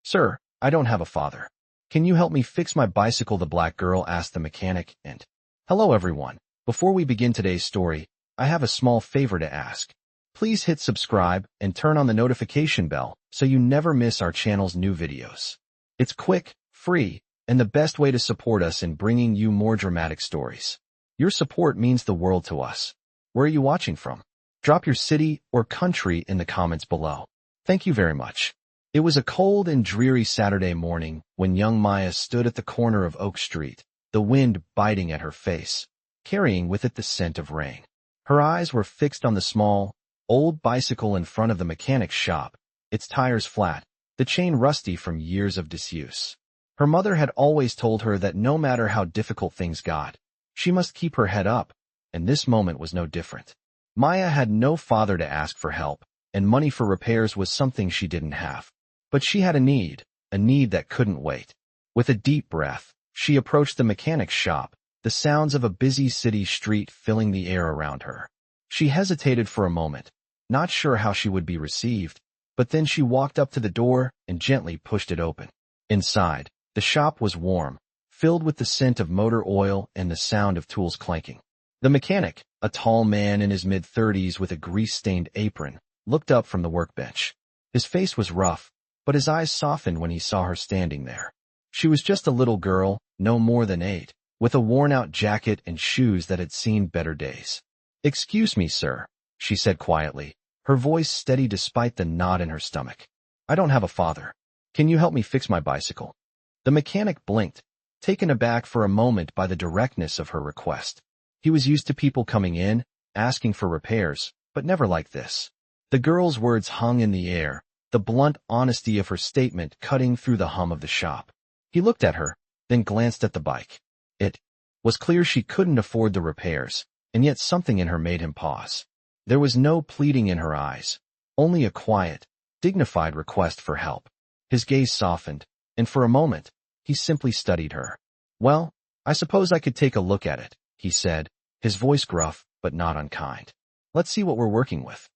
"Sir, I don't have a father. Can you help me fix my bicycle?" the black girl asked the mechanic. And, "Hello everyone. Before we begin today's story, I have a small favor to ask. Please hit subscribe and turn on the notification bell so you never miss our channel's new videos. It's quick, free, and the best way to support us in bringing you more dramatic stories. Your support means the world to us. Where are you watching from? Drop your city or country in the comments below. Thank you very much." It was a cold and dreary Saturday morning when young Maya stood at the corner of Oak Street, the wind biting at her face, carrying with it the scent of rain. Her eyes were fixed on the small, old bicycle in front of the mechanic's shop, its tires flat, the chain rusty from years of disuse. Her mother had always told her that no matter how difficult things got, she must keep her head up, and this moment was no different. Maya had no father to ask for help, and money for repairs was something she didn't have. But she had a need that couldn't wait. With a deep breath, she approached the mechanic's shop, the sounds of a busy city street filling the air around her. She hesitated for a moment, not sure how she would be received, but then she walked up to the door and gently pushed it open. Inside, the shop was warm, filled with the scent of motor oil and the sound of tools clanking. The mechanic, a tall man in his mid-30s with a grease-stained apron, looked up from the workbench. His face was rough, but his eyes softened when he saw her standing there. She was just a little girl, no more than 8, with a worn-out jacket and shoes that had seen better days. "Excuse me, sir," she said quietly, her voice steady despite the knot in her stomach. "I don't have a father. Can you help me fix my bicycle?" The mechanic blinked, taken aback for a moment by the directness of her request. He was used to people coming in, asking for repairs, but never like this. The girl's words hung in the air, the blunt honesty of her statement cutting through the hum of the shop. He looked at her, then glanced at the bike. It was clear she couldn't afford the repairs, and yet something in her made him pause. There was no pleading in her eyes, only a quiet, dignified request for help. His gaze softened, and for a moment, he simply studied her. "Well, I suppose I could take a look at it," he said, his voice gruff but not unkind. "Let's see what we're working with."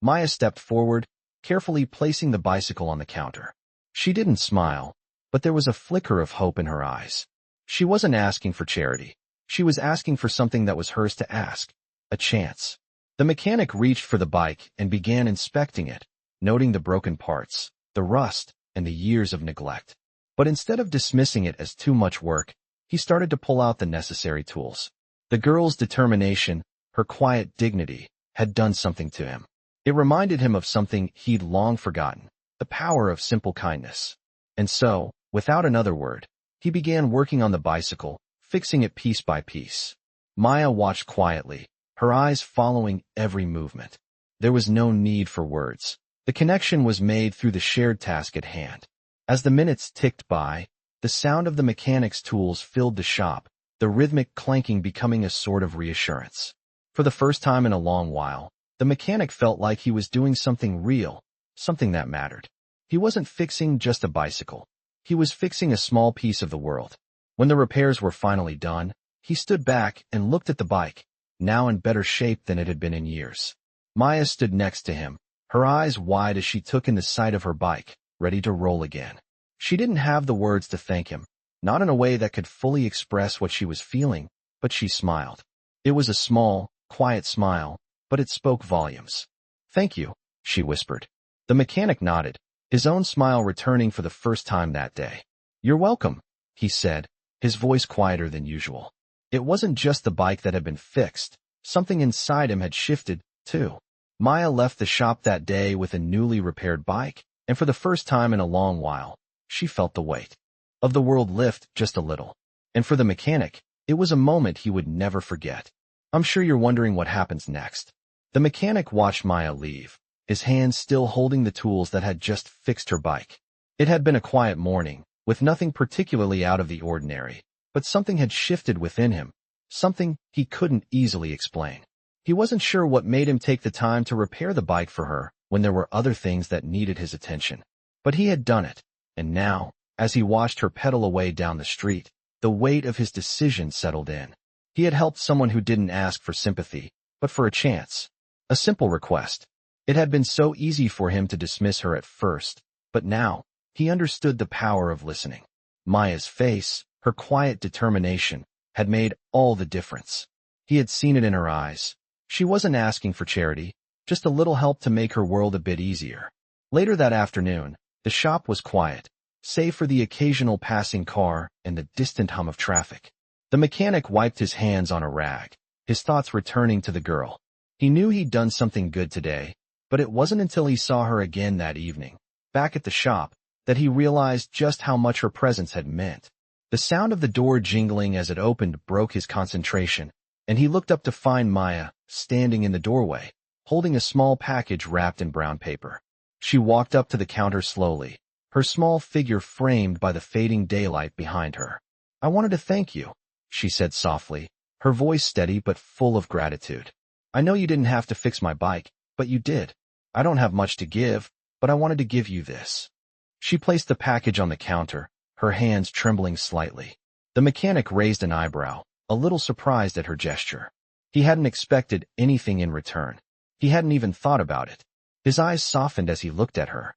Maya stepped forward, carefully placing the bicycle on the counter. She didn't smile, but there was a flicker of hope in her eyes. She wasn't asking for charity. She was asking for something that was hers to ask, a chance. The mechanic reached for the bike and began inspecting it, noting the broken parts, the rust, and the years of neglect. But instead of dismissing it as too much work, he started to pull out the necessary tools. The girl's determination, her quiet dignity, had done something to him. It reminded him of something he'd long forgotten, the power of simple kindness. And so, without another word, he began working on the bicycle, fixing it piece by piece. Maya watched quietly, her eyes following every movement. There was no need for words. The connection was made through the shared task at hand. As the minutes ticked by, the sound of the mechanic's tools filled the shop, the rhythmic clanking becoming a sort of reassurance. For the first time in a long while, the mechanic felt like he was doing something real, something that mattered. He wasn't fixing just a bicycle. He was fixing a small piece of the world. When the repairs were finally done, he stood back and looked at the bike, now in better shape than it had been in years. Maya stood next to him, her eyes wide as she took in the sight of her bike, ready to roll again. She didn't have the words to thank him, not in a way that could fully express what she was feeling, but she smiled. It was a small, quiet smile, but it spoke volumes. "Thank you," she whispered. The mechanic nodded, his own smile returning for the first time that day. "You're welcome," he said, his voice quieter than usual. It wasn't just the bike that had been fixed. Something inside him had shifted, too. Maya left the shop that day with a newly repaired bike, and for the first time in a long while, she felt the weight of the world lift just a little. And for the mechanic, it was a moment he would never forget. "I'm sure you're wondering what happens next." The mechanic watched Maya leave, his hands still holding the tools that had just fixed her bike. It had been a quiet morning, with nothing particularly out of the ordinary, but something had shifted within him, something he couldn't easily explain. He wasn't sure what made him take the time to repair the bike for her when there were other things that needed his attention. But he had done it, and now, as he watched her pedal away down the street, the weight of his decision settled in. He had helped someone who didn't ask for sympathy, but for a chance. A simple request. It had been so easy for him to dismiss her at first, but now, He understood the power of listening. Maya's face, her quiet determination, had made all the difference. He had seen it in her eyes. She wasn't asking for charity, just a little help to make her world a bit easier. Later that afternoon, the shop was quiet, save for the occasional passing car and the distant hum of traffic. The mechanic wiped his hands on a rag, his thoughts returning to the girl. He knew he'd done something good today, but it wasn't until he saw her again that evening, back at the shop, that he realized just how much her presence had meant. The sound of the door jingling as it opened broke his concentration, and he looked up to find Maya standing in the doorway, holding a small package wrapped in brown paper. She walked up to the counter slowly, her small figure framed by the fading daylight behind her. "I wanted to thank you," she said softly, her voice steady but full of gratitude. "I know you didn't have to fix my bike, but you did. I don't have much to give, but I wanted to give you this." She placed the package on the counter, her hands trembling slightly. The mechanic raised an eyebrow, a little surprised at her gesture. He hadn't expected anything in return. He hadn't even thought about it. His eyes softened as he looked at her.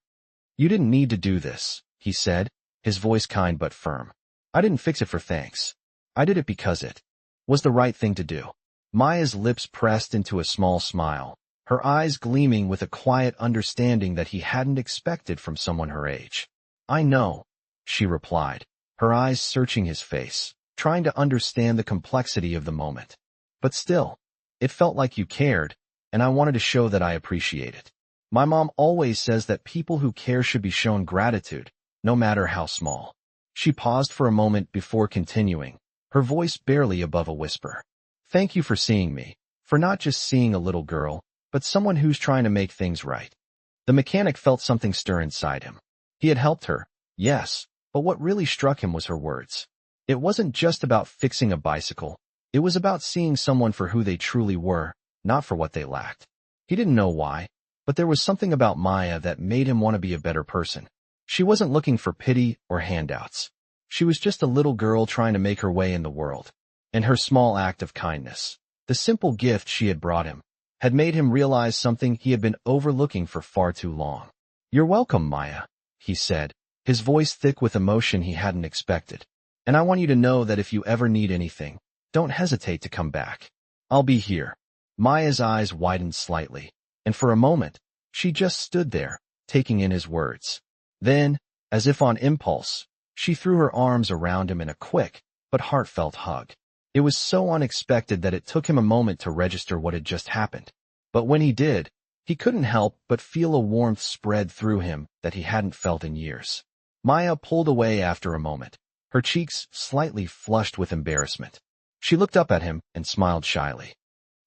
"You didn't need to do this," he said, his voice kind but firm. "I didn't fix it for thanks. I did it because it was the right thing to do." Maya's lips pressed into a small smile, her eyes gleaming with a quiet understanding that he hadn't expected from someone her age. "I know," she replied, her eyes searching his face, trying to understand the complexity of the moment. "But still, it felt like you cared, and I wanted to show that I appreciate it. My mom always says that people who care should be shown gratitude, no matter how small." She paused for a moment before continuing, her voice barely above a whisper. "Thank you for seeing me, for not just seeing a little girl, but someone who's trying to make things right." The mechanic felt something stir inside him. He had helped her, yes, but what really struck him was her words. It wasn't just about fixing a bicycle. It was about seeing someone for who they truly were, not for what they lacked. He didn't know why, but there was something about Maya that made him want to be a better person. She wasn't looking for pity or handouts. She was just a little girl trying to make her way in the world. And her small act of kindness, the simple gift she had brought him, had made him realize something he had been overlooking for far too long. "You're welcome, Maya," he said, his voice thick with emotion he hadn't expected. "And I want you to know that if you ever need anything, don't hesitate to come back. I'll be here." Maya's eyes widened slightly, and for a moment, she just stood there, taking in his words. Then, as if on impulse, she threw her arms around him in a quick but heartfelt hug. It was so unexpected that it took him a moment to register what had just happened. But when he did, he couldn't help but feel a warmth spread through him that he hadn't felt in years. Maya pulled away after a moment, her cheeks slightly flushed with embarrassment. She looked up at him and smiled shyly.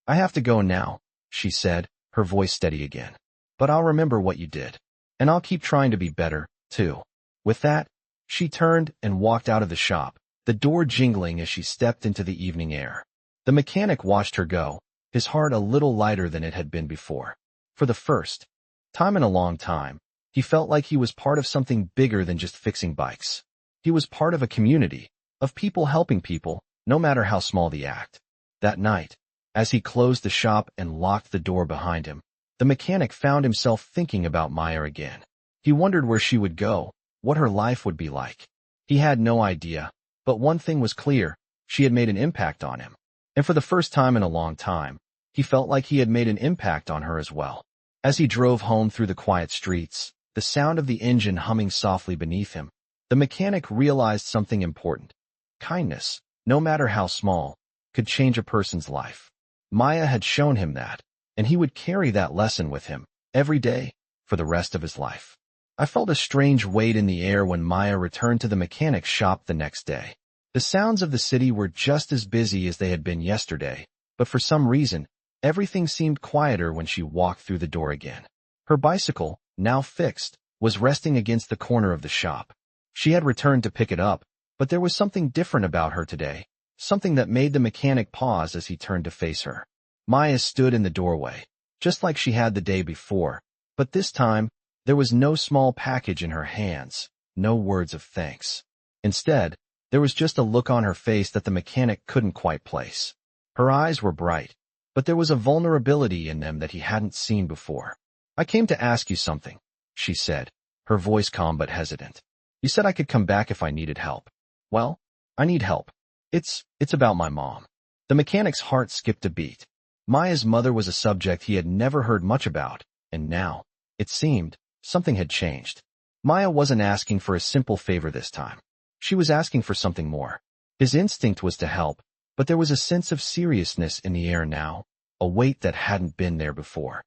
"I have to go now," she said, her voice steady again. "But I'll remember what you did. And I'll keep trying to be better, too." With that, she turned and walked out of the shop, the door jingling as she stepped into the evening air. The mechanic watched her go, his heart a little lighter than it had been before. For the first time in a long time, he felt like he was part of something bigger than just fixing bikes. He was part of a community, of people helping people, no matter how small the act. That night, as he closed the shop and locked the door behind him, the mechanic found himself thinking about Maya again. He wondered where she would go, what her life would be like. He had no idea, but one thing was clear, she had made an impact on him. And for the first time in a long time, he felt like he had made an impact on her as well. As he drove home through the quiet streets, the sound of the engine humming softly beneath him, the mechanic realized something important. Kindness, no matter how small, could change a person's life. Maya had shown him that, and he would carry that lesson with him, every day, for the rest of his life. I felt a strange weight in the air when Maya returned to the mechanic's shop the next day. The sounds of the city were just as busy as they had been yesterday, but for some reason, everything seemed quieter when she walked through the door again. Her bicycle, now fixed, was resting against the corner of the shop. She had returned to pick it up, but there was something different about her today, something that made the mechanic pause as he turned to face her. Maya stood in the doorway, just like she had the day before, but this time, there was no small package in her hands, no words of thanks. Instead, there was just a look on her face that the mechanic couldn't quite place. Her eyes were bright, but there was a vulnerability in them that he hadn't seen before. "I came to ask you something," she said, her voice calm but hesitant. "You said I could come back if I needed help." "Well, I need help. It's about my mom." The mechanic's heart skipped a beat. Maya's mother was a subject he had never heard much about, and now, it seemed, something had changed. Maya wasn't asking for a simple favor this time. She was asking for something more. His instinct was to help, but there was a sense of seriousness in the air now, a weight that hadn't been there before.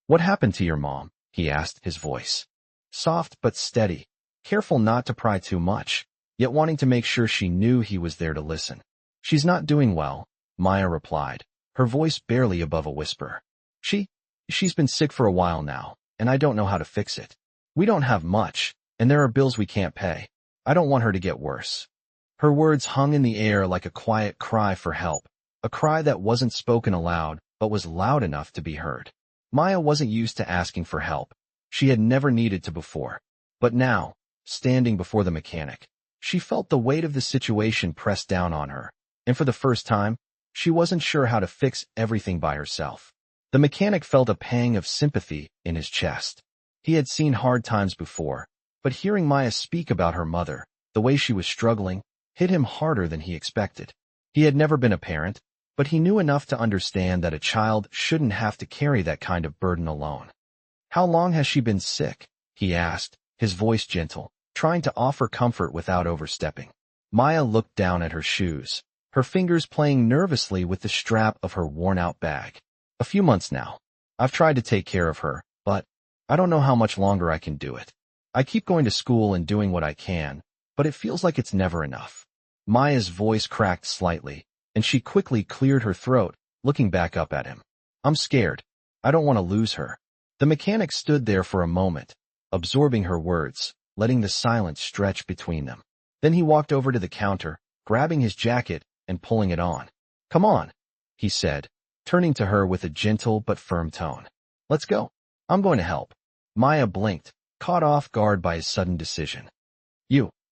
"What happened to your mom?" he asked, his voice soft but steady, careful not to pry too much, yet wanting to make sure she knew he was there to listen. "She's not doing well," Maya replied, her voice barely above a whisper. She's been sick for a while now, and I don't know how to fix it. We don't have much, and there are bills we can't pay. I don't want her to get worse." Her words hung in the air like a quiet cry for help, a cry that wasn't spoken aloud, but was loud enough to be heard. Maya wasn't used to asking for help. She had never needed to before. But now, standing before the mechanic, she felt the weight of the situation press down on her, and for the first time, she wasn't sure how to fix everything by herself. The mechanic felt a pang of sympathy in his chest. He had seen hard times before, but hearing Maya speak about her mother, the way she was struggling, hit him harder than he expected. He had never been a parent, but he knew enough to understand that a child shouldn't have to carry that kind of burden alone. "How long has she been sick?" he asked, his voice gentle, trying to offer comfort without overstepping. Maya looked down at her shoes, her fingers playing nervously with the strap of her worn-out bag. "A few months now. I've tried to take care of her, but I don't know how much longer I can do it. I keep going to school and doing what I can, but it feels like it's never enough." Maya's voice cracked slightly, and she quickly cleared her throat, looking back up at him. "I'm scared. I don't want to lose her." The mechanic stood there for a moment, absorbing her words, letting the silence stretch between them. Then he walked over to the counter, grabbing his jacket and pulling it on. "Come on," he said, turning to her with a gentle but firm tone. "Let's go. I'm going to help." Maya blinked, caught off guard by his sudden decision.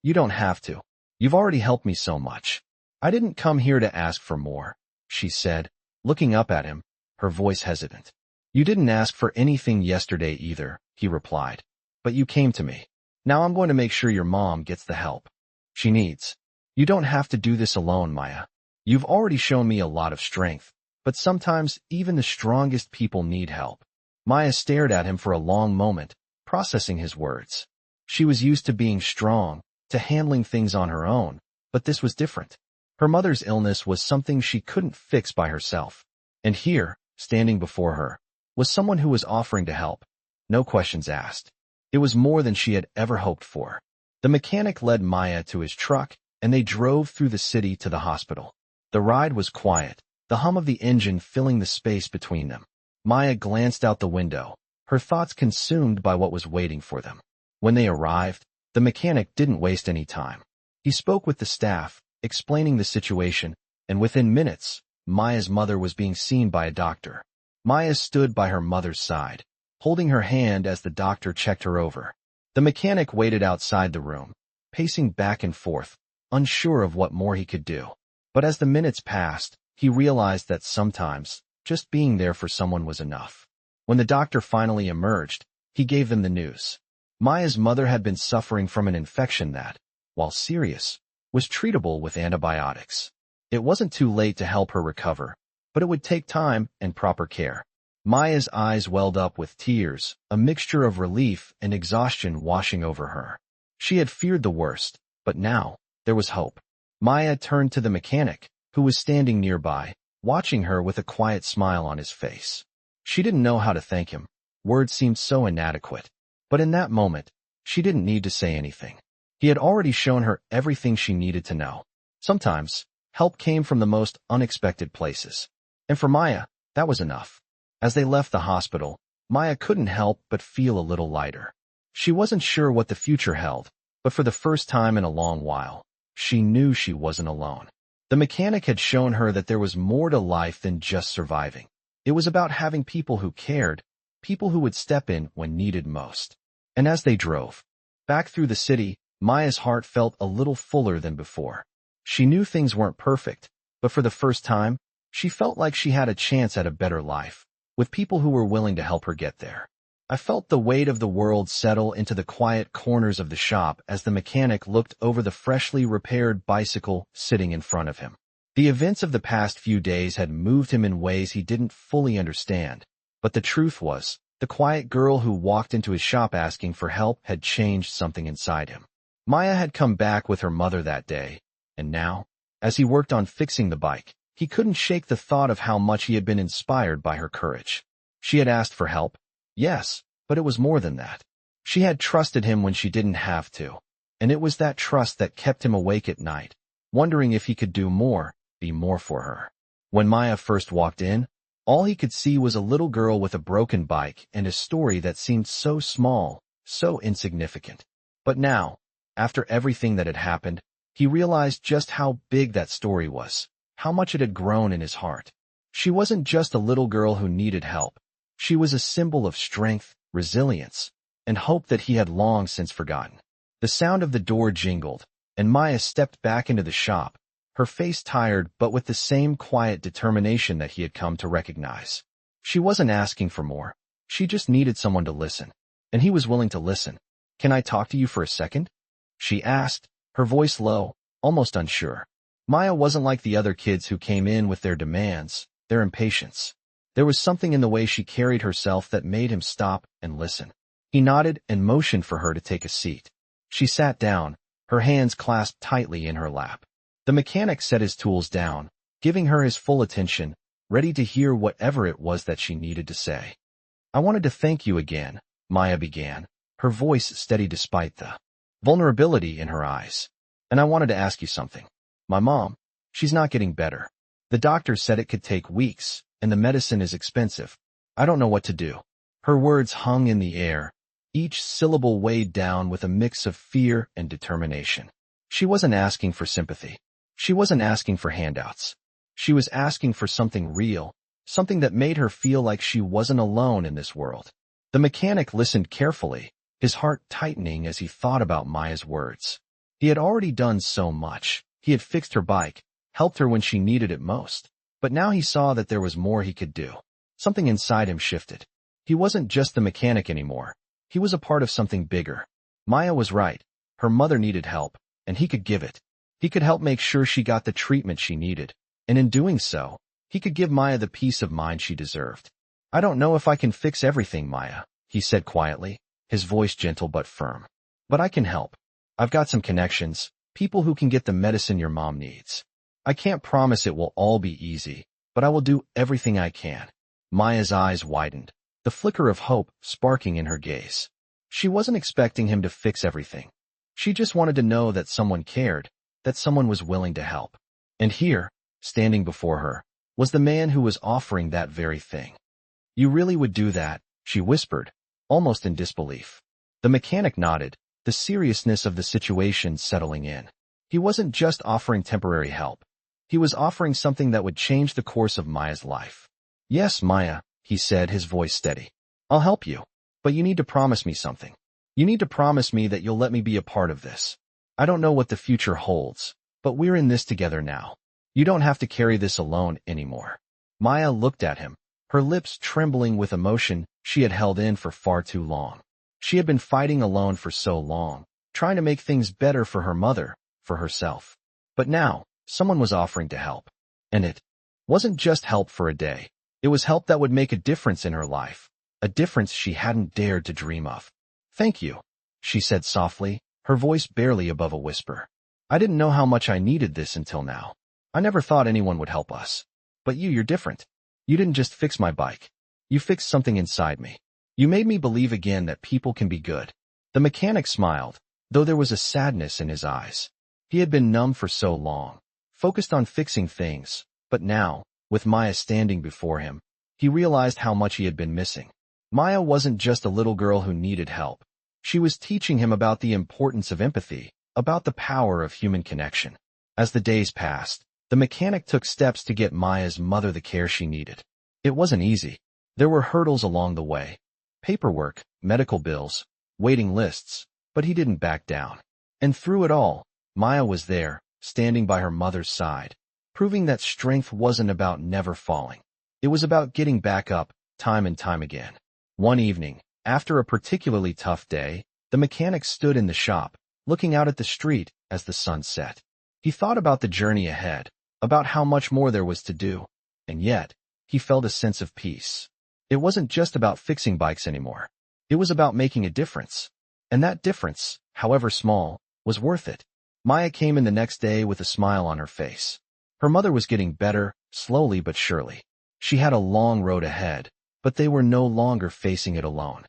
You don't have to. You've already helped me so much. I didn't come here to ask for more," she said, looking up at him, her voice hesitant. "You didn't ask for anything yesterday either," he replied. "But you came to me. Now I'm going to make sure your mom gets the help she needs. You don't have to do this alone, Maya. You've already shown me a lot of strength, but sometimes even the strongest people need help." Maya stared at him for a long moment, processing his words. She was used to being strong, to handling things on her own, but this was different. Her mother's illness was something she couldn't fix by herself. And here, standing before her, was someone who was offering to help. No questions asked. It was more than she had ever hoped for. The mechanic led Maya to his truck, and they drove through the city to the hospital. The ride was quiet, the hum of the engine filling the space between them. Maya glanced out the window, her thoughts consumed by what was waiting for them. When they arrived, the mechanic didn't waste any time. He spoke with the staff, explaining the situation, and within minutes, Maya's mother was being seen by a doctor. Maya stood by her mother's side, holding her hand as the doctor checked her over. The mechanic waited outside the room, pacing back and forth, unsure of what more he could do. But as the minutes passed, he realized that sometimes, just being there for someone was enough. When the doctor finally emerged, he gave them the news. Maya's mother had been suffering from an infection that, while serious, was treatable with antibiotics. It wasn't too late to help her recover, but it would take time and proper care. Maya's eyes welled up with tears, a mixture of relief and exhaustion washing over her. She had feared the worst, but now, there was hope. Maya turned to the mechanic, who was standing nearby, watching her with a quiet smile on his face. She didn't know how to thank him. Words seemed so inadequate. But in that moment, she didn't need to say anything. He had already shown her everything she needed to know. Sometimes, help came from the most unexpected places. And for Maya, that was enough. As they left the hospital, Maya couldn't help but feel a little lighter. She wasn't sure what the future held, but for the first time in a long while, she knew she wasn't alone. The mechanic had shown her that there was more to life than just surviving. It was about having people who cared, people who would step in when needed most. And as they drove back through the city, Maya's heart felt a little fuller than before. She knew things weren't perfect, but for the first time, she felt like she had a chance at a better life, with people who were willing to help her get there. I felt the weight of the world settle into the quiet corners of the shop as the mechanic looked over the freshly repaired bicycle sitting in front of him. The events of the past few days had moved him in ways he didn't fully understand, but the truth was, the quiet girl who walked into his shop asking for help had changed something inside him. Maya had come back with her mother that day, and now, as he worked on fixing the bike, he couldn't shake the thought of how much he had been inspired by her courage. She had asked for help, yes, but it was more than that. She had trusted him when she didn't have to, and it was that trust that kept him awake at night, wondering if he could do more, be more for her. When Maya first walked in, all he could see was a little girl with a broken bike and a story that seemed so small, so insignificant. But now, after everything that had happened, he realized just how big that story was, how much it had grown in his heart. She wasn't just a little girl who needed help. She was a symbol of strength, resilience, and hope that he had long since forgotten. The sound of the door jingled, and Maya stepped back into the shop, her face tired but with the same quiet determination that he had come to recognize. She wasn't asking for more. She just needed someone to listen, and he was willing to listen. "Can I talk to you for a second?" she asked, her voice low, almost unsure. Maya wasn't like the other kids who came in with their demands, their impatience. There was something in the way she carried herself that made him stop and listen. He nodded and motioned for her to take a seat. She sat down, her hands clasped tightly in her lap. The mechanic set his tools down, giving her his full attention, ready to hear whatever it was that she needed to say. "I wanted to thank you again," Maya began, her voice steady despite the vulnerability in her eyes. "And I wanted to ask you something. My mom, she's not getting better. The doctor said it could take weeks, and the medicine is expensive. I don't know what to do." Her words hung in the air, each syllable weighed down with a mix of fear and determination. She wasn't asking for sympathy. She wasn't asking for handouts. She was asking for something real, something that made her feel like she wasn't alone in this world. The mechanic listened carefully, his heart tightening as he thought about Maya's words. He had already done so much. He had fixed her bike, helped her when she needed it most. But now he saw that there was more he could do. Something inside him shifted. He wasn't just the mechanic anymore. He was a part of something bigger. Maya was right. Her mother needed help, and he could give it. He could help make sure she got the treatment she needed, and in doing so, he could give Maya the peace of mind she deserved. "I don't know if I can fix everything, Maya," he said quietly, his voice gentle but firm. "But I can help. I've got some connections, people who can get the medicine your mom needs. I can't promise it will all be easy, but I will do everything I can." Maya's eyes widened, the flicker of hope sparking in her gaze. She wasn't expecting him to fix everything. She just wanted to know that someone cared, that someone was willing to help. And here, standing before her, was the man who was offering that very thing. "You really would do that?" she whispered, almost in disbelief. The mechanic nodded, the seriousness of the situation settling in. He wasn't just offering temporary help. He was offering something that would change the course of Maya's life. "Yes, Maya," he said, his voice steady. "I'll help you. But you need to promise me something. You need to promise me that you'll let me be a part of this. I don't know what the future holds, but we're in this together now. You don't have to carry this alone anymore." Maya looked at him, her lips trembling with emotion she had held in for far too long. She had been fighting alone for so long, trying to make things better for her mother, for herself. But now, someone was offering to help. And it wasn't just help for a day. It was help that would make a difference in her life, a difference she hadn't dared to dream of. "Thank you," she said softly, her voice barely above a whisper. "I didn't know how much I needed this until now. I never thought anyone would help us. But you're different. You didn't just fix my bike. You fixed something inside me. You made me believe again that people can be good." The mechanic smiled, though there was a sadness in his eyes. He had been numb for so long, focused on fixing things, but now, with Maya standing before him, he realized how much he had been missing. Maya wasn't just a little girl who needed help. She was teaching him about the importance of empathy, about the power of human connection. As the days passed, the mechanic took steps to get Maya's mother the care she needed. It wasn't easy. There were hurdles along the way. Paperwork, medical bills, waiting lists, but he didn't back down. And through it all, Maya was there, standing by her mother's side, proving that strength wasn't about never falling. It was about getting back up, time and time again. One evening, After a particularly tough day, the mechanic stood in the shop, looking out at the street as the sun set. He thought about the journey ahead, about how much more there was to do, and yet, he felt a sense of peace. It wasn't just about fixing bikes anymore. It was about making a difference. And that difference, however small, was worth it. Maya came in the next day with a smile on her face. Her mother was getting better, slowly but surely. She had a long road ahead, but they were no longer facing it alone.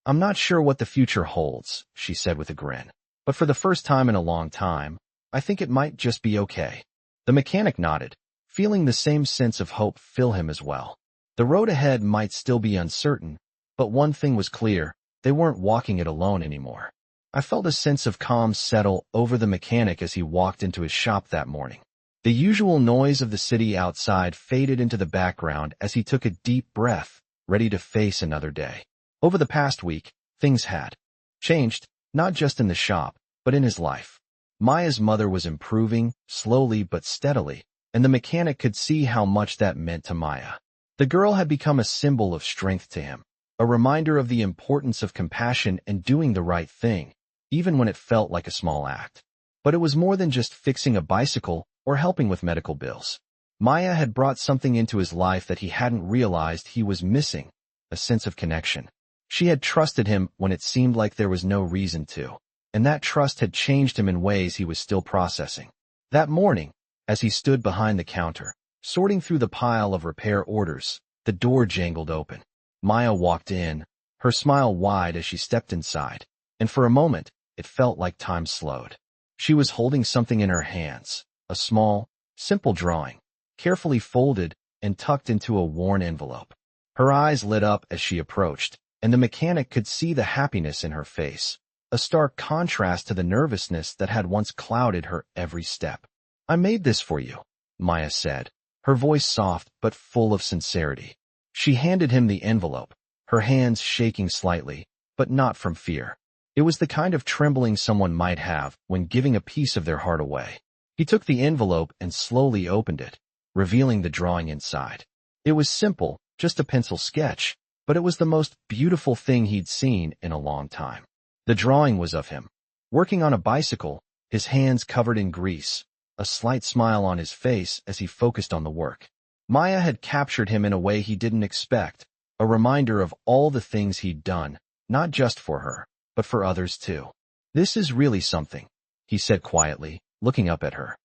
"I'm not sure what the future holds," she said with a grin. "But for the first time in a long time, I think it might just be okay." The mechanic nodded, feeling the same sense of hope fill him as well. The road ahead might still be uncertain, but one thing was clear: they weren't walking it alone anymore. I felt a sense of calm settle over the mechanic as he walked into his shop that morning. The usual noise of the city outside faded into the background as he took a deep breath, ready to face another day. Over the past week, things had changed, not just in the shop, but in his life. Maya's mother was improving, slowly but steadily, and the mechanic could see how much that meant to Maya. The girl had become a symbol of strength to him, a reminder of the importance of compassion and doing the right thing, even when it felt like a small act. But it was more than just fixing a bicycle or helping with medical bills. Maya had brought something into his life that he hadn't realized he was missing, a sense of connection. She had trusted him when it seemed like there was no reason to, and that trust had changed him in ways he was still processing. That morning, as he stood behind the counter, sorting through the pile of repair orders, the door jangled open. Maya walked in, her smile wide as she stepped inside, and for a moment, it felt like time slowed. She was holding something in her hands, a small, simple drawing, carefully folded and tucked into a worn envelope. Her eyes lit up as she approached, and the mechanic could see the happiness in her face, a stark contrast to the nervousness that had once clouded her every step. "I made this for you," Maya said, her voice soft but full of sincerity. She handed him the envelope, her hands shaking slightly, but not from fear. It was the kind of trembling someone might have when giving a piece of their heart away. He took the envelope and slowly opened it, revealing the drawing inside. It was simple, just a pencil sketch, but it was the most beautiful thing he'd seen in a long time. The drawing was of him, working on a bicycle, his hands covered in grease, a slight smile on his face as he focused on the work. Maya had captured him in a way he didn't expect, a reminder of all the things he'd done, not just for her, but for others too. "This is really something," he said quietly, looking up at her.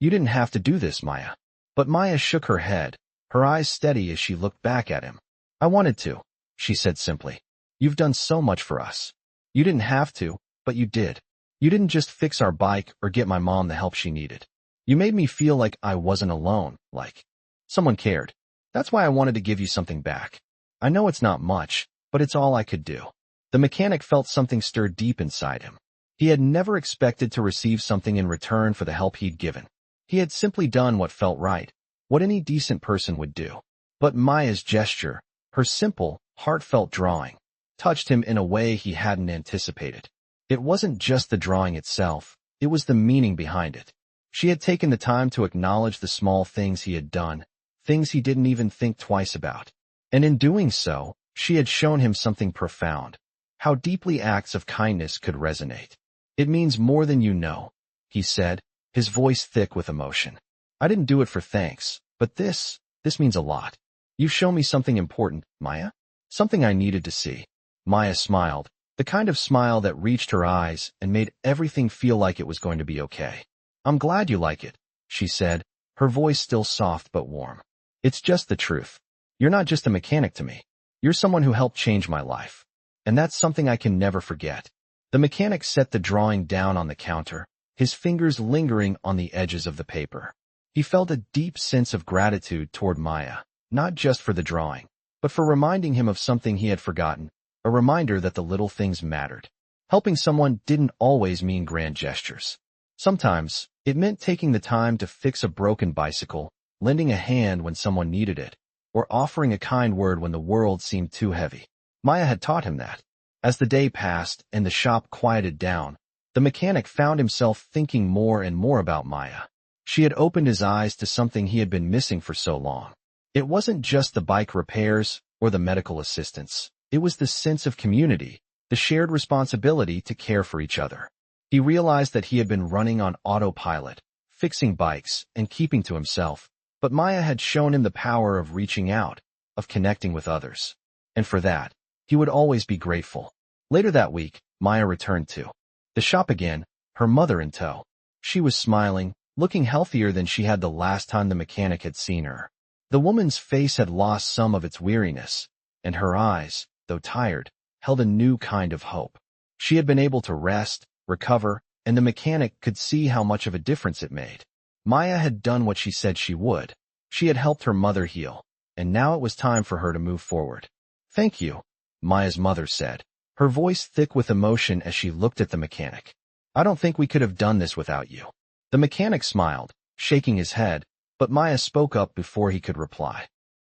"You didn't have to do this, Maya." But Maya shook her head, her eyes steady as she looked back at him. "I wanted to," she said simply. "You've done so much for us. You didn't have to, but you did. You didn't just fix our bike or get my mom the help she needed. You made me feel like I wasn't alone, like someone cared. That's why I wanted to give you something back. I know it's not much, but it's all I could do." The mechanic felt something stir deep inside him. He had never expected to receive something in return for the help he'd given. He had simply done what felt right, what any decent person would do. But Maya's gesture, her simple, heartfelt drawing, touched him in a way he hadn't anticipated. It wasn't just the drawing itself, it was the meaning behind it. She had taken the time to acknowledge the small things he had done, things he didn't even think twice about. And in doing so, she had shown him something profound: how deeply acts of kindness could resonate. "It means more than you know," he said, his voice thick with emotion. "I didn't do it for thanks, but this means a lot. You've shown me something important, Maya. Something I needed to see." Maya smiled, the kind of smile that reached her eyes and made everything feel like it was going to be okay. "I'm glad you like it," she said, her voice still soft but warm. "It's just the truth. You're not just a mechanic to me. You're someone who helped change my life. And that's something I can never forget." The mechanic set the drawing down on the counter, his fingers lingering on the edges of the paper. He felt a deep sense of gratitude toward Maya, not just for the drawing, but for reminding him of something he had forgotten, a reminder that the little things mattered. Helping someone didn't always mean grand gestures. Sometimes, it meant taking the time to fix a broken bicycle, lending a hand when someone needed it, or offering a kind word when the world seemed too heavy. Maya had taught him that. As the day passed and the shop quieted down, the mechanic found himself thinking more and more about Maya. She had opened his eyes to something he had been missing for so long. It wasn't just the bike repairs or the medical assistance. It was the sense of community, the shared responsibility to care for each other. He realized that he had been running on autopilot, fixing bikes, and keeping to himself, but Maya had shown him the power of reaching out, of connecting with others. And for that, he would always be grateful. Later that week, Maya returned to the shop again, her mother in tow. She was smiling, looking healthier than she had the last time the mechanic had seen her. The woman's face had lost some of its weariness, and her eyes, though tired, held a new kind of hope. She had been able to rest, recover, and the mechanic could see how much of a difference it made. Maya had done what she said she would. She had helped her mother heal, and now it was time for her to move forward. "Thank you," Maya's mother said, her voice thick with emotion as she looked at the mechanic. "I don't think we could have done this without you." The mechanic smiled, shaking his head, but Maya spoke up before he could reply.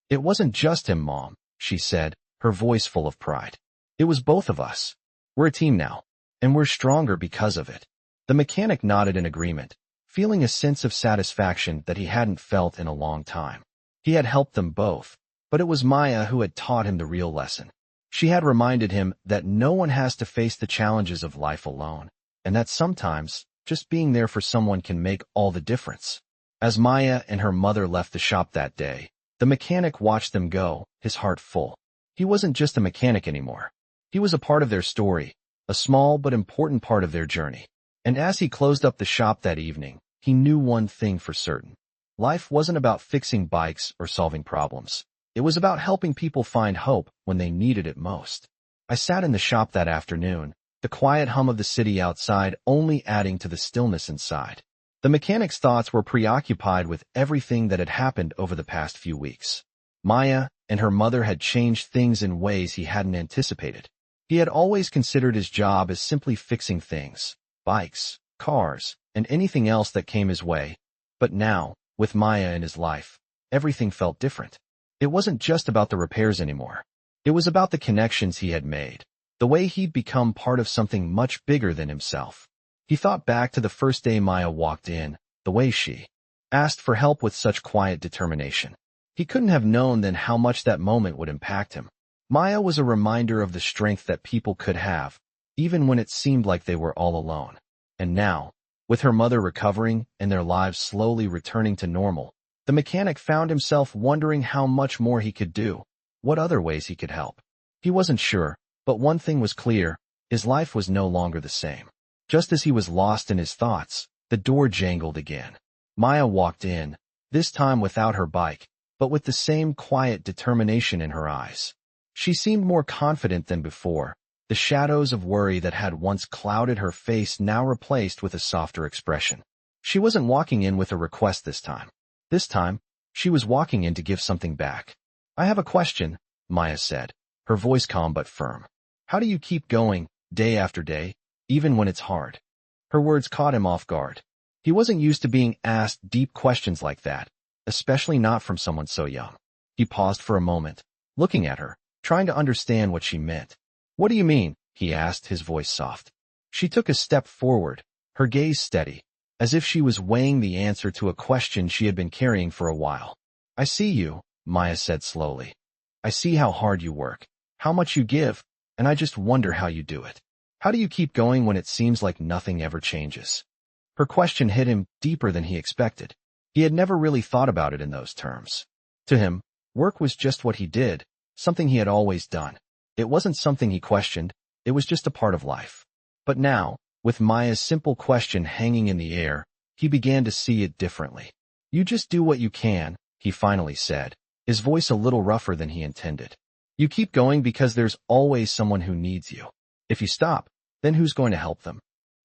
"It wasn't just him, Mom," she said, her voice full of pride. "It was both of us. We're a team now, and we're stronger because of it." The mechanic nodded in agreement, feeling a sense of satisfaction that he hadn't felt in a long time. He had helped them both, but it was Maya who had taught him the real lesson. She had reminded him that no one has to face the challenges of life alone, and that sometimes just being there for someone can make all the difference. As Maya and her mother left the shop that day, the mechanic watched them go, his heart full. He wasn't just a mechanic anymore. He was a part of their story, a small but important part of their journey. And as he closed up the shop that evening, he knew one thing for certain. Life wasn't about fixing bikes or solving problems. It was about helping people find hope when they needed it most. I sat in the shop that afternoon, the quiet hum of the city outside only adding to the stillness inside. The mechanic's thoughts were preoccupied with everything that had happened over the past few weeks. Maya and her mother had changed things in ways he hadn't anticipated. He had always considered his job as simply fixing things, bikes, cars, and anything else that came his way. But now, with Maya in his life, everything felt different. It wasn't just about the repairs anymore. It was about the connections he had made, the way he'd become part of something much bigger than himself. He thought back to the first day Maya walked in, the way she asked for help with such quiet determination. He couldn't have known then how much that moment would impact him. Maya was a reminder of the strength that people could have, even when it seemed like they were all alone. And now, with her mother recovering and their lives slowly returning to normal, the mechanic found himself wondering how much more he could do, what other ways he could help. He wasn't sure, but one thing was clear, his life was no longer the same. Just as he was lost in his thoughts, the door jangled again. Maya walked in, this time without her bike, but with the same quiet determination in her eyes. She seemed more confident than before, the shadows of worry that had once clouded her face now replaced with a softer expression. She wasn't walking in with a request this time. This time, she was walking in to give something back. "I have a question," Maya said, her voice calm but firm. "How do you keep going, day after day, even when it's hard?" Her words caught him off guard. He wasn't used to being asked deep questions like that, especially not from someone so young. He paused for a moment, looking at her, trying to understand what she meant. "What do you mean?" he asked, his voice soft. She took a step forward, her gaze steady, as if she was weighing the answer to a question she had been carrying for a while. "I see you," Maya said slowly. "I see how hard you work, how much you give, and I just wonder how you do it. How do you keep going when it seems like nothing ever changes?" Her question hit him deeper than he expected. He had never really thought about it in those terms. To him, work was just what he did, something he had always done. It wasn't something he questioned, it was just a part of life. But now, with Maya's simple question hanging in the air, he began to see it differently. "You just do what you can," he finally said, his voice a little rougher than he intended. "You keep going because there's always someone who needs you. If you stop, then who's going to help them?"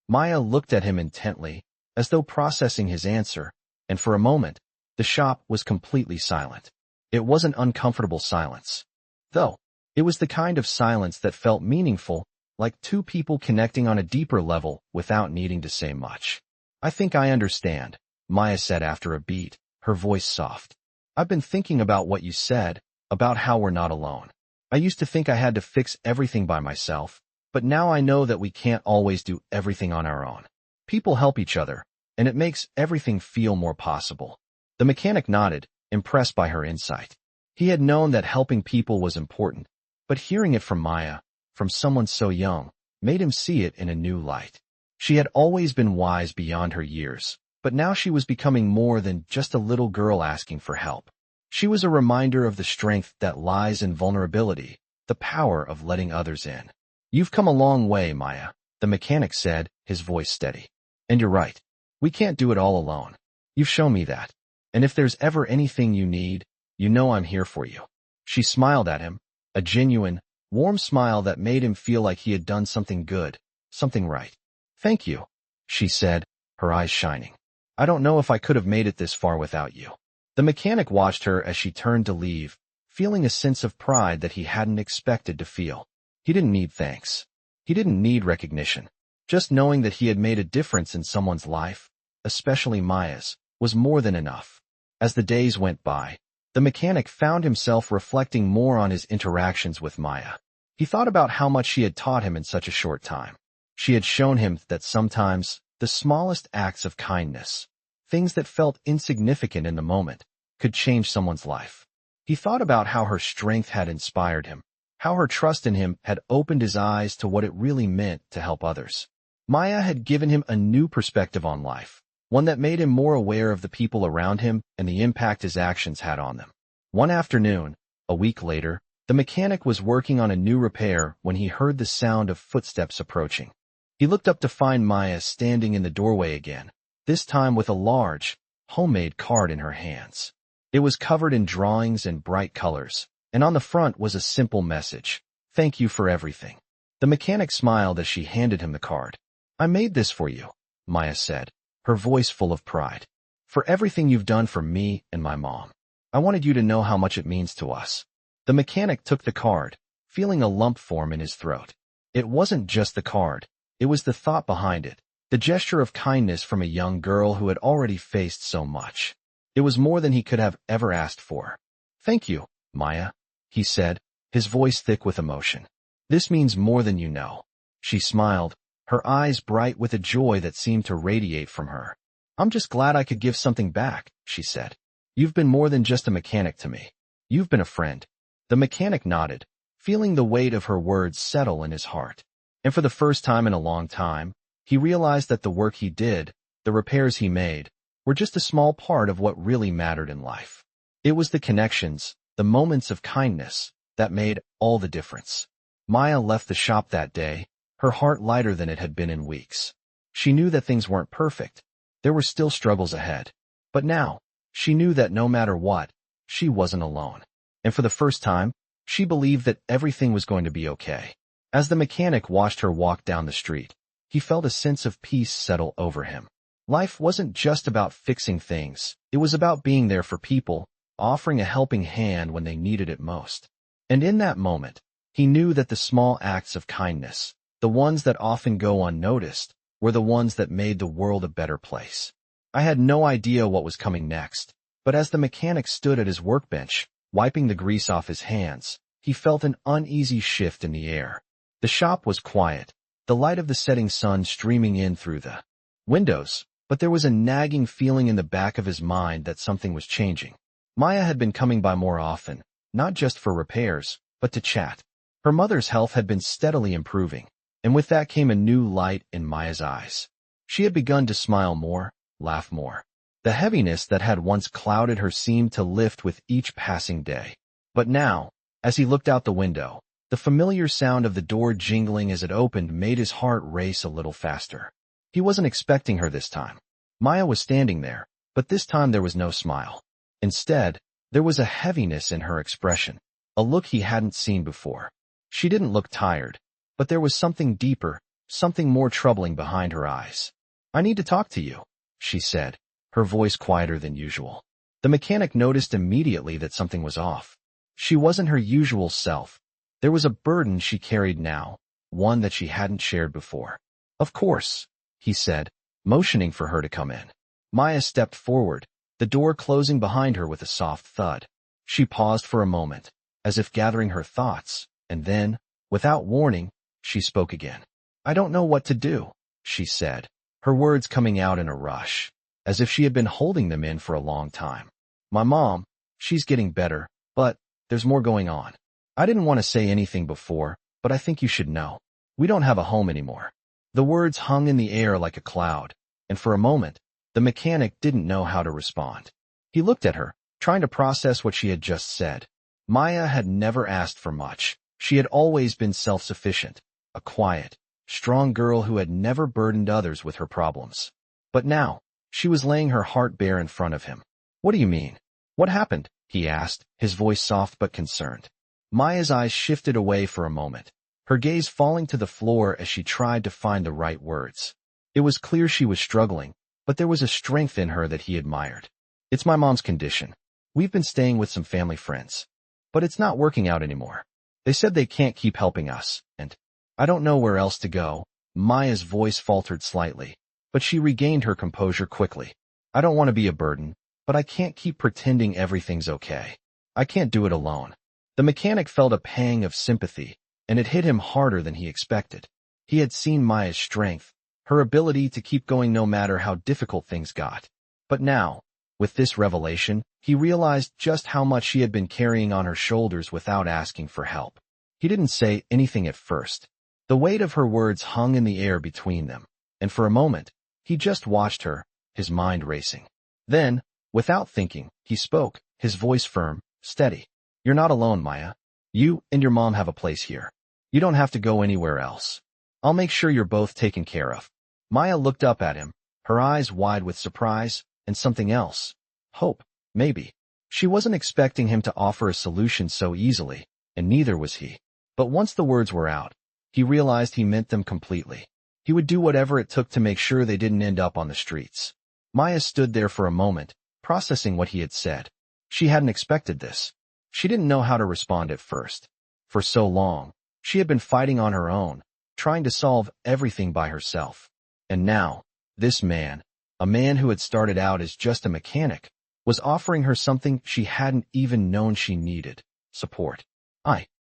Maya looked at him intently, as though processing his answer, and for a moment, the shop was completely silent. It wasn't uncomfortable silence, though. It was the kind of silence that felt meaningful, like two people connecting on a deeper level without needing to say much. "I think I understand," Maya said after a beat, her voice soft. "I've been thinking about what you said, about how we're not alone. I used to think I had to fix everything by myself, but now I know that we can't always do everything on our own. People help each other, and it makes everything feel more possible." The mechanic nodded, impressed by her insight. He had known that helping people was important, But hearing it from Maya, from someone so young, made him see it in a new light. She had always been wise beyond her years, but now she was becoming more than just a little girl asking for help. She was a reminder of the strength that lies in vulnerability, the power of letting others in. "You've come a long way, Maya," the mechanic said, his voice steady. "And you're right. We can't do it all alone. You've shown me that. And if there's ever anything you need, you know I'm here for you." She smiled at him, a genuine, warm smile that made him feel like he had done something good, something right. "Thank you," she said, her eyes shining. "I don't know if I could have made it this far without you." The mechanic watched her as she turned to leave, feeling a sense of pride that he hadn't expected to feel. He didn't need thanks. He didn't need recognition. Just knowing that he had made a difference in someone's life, especially Maya's, was more than enough. As the days went by, the mechanic found himself reflecting more on his interactions with Maya. He thought about how much she had taught him in such a short time. She had shown him that sometimes the smallest acts of kindness, things that felt insignificant in the moment, could change someone's life. He thought about how her strength had inspired him, how her trust in him had opened his eyes to what it really meant to help others. Maya had given him a new perspective on life, one that made him more aware of the people around him and the impact his actions had on them. One afternoon, a week later, the mechanic was working on a new repair when he heard the sound of footsteps approaching. He looked up to find Maya standing in the doorway again, this time with a large, homemade card in her hands. It was covered in drawings and bright colors, and on the front was a simple message: "Thank you for everything." The mechanic smiled as she handed him the card. "I made this for you," Maya said, her voice full of pride. "For everything you've done for me and my mom. I wanted you to know how much it means to us." The mechanic took the card, feeling a lump form in his throat. It wasn't just the card, it was the thought behind it, the gesture of kindness from a young girl who had already faced so much. It was more than he could have ever asked for. "Thank you, Maya," he said, his voice thick with emotion. "This means more than you know." She smiled, her eyes bright with a joy that seemed to radiate from her. "I'm just glad I could give something back," she said. "You've been more than just a mechanic to me. You've been a friend." The mechanic nodded, feeling the weight of her words settle in his heart. And for the first time in a long time, he realized that the work he did, the repairs he made, were just a small part of what really mattered in life. It was the connections, the moments of kindness, that made all the difference. Maya left the shop that day, her heart lighter than it had been in weeks. She knew that things weren't perfect. There were still struggles ahead. But now, she knew that no matter what, she wasn't alone. And for the first time, she believed that everything was going to be okay. As the mechanic watched her walk down the street, he felt a sense of peace settle over him. Life wasn't just about fixing things, it was about being there for people, offering a helping hand when they needed it most. And in that moment, he knew that the small acts of kindness, the ones that often go unnoticed, were the ones that made the world a better place. I had no idea what was coming next, but as the mechanic stood at his workbench, wiping the grease off his hands, he felt an uneasy shift in the air. The shop was quiet, the light of the setting sun streaming in through the windows, but there was a nagging feeling in the back of his mind that something was changing. Maya had been coming by more often, not just for repairs, but to chat. Her mother's health had been steadily improving, and with that came a new light in Maya's eyes. She had begun to smile more, laugh more. The heaviness that had once clouded her seemed to lift with each passing day. But now, as he looked out the window, the familiar sound of the door jingling as it opened made his heart race a little faster. He wasn't expecting her this time. Maya was standing there, but this time there was no smile. Instead, there was a heaviness in her expression, a look he hadn't seen before. She didn't look tired, but there was something deeper, something more troubling behind her eyes. "I need to talk to you," she said, her voice quieter than usual. The mechanic noticed immediately that something was off. She wasn't her usual self. There was a burden she carried now, one that she hadn't shared before. "Of course," he said, motioning for her to come in. Maya stepped forward, the door closing behind her with a soft thud. She paused for a moment, as if gathering her thoughts, and then, without warning, she spoke again. "I don't know what to do," she said, her words coming out in a rush, as if she had been holding them in for a long time. "My mom, she's getting better, but there's more going on." I didn't want to say anything before, but I think you should know. We don't have a home anymore." The words hung in the air like a cloud, and for a moment, the mechanic didn't know how to respond. He looked at her, trying to process what she had just said. Maya had never asked for much. She had always been self-sufficient, a quiet, strong girl who had never burdened others with her problems. But now, she was laying her heart bare in front of him. "What do you mean? What happened?" he asked, his voice soft but concerned. Maya's eyes shifted away for a moment, her gaze falling to the floor as she tried to find the right words. It was clear she was struggling, but there was a strength in her that he admired. "It's my mom's condition. We've been staying with some family friends. But it's not working out anymore. They said they can't keep helping us, and I don't know where else to go." Maya's voice faltered slightly, but she regained her composure quickly. "I don't want to be a burden, but I can't keep pretending everything's okay. I can't do it alone." The mechanic felt a pang of sympathy, and it hit him harder than he expected. He had seen Maya's strength, her ability to keep going no matter how difficult things got. But now, with this revelation, he realized just how much she had been carrying on her shoulders without asking for help. He didn't say anything at first. The weight of her words hung in the air between them, and for a moment, he just watched her, his mind racing. Then, without thinking, he spoke, his voice firm, steady. "You're not alone, Maya. You and your mom have a place here. You don't have to go anywhere else. I'll make sure you're both taken care of." Maya looked up at him, her eyes wide with surprise, and something else. Hope, maybe. She wasn't expecting him to offer a solution so easily, and neither was he. But once the words were out, he realized he meant them completely. He would do whatever it took to make sure they didn't end up on the streets. Maya stood there for a moment, processing what he had said. She hadn't expected this. She didn't know how to respond at first. For so long, she had been fighting on her own, trying to solve everything by herself. And now, this man, a man who had started out as just a mechanic, was offering her something she hadn't even known she needed: support.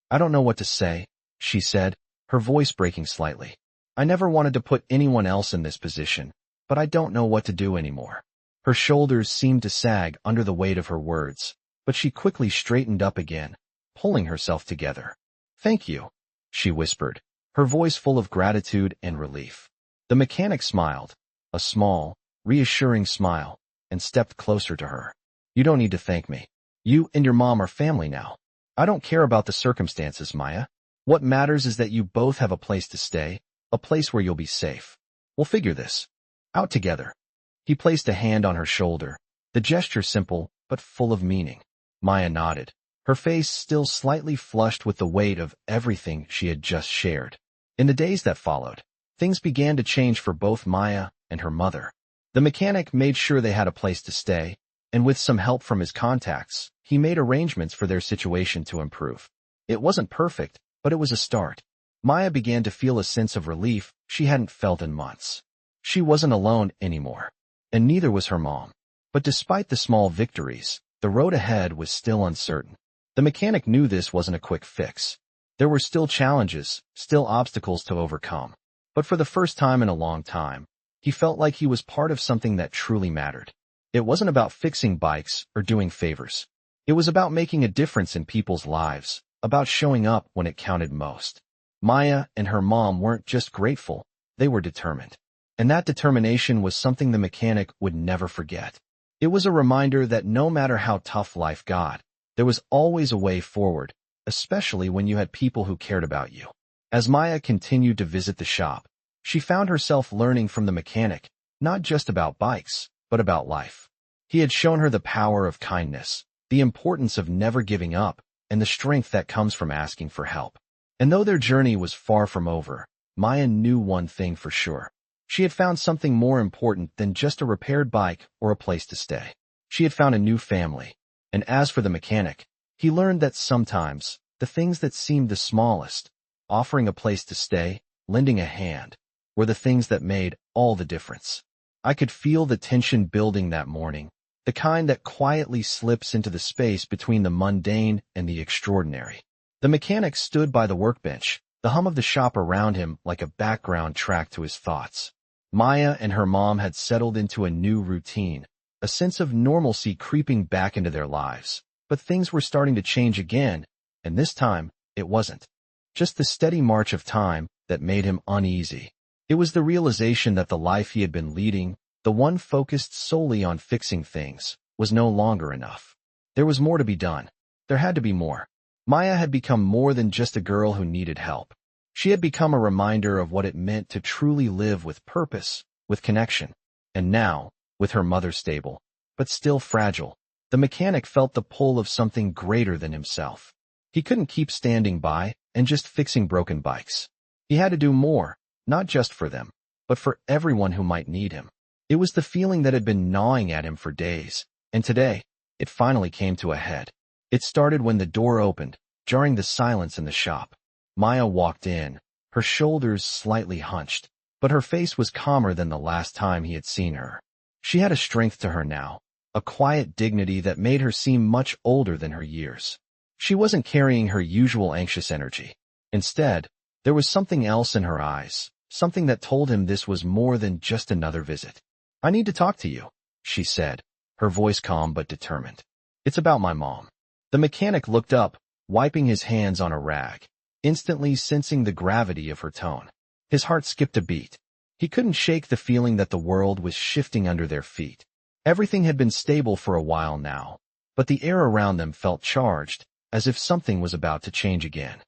I don't know what to say," she said, her voice breaking slightly. "I never wanted to put anyone else in this position, but I don't know what to do anymore." Her shoulders seemed to sag under the weight of her words, but she quickly straightened up again, pulling herself together. "Thank you," she whispered, her voice full of gratitude and relief. The mechanic smiled, a small, reassuring smile, and stepped closer to her. "You don't need to thank me. You and your mom are family now. I don't care about the circumstances, Maya. What matters is that you both have a place to stay, a place where you'll be safe. We'll figure this out together." He placed a hand on her shoulder, the gesture simple but full of meaning. Maya nodded, her face still slightly flushed with the weight of everything she had just shared. In the days that followed, things began to change for both Maya and her mother. The mechanic made sure they had a place to stay, and with some help from his contacts, he made arrangements for their situation to improve. It wasn't perfect, but it was a start. Maya began to feel a sense of relief she hadn't felt in months. She wasn't alone anymore, and neither was her mom. But despite the small victories, the road ahead was still uncertain. The mechanic knew this wasn't a quick fix. There were still challenges, still obstacles to overcome. But for the first time in a long time, he felt like he was part of something that truly mattered. It wasn't about fixing bikes or doing favors. It was about making a difference in people's lives, about showing up when it counted most. Maya and her mom weren't just grateful, they were determined. And that determination was something the mechanic would never forget. It was a reminder that no matter how tough life got, there was always a way forward, especially when you had people who cared about you. As Maya continued to visit the shop, she found herself learning from the mechanic, not just about bikes, but about life. He had shown her the power of kindness, the importance of never giving up, and the strength that comes from asking for help. And though their journey was far from over, Maya knew one thing for sure. She had found something more important than just a repaired bike or a place to stay. She had found a new family. And as for the mechanic, he learned that sometimes, the things that seemed the smallest, offering a place to stay, lending a hand, were the things that made all the difference. I could feel the tension building that morning, the kind that quietly slips into the space between the mundane and the extraordinary. The mechanic stood by the workbench, the hum of the shop around him like a background track to his thoughts. Maya and her mom had settled into a new routine, a sense of normalcy creeping back into their lives. But things were starting to change again, And this time, it wasn't just the steady march of time that made him uneasy. It was the realization that the life he had been leading, the one focused solely on fixing things, was no longer enough. There was more to be done. There had to be more. Maya had become more than just a girl who needed help. She had become a reminder of what it meant to truly live with purpose, with connection. And now, with her mother stable, but still fragile, the mechanic felt the pull of something greater than himself. He couldn't keep standing by and just fixing broken bikes. He had to do more, not just for them, but for everyone who might need him. It was the feeling that had been gnawing at him for days, and today, it finally came to a head. It started when the door opened, jarring the silence in the shop. Maya walked in, her shoulders slightly hunched, but her face was calmer than the last time he had seen her. She had a strength to her now, a quiet dignity that made her seem much older than her years. She wasn't carrying her usual anxious energy. Instead, there was something else in her eyes, something that told him this was more than just another visit. "I need to talk to you," she said, her voice calm but determined. "It's about my mom." The mechanic looked up, wiping his hands on a rag, instantly sensing the gravity of her tone. His heart skipped a beat. He couldn't shake the feeling that the world was shifting under their feet. Everything had been stable for a while now, but the air around them felt charged, as if something was about to change again.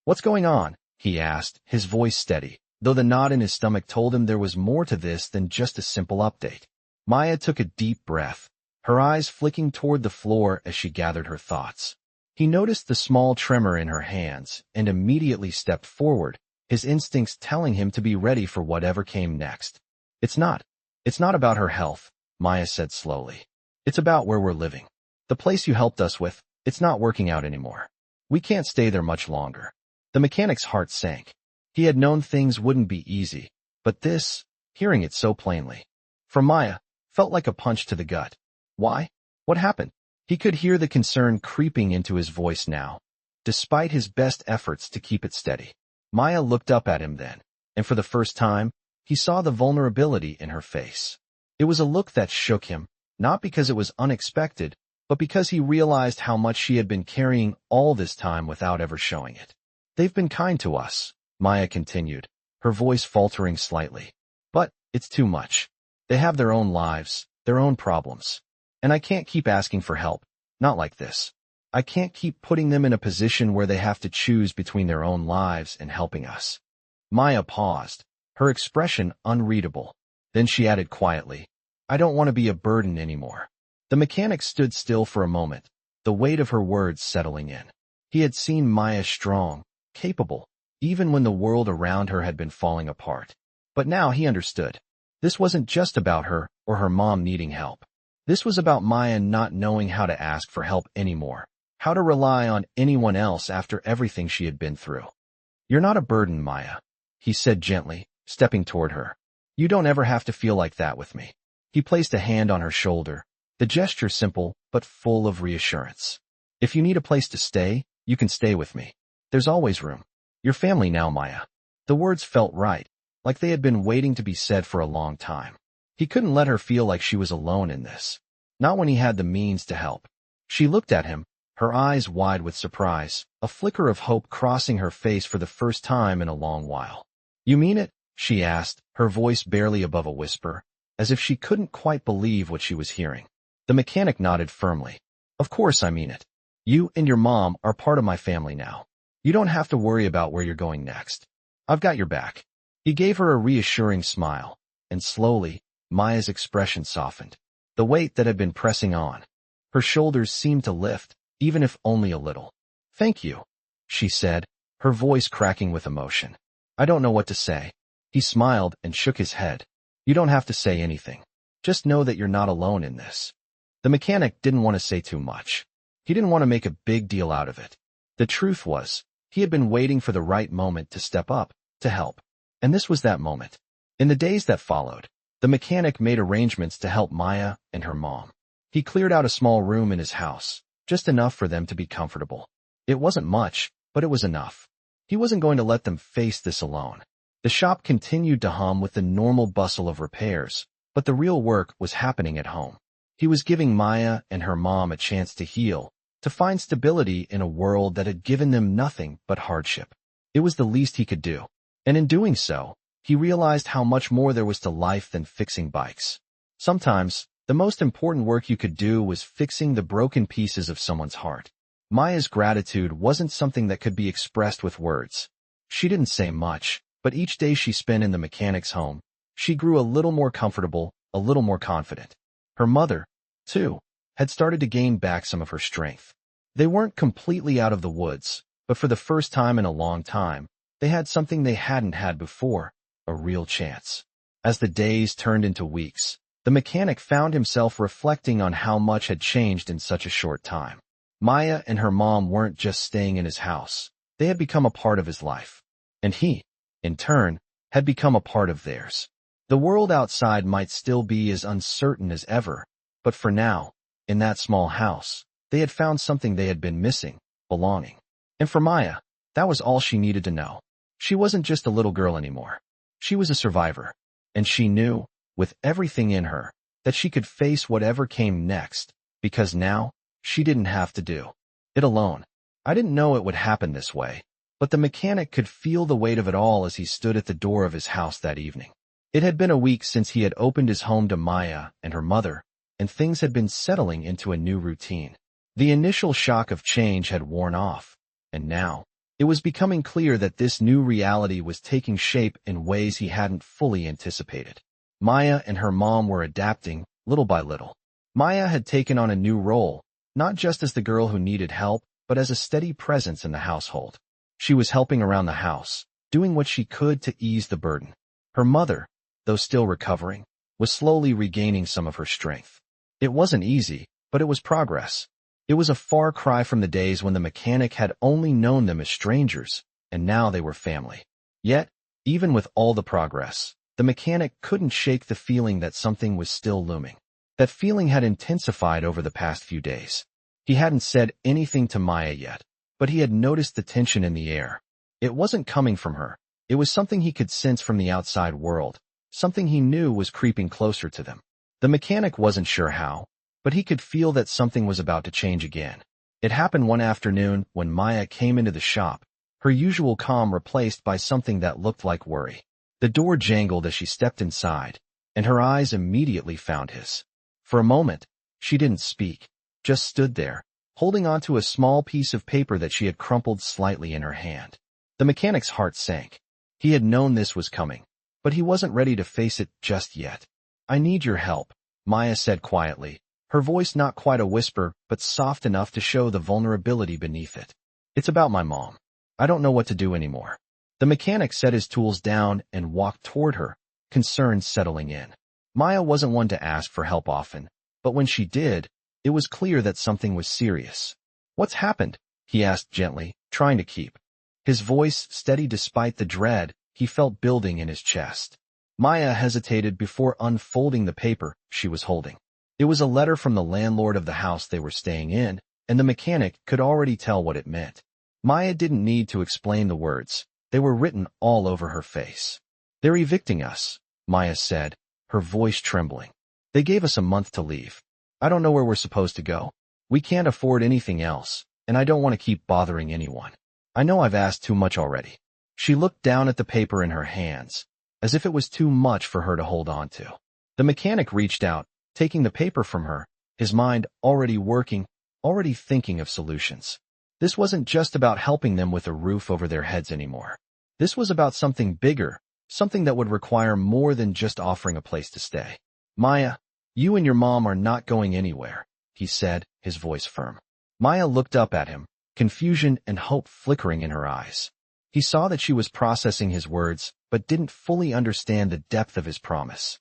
"What's going on?" he asked, his voice steady, though the knot in his stomach told him there was more to this than just a simple update. Maya took a deep breath, her eyes flicking toward the floor as she gathered her thoughts. He noticed the small tremor in her hands and immediately stepped forward, his instincts telling him to be ready for whatever came next. It's not about her health," Maya said slowly. "It's about where we're living. The place you helped us with, it's not working out anymore. We can't stay there much longer." The mechanic's heart sank. He had known things wouldn't be easy, but this, hearing it so plainly, from Maya, felt like a punch to the gut. "Why? What happened?" He could hear the concern creeping into his voice now, despite his best efforts to keep it steady. Maya looked up at him then, and for the first time, he saw the vulnerability in her face. It was a look that shook him, not because it was unexpected, but because he realized how much she had been carrying all this time without ever showing it. "They've been kind to us," Maya continued, her voice faltering slightly. "But it's too much. They have their own lives, their own problems. And I can't keep asking for help, not like this. I can't keep putting them in a position where they have to choose between their own lives and helping us." Maya paused, her expression unreadable. Then she added quietly, "I don't want to be a burden anymore." The mechanic stood still for a moment, the weight of her words settling in. He had seen Maya strong, capable, even when the world around her had been falling apart. But now he understood. This wasn't just about her or her mom needing help. This was about Maya not knowing how to ask for help anymore, how to rely on anyone else after everything she had been through. "You're not a burden, Maya," he said gently, stepping toward her. "You don't ever have to feel like that with me." He placed a hand on her shoulder, the gesture simple but full of reassurance. "If you need a place to stay, you can stay with me. There's always room. You're family now, Maya." The words felt right, like they had been waiting to be said for a long time. He couldn't let her feel like she was alone in this, not when he had the means to help. She looked at him, her eyes wide with surprise, a flicker of hope crossing her face for the first time in a long while. "You mean it?" she asked, her voice barely above a whisper, as if she couldn't quite believe what she was hearing. The mechanic nodded firmly. "Of course I mean it. You and your mom are part of my family now. You don't have to worry about where you're going next. I've got your back." He gave her a reassuring smile, and slowly, Maya's expression softened. The weight that had been pressing on, her shoulders seemed to lift, even if only a little. "Thank you," she said, her voice cracking with emotion. "I don't know what to say." He smiled and shook his head. "You don't have to say anything. Just know that you're not alone in this." The mechanic didn't want to say too much. He didn't want to make a big deal out of it. The truth was, he had been waiting for the right moment to step up, to help. And this was that moment. In the days that followed, the mechanic made arrangements to help Maya and her mom. He cleared out a small room in his house, just enough for them to be comfortable. It wasn't much, but it was enough. He wasn't going to let them face this alone. The shop continued to hum with the normal bustle of repairs, but the real work was happening at home. He was giving Maya and her mom a chance to heal, to find stability in a world that had given them nothing but hardship. It was the least he could do. And in doing so, he realized how much more there was to life than fixing bikes. Sometimes, the most important work you could do was fixing the broken pieces of someone's heart. Maya's gratitude wasn't something that could be expressed with words. She didn't say much, but each day she spent in the mechanic's home, she grew a little more comfortable, a little more confident. Her mother, too, had started to gain back some of her strength. They weren't completely out of the woods, but for the first time in a long time, they had something they hadn't had before, a real chance. As the days turned into weeks, the mechanic found himself reflecting on how much had changed in such a short time. Maya and her mom weren't just staying in his house. They had become a part of his life. And he, in turn, had become a part of theirs. The world outside might still be as uncertain as ever, but for now, in that small house, they had found something they had been missing, belonging. And for Maya, that was all she needed to know. She wasn't just a little girl anymore. She was a survivor. And she knew, with everything in her, that she could face whatever came next, because now, she didn't have to do it alone. I didn't know it would happen this way, but the mechanic could feel the weight of it all as he stood at the door of his house that evening. It had been a week since he had opened his home to Maya and her mother, and things had been settling into a new routine. The initial shock of change had worn off, and now, it was becoming clear that this new reality was taking shape in ways he hadn't fully anticipated. Maya and her mom were adapting, little by little. Maya had taken on a new role, not just as the girl who needed help, but as a steady presence in the household. She was helping around the house, doing what she could to ease the burden. Her mother, though still recovering, was slowly regaining some of her strength. It wasn't easy, but it was progress. It was a far cry from the days when the mechanic had only known them as strangers, and now they were family. Yet, even with all the progress, the mechanic couldn't shake the feeling that something was still looming. That feeling had intensified over the past few days. He hadn't said anything to Maya yet, but he had noticed the tension in the air. It wasn't coming from her. It was something he could sense from the outside world, something he knew was creeping closer to them. The mechanic wasn't sure how, but he could feel that something was about to change again. It happened one afternoon when Maya came into the shop, her usual calm replaced by something that looked like worry. The door jangled as she stepped inside, and her eyes immediately found his. For a moment, she didn't speak, just stood there, holding onto a small piece of paper that she had crumpled slightly in her hand. The mechanic's heart sank. He had known this was coming, but he wasn't ready to face it just yet. "I need your help," Maya said quietly, her voice not quite a whisper but soft enough to show the vulnerability beneath it. "It's about my mom. I don't know what to do anymore." The mechanic set his tools down and walked toward her, concern settling in. Maya wasn't one to ask for help often, but when she did, it was clear that something was serious. "What's happened?" he asked gently, trying to keep his voice steady despite the dread he felt building in his chest. Maya hesitated before unfolding the paper she was holding. It was a letter from the landlord of the house they were staying in, and the mechanic could already tell what it meant. Maya didn't need to explain the words. They were written all over her face. "They're evicting us," Maya said, her voice trembling. "They gave us a month to leave. I don't know where we're supposed to go. We can't afford anything else, and I don't want to keep bothering anyone. I know I've asked too much already." She looked down at the paper in her hands, as if it was too much for her to hold on to. The mechanic reached out, taking the paper from her, his mind already working, already thinking of solutions. This wasn't just about helping them with a roof over their heads anymore. This was about something bigger, something that would require more than just offering a place to stay. "Maya, you and your mom are not going anywhere," he said, his voice firm. Maya looked up at him, confusion and hope flickering in her eyes. He saw that she was processing his words, but didn't fully understand the depth of his promise.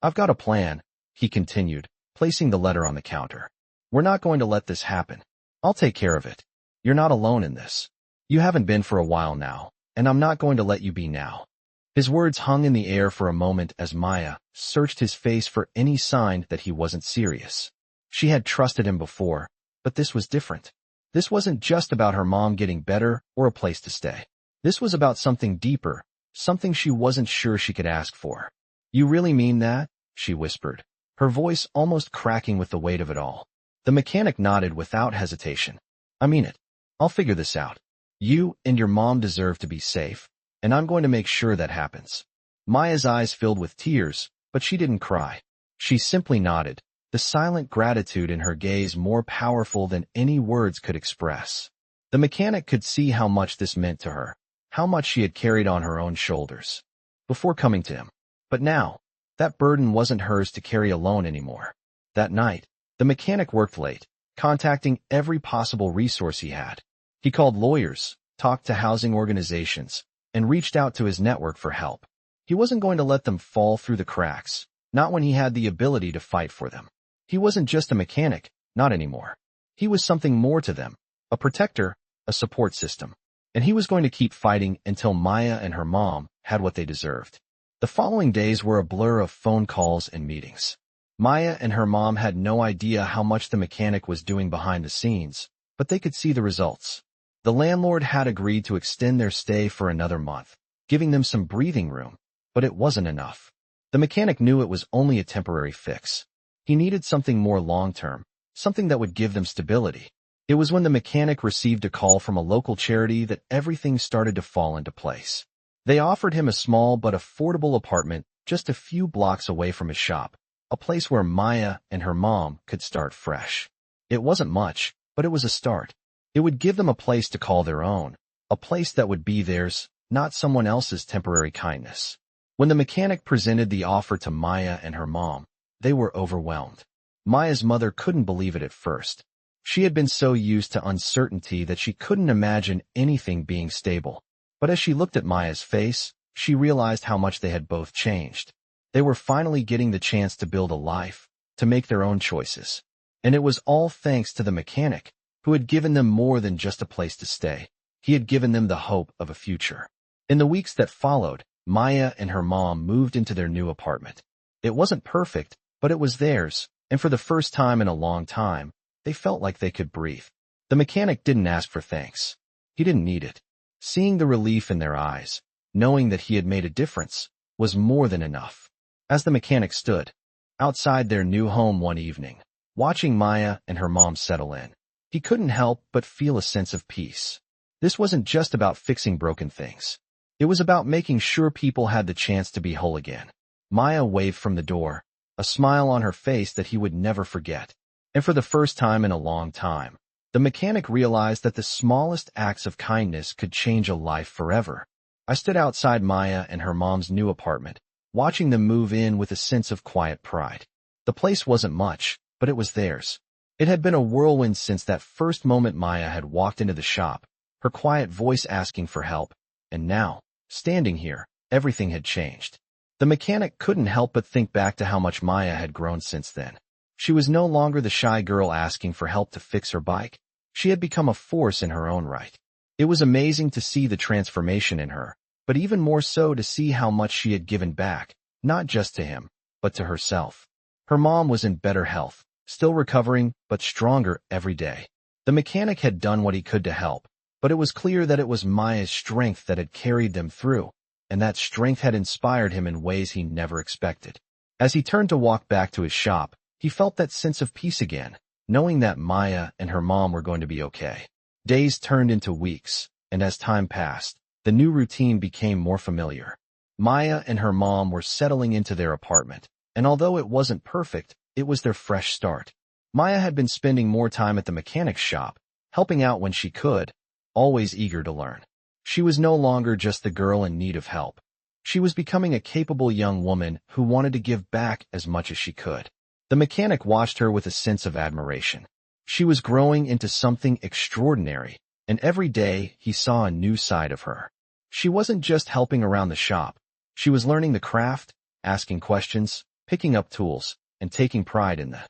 "I've got a plan," he continued, placing the letter on the counter. "We're not going to let this happen. I'll take care of it. You're not alone in this. You haven't been for a while now, and I'm not going to let you be now." His words hung in the air for a moment as Maya searched his face for any sign that he wasn't serious. She had trusted him before, but this was different. This wasn't just about her mom getting better or a place to stay. This was about something deeper, something she wasn't sure she could ask for. "You really mean that?" she whispered, her voice almost cracking with the weight of it all. The mechanic nodded without hesitation. I mean it. I'll figure this out. You and your mom deserve to be safe, and I'm going to make sure that happens. Maya's eyes filled with tears, but she didn't cry. She simply nodded, the silent gratitude in her gaze more powerful than any words could express. The mechanic could see how much this meant to her, how much she had carried on her own shoulders before coming to him. But now, that burden wasn't hers to carry alone anymore. That night, the mechanic worked late, contacting every possible resource he had. He called lawyers, talked to housing organizations, and reached out to his network for help. He wasn't going to let them fall through the cracks, not when he had the ability to fight for them. He wasn't just a mechanic, not anymore. He was something more to them, a protector, a support system. And he was going to keep fighting until Maya and her mom had what they deserved. The following days were a blur of phone calls and meetings. Maya and her mom had no idea how much the mechanic was doing behind the scenes, but they could see the results. The landlord had agreed to extend their stay for another month, giving them some breathing room, but it wasn't enough. The mechanic knew it was only a temporary fix. He needed something more long-term, something that would give them stability. It was when the mechanic received a call from a local charity that everything started to fall into place. They offered him a small but affordable apartment just a few blocks away from his shop, a place where Maya and her mom could start fresh. It wasn't much, but it was a start. It would give them a place to call their own, a place that would be theirs, not someone else's temporary kindness. When the mechanic presented the offer to Maya and her mom, they were overwhelmed. Maya's mother couldn't believe it at first. She had been so used to uncertainty that she couldn't imagine anything being stable. But as she looked at Maya's face, she realized how much they had both changed. They were finally getting the chance to build a life, to make their own choices. And it was all thanks to the mechanic, who had given them more than just a place to stay. He had given them the hope of a future. In the weeks that followed, Maya and her mom moved into their new apartment. It wasn't perfect, but it was theirs, and for the first time in a long time, they felt like they could breathe. The mechanic didn't ask for thanks. He didn't need it. Seeing the relief in their eyes, knowing that he had made a difference, was more than enough. As the mechanic stood outside their new home one evening, watching Maya and her mom settle in, he couldn't help but feel a sense of peace. This wasn't just about fixing broken things. It was about making sure people had the chance to be whole again. Maya waved from the door, a smile on her face that he would never forget. And for the first time in a long time, the mechanic realized that the smallest acts of kindness could change a life forever. I stood outside Maya and her mom's new apartment, watching them move in with a sense of quiet pride. The place wasn't much, but it was theirs. It had been a whirlwind since that first moment Maya had walked into the shop, her quiet voice asking for help, and now, standing here, everything had changed. The mechanic couldn't help but think back to how much Maya had grown since then. She was no longer the shy girl asking for help to fix her bike. She had become a force in her own right. It was amazing to see the transformation in her, but even more so to see how much she had given back, not just to him, but to herself. Her mom was in better health, still recovering, but stronger every day. The mechanic had done what he could to help, but it was clear that it was Maya's strength that had carried them through, and that strength had inspired him in ways he never expected. As he turned to walk back to his shop, he felt that sense of peace again, knowing that Maya and her mom were going to be okay. Days turned into weeks, and as time passed, the new routine became more familiar. Maya and her mom were settling into their apartment, and although it wasn't perfect, it was their fresh start. Maya had been spending more time at the mechanic's shop, helping out when she could, always eager to learn. She was no longer just the girl in need of help. She was becoming a capable young woman who wanted to give back as much as she could. The mechanic watched her with a sense of admiration. She was growing into something extraordinary, and every day he saw a new side of her. She wasn't just helping around the shop. She was learning the craft, asking questions, picking up tools, and taking pride in the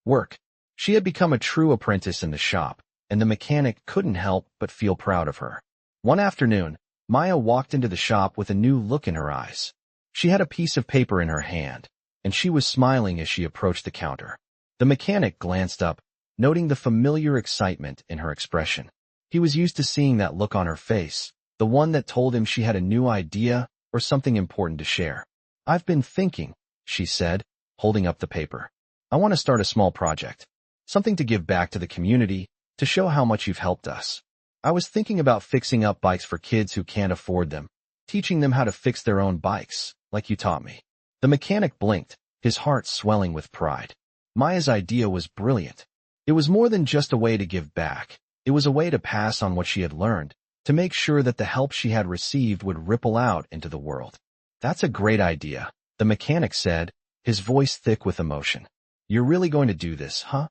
work. She had become a true apprentice in the shop, and the mechanic couldn't help but feel proud of her. One afternoon, Maya walked into the shop with a new look in her eyes. She had a piece of paper in her hand, and she was smiling as she approached the counter. The mechanic glanced up, noting the familiar excitement in her expression. He was used to seeing that look on her face, the one that told him she had a new idea or something important to share. "I've been thinking," she said, holding up the paper. "I want to start a small project. something to give back to the community, to show how much you've helped us. I was thinking about fixing up bikes for kids who can't afford them, teaching them how to fix their own bikes, like you taught me." The mechanic blinked, his heart swelling with pride. Maya's idea was brilliant. It was more than just a way to give back. It was a way to pass on what she had learned, to make sure that the help she had received would ripple out into the world. "That's a great idea," the mechanic said, his voice thick with emotion. "You're really going to do this, huh?"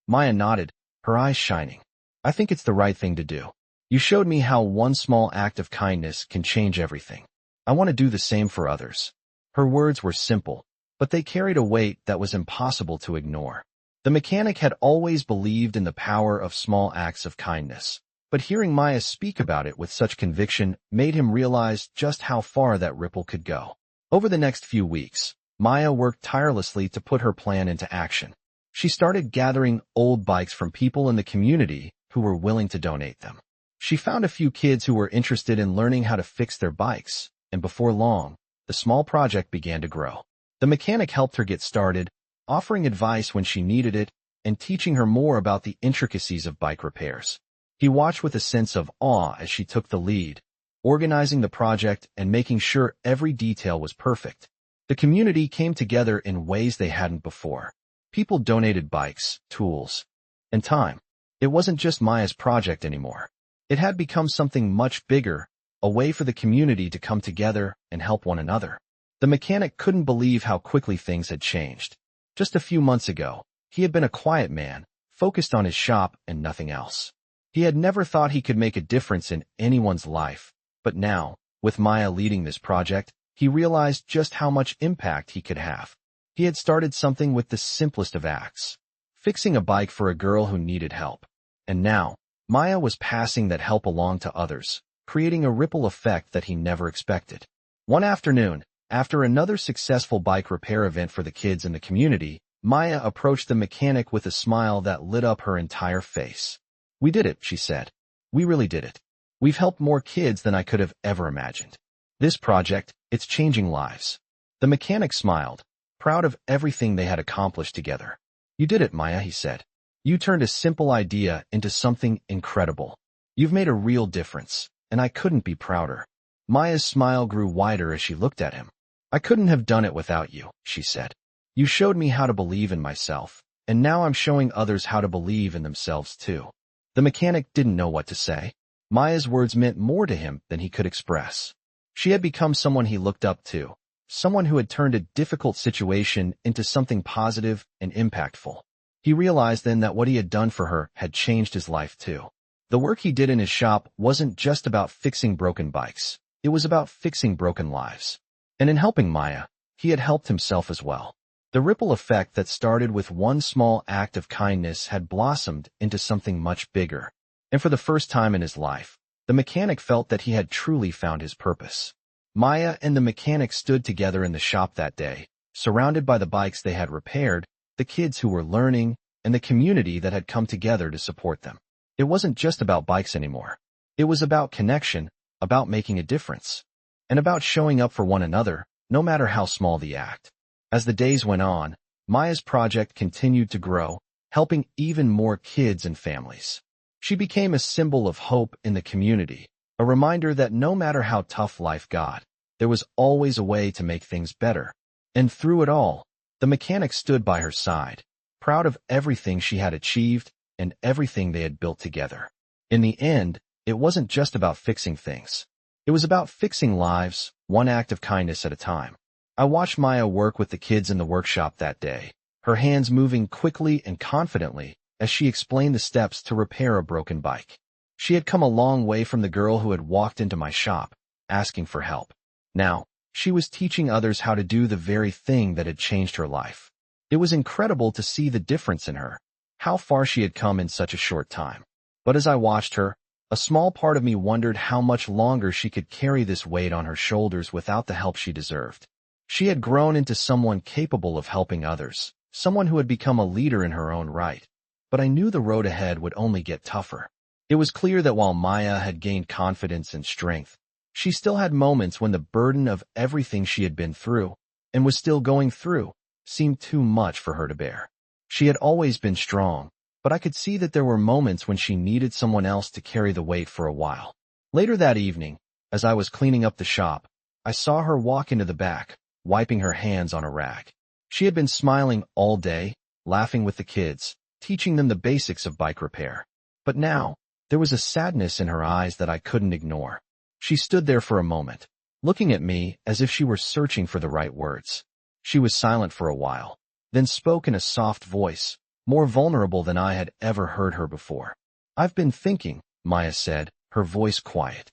Maya nodded, her eyes shining. "I think it's the right thing to do. You showed me how one small act of kindness can change everything. I want to do the same for others." Her words were simple, but they carried a weight that was impossible to ignore. The mechanic had always believed in the power of small acts of kindness, but hearing Maya speak about it with such conviction made him realize just how far that ripple could go. Over the next few weeks, Maya worked tirelessly to put her plan into action. She started gathering old bikes from people in the community who were willing to donate them. She found a few kids who were interested in learning how to fix their bikes, and before long, the small project began to grow. The mechanic helped her get started, offering advice when she needed it, and teaching her more about the intricacies of bike repairs. He watched with a sense of awe as she took the lead, organizing the project and making sure every detail was perfect. The community came together in ways they hadn't before. People donated bikes, tools, and time. It wasn't just Maya's project anymore. It had become something much bigger, a way for the community to come together and help one another. The mechanic couldn't believe how quickly things had changed. Just a few months ago, he had been a quiet man, focused on his shop and nothing else. He had never thought he could make a difference in anyone's life, but now, with Maya leading this project, he realized just how much impact he could have. He had started something with the simplest of acts, fixing a bike for a girl who needed help. And now, Maya was passing that help along to others, creating a ripple effect that he never expected. One afternoon, after another successful bike repair event for the kids in the community, Maya approached the mechanic with a smile that lit up her entire face. "We did it," she said. "We really did it. We've helped more kids than I could have ever imagined. This project, it's changing lives." The mechanic smiled, proud of everything they had accomplished together. "You did it, Maya," he said. "You turned a simple idea into something incredible. You've made a real difference, and I couldn't be prouder." Maya's smile grew wider as she looked at him. "I couldn't have done it without you," she said. "You showed me how to believe in myself, and now I'm showing others how to believe in themselves too." The mechanic didn't know what to say. Maya's words meant more to him than he could express. She had become someone he looked up to, someone who had turned a difficult situation into something positive and impactful. He realized then that what he had done for her had changed his life too. The work he did in his shop wasn't just about fixing broken bikes. It was about fixing broken lives. And in helping Maya, he had helped himself as well. The ripple effect that started with one small act of kindness had blossomed into something much bigger. And for the first time in his life, the mechanic felt that he had truly found his purpose. Maya and the mechanic stood together in the shop that day, surrounded by the bikes they had repaired, the kids who were learning, and the community that had come together to support them. It wasn't just about bikes anymore. It was about connection, about making a difference, and about showing up for one another, no matter how small the act. As the days went on, Maya's project continued to grow, helping even more kids and families. She became a symbol of hope in the community, a reminder that no matter how tough life got, there was always a way to make things better. And through it all, the mechanic stood by her side, proud of everything she had achieved and everything they had built together. In the end, it wasn't just about fixing things. It was about fixing lives, one act of kindness at a time. I watched Maya work with the kids in the workshop that day, her hands moving quickly and confidently as she explained the steps to repair a broken bike. She had come a long way from the girl who had walked into my shop, asking for help. Now, she was teaching others how to do the very thing that had changed her life. It was incredible to see the difference in her, how far she had come in such a short time. But as I watched her, a small part of me wondered how much longer she could carry this weight on her shoulders without the help she deserved. She had grown into someone capable of helping others, someone who had become a leader in her own right. But I knew the road ahead would only get tougher. It was clear that while Maya had gained confidence and strength, she still had moments when the burden of everything she had been through, and was still going through, seemed too much for her to bear. She had always been strong, but I could see that there were moments when she needed someone else to carry the weight for a while. Later that evening, as I was cleaning up the shop, I saw her walk into the back, wiping her hands on a rag. She had been smiling all day, laughing with the kids, teaching them the basics of bike repair. But now, there was a sadness in her eyes that I couldn't ignore. She stood there for a moment, looking at me as if she were searching for the right words. She was silent for a while, then spoke in a soft voice, more vulnerable than I had ever heard her before. "I've been thinking," Maya said, her voice quiet,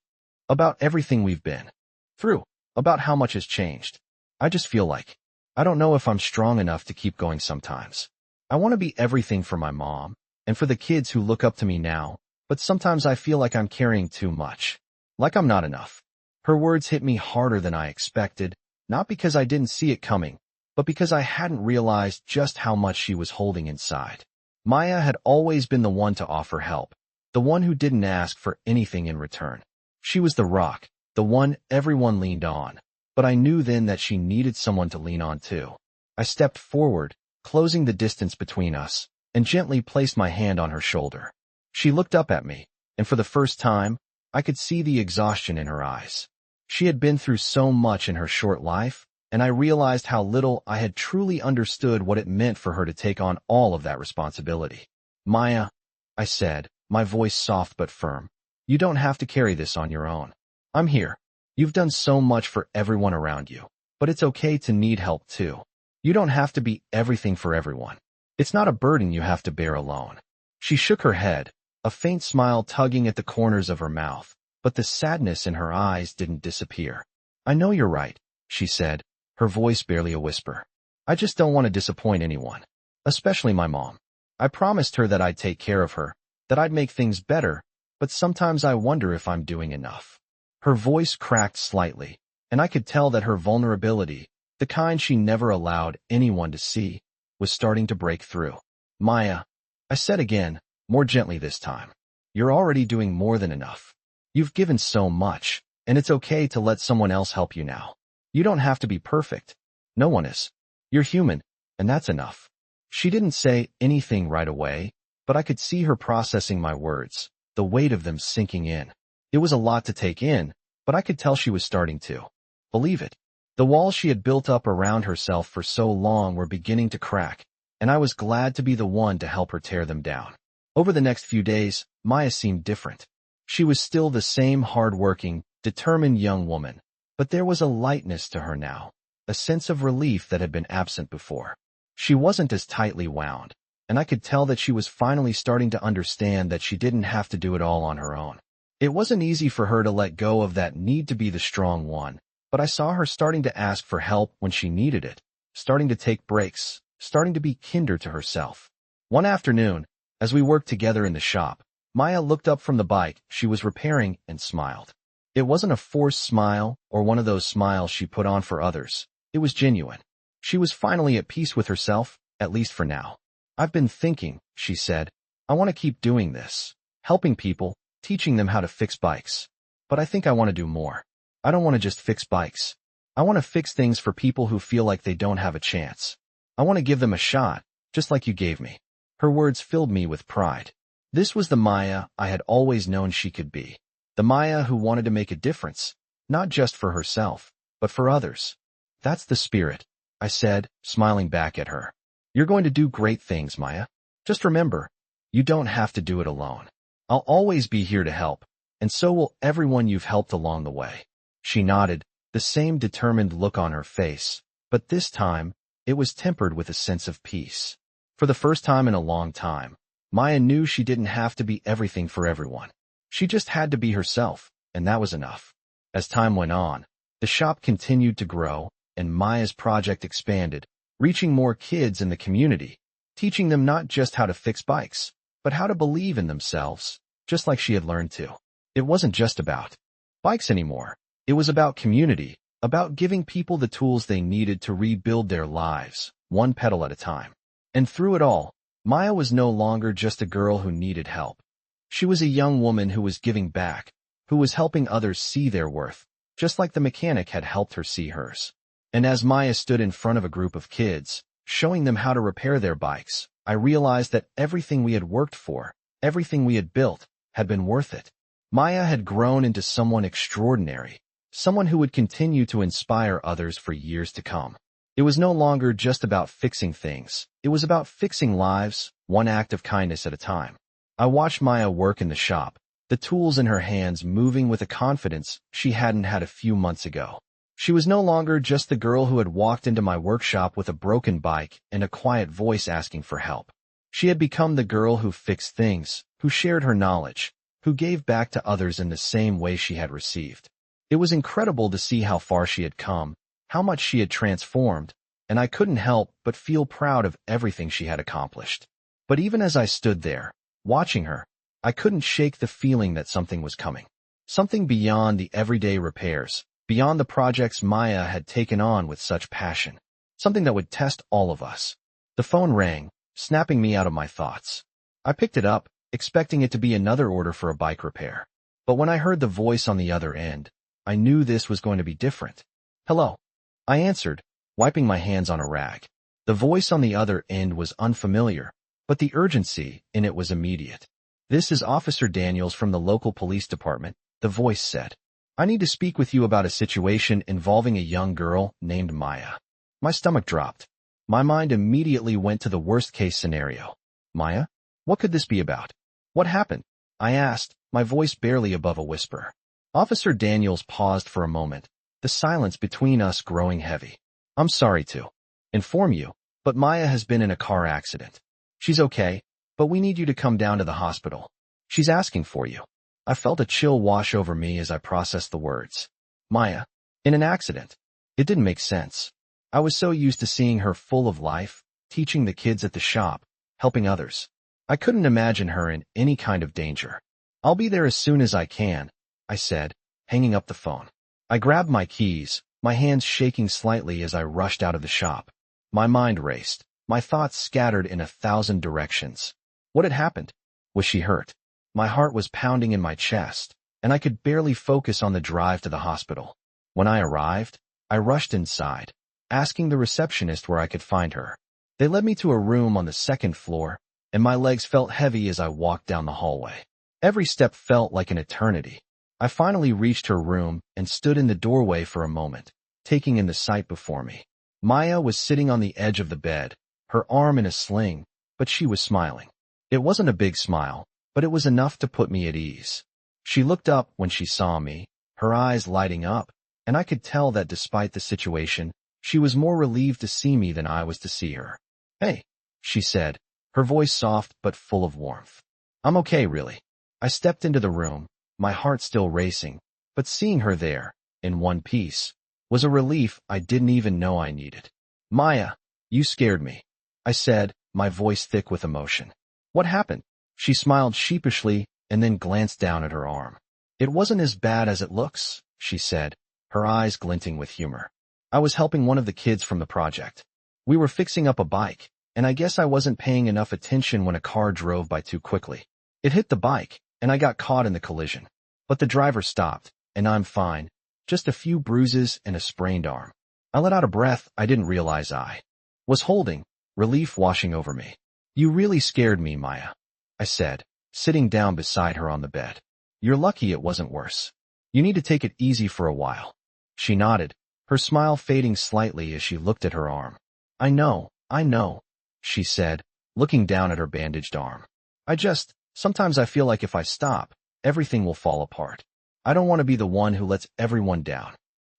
"about everything we've been through, about how much has changed. I just feel like I don't know if I'm strong enough to keep going sometimes. I want to be everything for my mom and for the kids who look up to me now, but sometimes I feel like I'm carrying too much, like I'm not enough." Her words hit me harder than I expected, not because I didn't see it coming, but because I hadn't realized just how much she was holding inside. Maya had always been the one to offer help, the one who didn't ask for anything in return. She was the rock, the one everyone leaned on, but I knew then that she needed someone to lean on too. I stepped forward, closing the distance between us, and gently placed my hand on her shoulder. She looked up at me, and for the first time, I could see the exhaustion in her eyes. She had been through so much in her short life, and I realized how little I had truly understood what it meant for her to take on all of that responsibility. "Maya," I said, my voice soft but firm, "you don't have to carry this on your own. I'm here. You've done so much for everyone around you, but it's okay to need help too. You don't have to be everything for everyone. It's not a burden you have to bear alone." She shook her head, a faint smile tugging at the corners of her mouth, but the sadness in her eyes didn't disappear. "I know you're right," she said, her voice barely a whisper. "I just don't want to disappoint anyone, especially my mom. I promised her that I'd take care of her, that I'd make things better, but sometimes I wonder if I'm doing enough." Her voice cracked slightly, and I could tell that her vulnerability, the kind she never allowed anyone to see, was starting to break through. "Maya," I said again, more gently this time, "you're already doing more than enough. You've given so much, and it's okay to let someone else help you now. You don't have to be perfect. No one is. You're human, and that's enough." She didn't say anything right away, but I could see her processing my words, the weight of them sinking in. It was a lot to take in, but I could tell she was starting to believe it. The walls she had built up around herself for so long were beginning to crack, and I was glad to be the one to help her tear them down. Over the next few days, Maya seemed different. She was still the same hard-working, determined young woman, but there was a lightness to her now, a sense of relief that had been absent before. She wasn't as tightly wound, and I could tell that she was finally starting to understand that she didn't have to do it all on her own. It wasn't easy for her to let go of that need to be the strong one, but I saw her starting to ask for help when she needed it, starting to take breaks, starting to be kinder to herself. One afternoon, as we worked together in the shop, Maya looked up from the bike she was repairing and smiled. It wasn't a forced smile or one of those smiles she put on for others. It was genuine. She was finally at peace with herself, at least for now. "I've been thinking," she said, "I want to keep doing this, helping people, teaching them how to fix bikes. But I think I want to do more. I don't want to just fix bikes. I want to fix things for people who feel like they don't have a chance. I want to give them a shot, just like you gave me." Her words filled me with pride. This was the Maya I had always known she could be. The Maya who wanted to make a difference, not just for herself, but for others. "That's the spirit," I said, smiling back at her. "You're going to do great things, Maya. Just remember, you don't have to do it alone. I'll always be here to help, and so will everyone you've helped along the way." She nodded, the same determined look on her face, but this time, it was tempered with a sense of peace. For the first time in a long time, Maya knew she didn't have to be everything for everyone. She just had to be herself, and that was enough. As time went on, the shop continued to grow, and Maya's project expanded, reaching more kids in the community, teaching them not just how to fix bikes, but how to believe in themselves, just like she had learned to. It wasn't just about bikes anymore. It was about community, about giving people the tools they needed to rebuild their lives, one pedal at a time. And through it all, Maya was no longer just a girl who needed help. She was a young woman who was giving back, who was helping others see their worth, just like the mechanic had helped her see hers. And as Maya stood in front of a group of kids, showing them how to repair their bikes, I realized that everything we had worked for, everything we had built, had been worth it. Maya had grown into someone extraordinary, someone who would continue to inspire others for years to come. It was no longer just about fixing things. It was about fixing lives, one act of kindness at a time. I watched Maya work in the shop, the tools in her hands moving with a confidence she hadn't had a few months ago. She was no longer just the girl who had walked into my workshop with a broken bike and a quiet voice asking for help. She had become the girl who fixed things, who shared her knowledge, who gave back to others in the same way she had received. It was incredible to see how far she had come, how much she had transformed, and I couldn't help but feel proud of everything she had accomplished. But even as I stood there, watching her, I couldn't shake the feeling that something was coming. Something beyond the everyday repairs, beyond the projects Maya had taken on with such passion. Something that would test all of us. The phone rang, snapping me out of my thoughts. I picked it up, expecting it to be another order for a bike repair. But when I heard the voice on the other end, I knew this was going to be different. "Hello," I answered, wiping my hands on a rag. The voice on the other end was unfamiliar, but the urgency in it was immediate. "This is Officer Daniels from the local police department," the voice said. "I need to speak with you about a situation involving a young girl named Maya." My stomach dropped. My mind immediately went to the worst-case scenario. Maya? What could this be about? "What happened?" I asked, my voice barely above a whisper. Officer Daniels paused for a moment, the silence between us growing heavy. "I'm sorry to inform you, but Maya has been in a car accident. She's okay, but we need you to come down to the hospital. She's asking for you." I felt a chill wash over me as I processed the words. Maya, in an accident? It didn't make sense. I was so used to seeing her full of life, teaching the kids at the shop, helping others. I couldn't imagine her in any kind of danger. "I'll be there as soon as I can," I said, hanging up the phone. I grabbed my keys, my hands shaking slightly as I rushed out of the shop. My mind raced, my thoughts scattered in 1,000 directions. What had happened? Was she hurt? My heart was pounding in my chest, and I could barely focus on the drive to the hospital. When I arrived, I rushed inside, asking the receptionist where I could find her. They led me to a room on the second floor, and my legs felt heavy as I walked down the hallway. Every step felt like an eternity. I finally reached her room and stood in the doorway for a moment, taking in the sight before me. Maya was sitting on the edge of the bed, her arm in a sling, but she was smiling. It wasn't a big smile, but it was enough to put me at ease. She looked up when she saw me, her eyes lighting up, and I could tell that despite the situation, she was more relieved to see me than I was to see her. "Hey," she said, her voice soft but full of warmth. "I'm okay, really." I stepped into the room, my heart still racing, but seeing her there, in one piece, was a relief I didn't even know I needed. "Maya, you scared me," I said, my voice thick with emotion. "What happened?" She smiled sheepishly and then glanced down at her arm. "It wasn't as bad as it looks," she said, her eyes glinting with humor. "I was helping one of the kids from the project. We were fixing up a bike, and I guess I wasn't paying enough attention when a car drove by too quickly. It hit the bike, and I got caught in the collision. But the driver stopped, and I'm fine. Just a few bruises and a sprained arm." I let out a breath I didn't realize I was holding, relief washing over me. "You really scared me, Maya," I said, sitting down beside her on the bed. "You're lucky it wasn't worse. You need to take it easy for a while." She nodded, her smile fading slightly as she looked at her arm. I know, she said, looking down at her bandaged arm. Sometimes I feel like if I stop, everything will fall apart. I don't want to be the one who lets everyone down."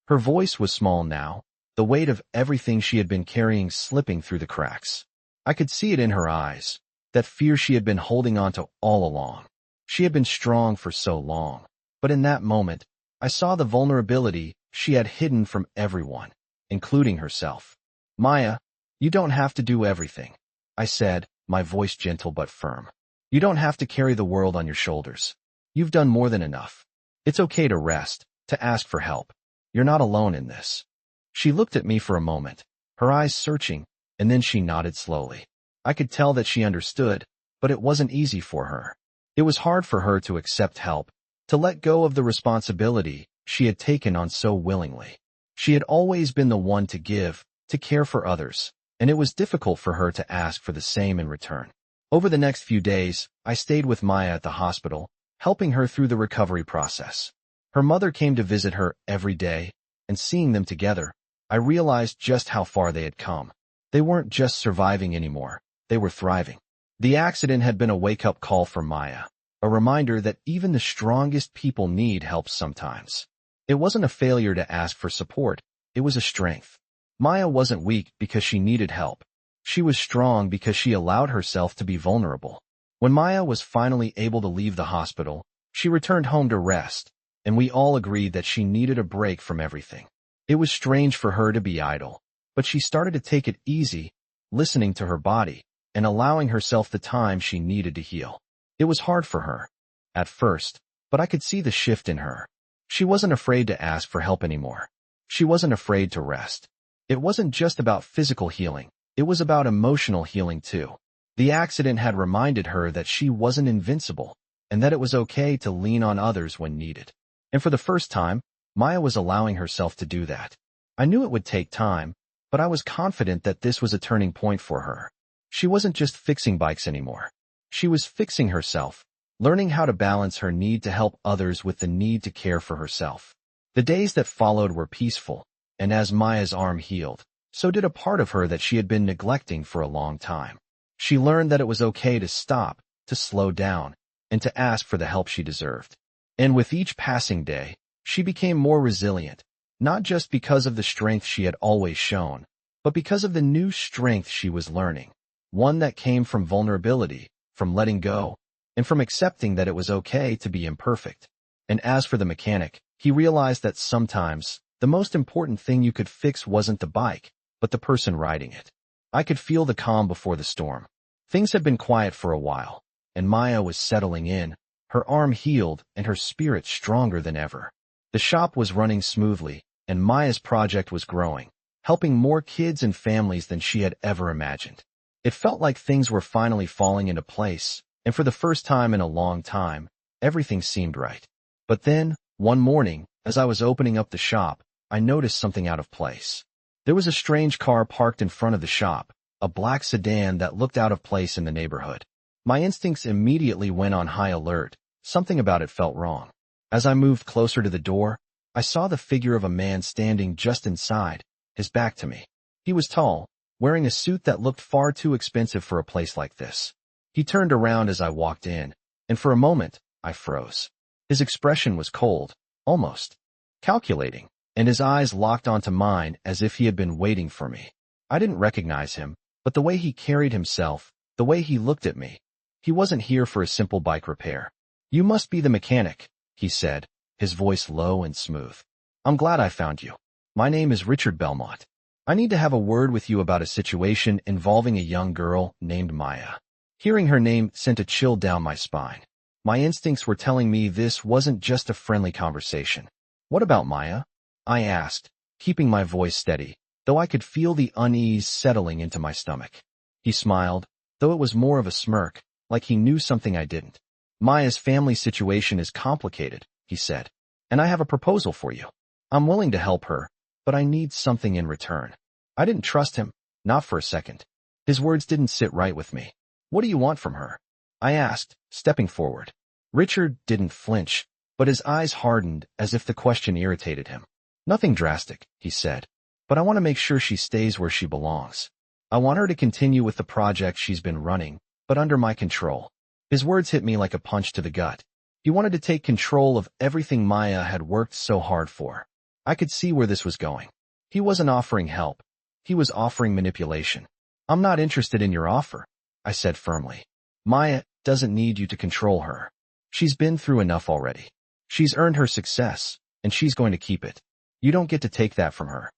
Her voice was small now, the weight of everything she had been carrying slipping through the cracks. I could see it in her eyes, that fear she had been holding on to all along. She had been strong for so long, but in that moment, I saw the vulnerability she had hidden from everyone, including herself. "Maya, you don't have to do everything," I said, my voice gentle but firm. "You don't have to carry the world on your shoulders. You've done more than enough. It's okay to rest, to ask for help. You're not alone in this." She looked at me for a moment, her eyes searching, and then she nodded slowly. I could tell that she understood, but it wasn't easy for her. It was hard for her to accept help, to let go of the responsibility she had taken on so willingly. She had always been the one to give, to care for others, and it was difficult for her to ask for the same in return. Over the next few days, I stayed with Maya at the hospital, helping her through the recovery process. Her mother came to visit her every day, and seeing them together, I realized just how far they had come. They weren't just surviving anymore, they were thriving. The accident had been a wake-up call for Maya, a reminder that even the strongest people need help sometimes. It wasn't a failure to ask for support, it was a strength. Maya wasn't weak because she needed help. She was strong because she allowed herself to be vulnerable. When Maya was finally able to leave the hospital, she returned home to rest, and we all agreed that she needed a break from everything. It was strange for her to be idle, but she started to take it easy, listening to her body, and allowing herself the time she needed to heal. It was hard for her, at first, but I could see the shift in her. She wasn't afraid to ask for help anymore. She wasn't afraid to rest. It wasn't just about physical healing, it was about emotional healing too. The accident had reminded her that she wasn't invincible, and that it was okay to lean on others when needed. And for the first time, Maya was allowing herself to do that. I knew it would take time, but I was confident that this was a turning point for her. She wasn't just fixing bikes anymore. She was fixing herself, learning how to balance her need to help others with the need to care for herself. The days that followed were peaceful, and as Maya's arm healed, so did a part of her that she had been neglecting for a long time. She learned that it was okay to stop, to slow down, and to ask for the help she deserved. And with each passing day, she became more resilient, not just because of the strength she had always shown, but because of the new strength she was learning, one that came from vulnerability, from letting go, and from accepting that it was okay to be imperfect. And as for the mechanic, he realized that sometimes, the most important thing you could fix wasn't the bike, but the person riding it. I could feel the calm before the storm. Things had been quiet for a while, and Maya was settling in, her arm healed and her spirit stronger than ever. The shop was running smoothly, and Maya's project was growing, helping more kids and families than she had ever imagined. It felt like things were finally falling into place, and for the first time in a long time, everything seemed right. But then, one morning, as I was opening up the shop, I noticed something out of place. There was a strange car parked in front of the shop, a black sedan that looked out of place in the neighborhood. My instincts immediately went on high alert. Something about it felt wrong. As I moved closer to the door, I saw the figure of a man standing just inside, his back to me. He was tall, wearing a suit that looked far too expensive for a place like this. He turned around as I walked in, and for a moment, I froze. His expression was cold, almost calculating, and his eyes locked onto mine as if he had been waiting for me. I didn't recognize him, but the way he carried himself, the way he looked at me, he wasn't here for a simple bike repair. "You must be the mechanic," he said, his voice low and smooth. "I'm glad I found you. My name is Richard Belmont. I need to have a word with you about a situation involving a young girl named Maya." Hearing her name sent a chill down my spine. My instincts were telling me this wasn't just a friendly conversation. "What about Maya?" I asked, keeping my voice steady, though I could feel the unease settling into my stomach. He smiled, though it was more of a smirk, like he knew something I didn't. "Maya's family situation is complicated," he said, "and I have a proposal for you. I'm willing to help her, but I need something in return." I didn't trust him, not for a second. His words didn't sit right with me. "What do you want from her?" I asked, stepping forward. Richard didn't flinch, but his eyes hardened as if the question irritated him. "Nothing drastic," he said, "but I want to make sure she stays where she belongs. I want her to continue with the project she's been running, but under my control." His words hit me like a punch to the gut. He wanted to take control of everything Maya had worked so hard for. I could see where this was going. He wasn't offering help. He was offering manipulation. "I'm not interested in your offer," I said firmly. "Maya doesn't need you to control her. She's been through enough already. She's earned her success, and she's going to keep it. You don't get to take that from her."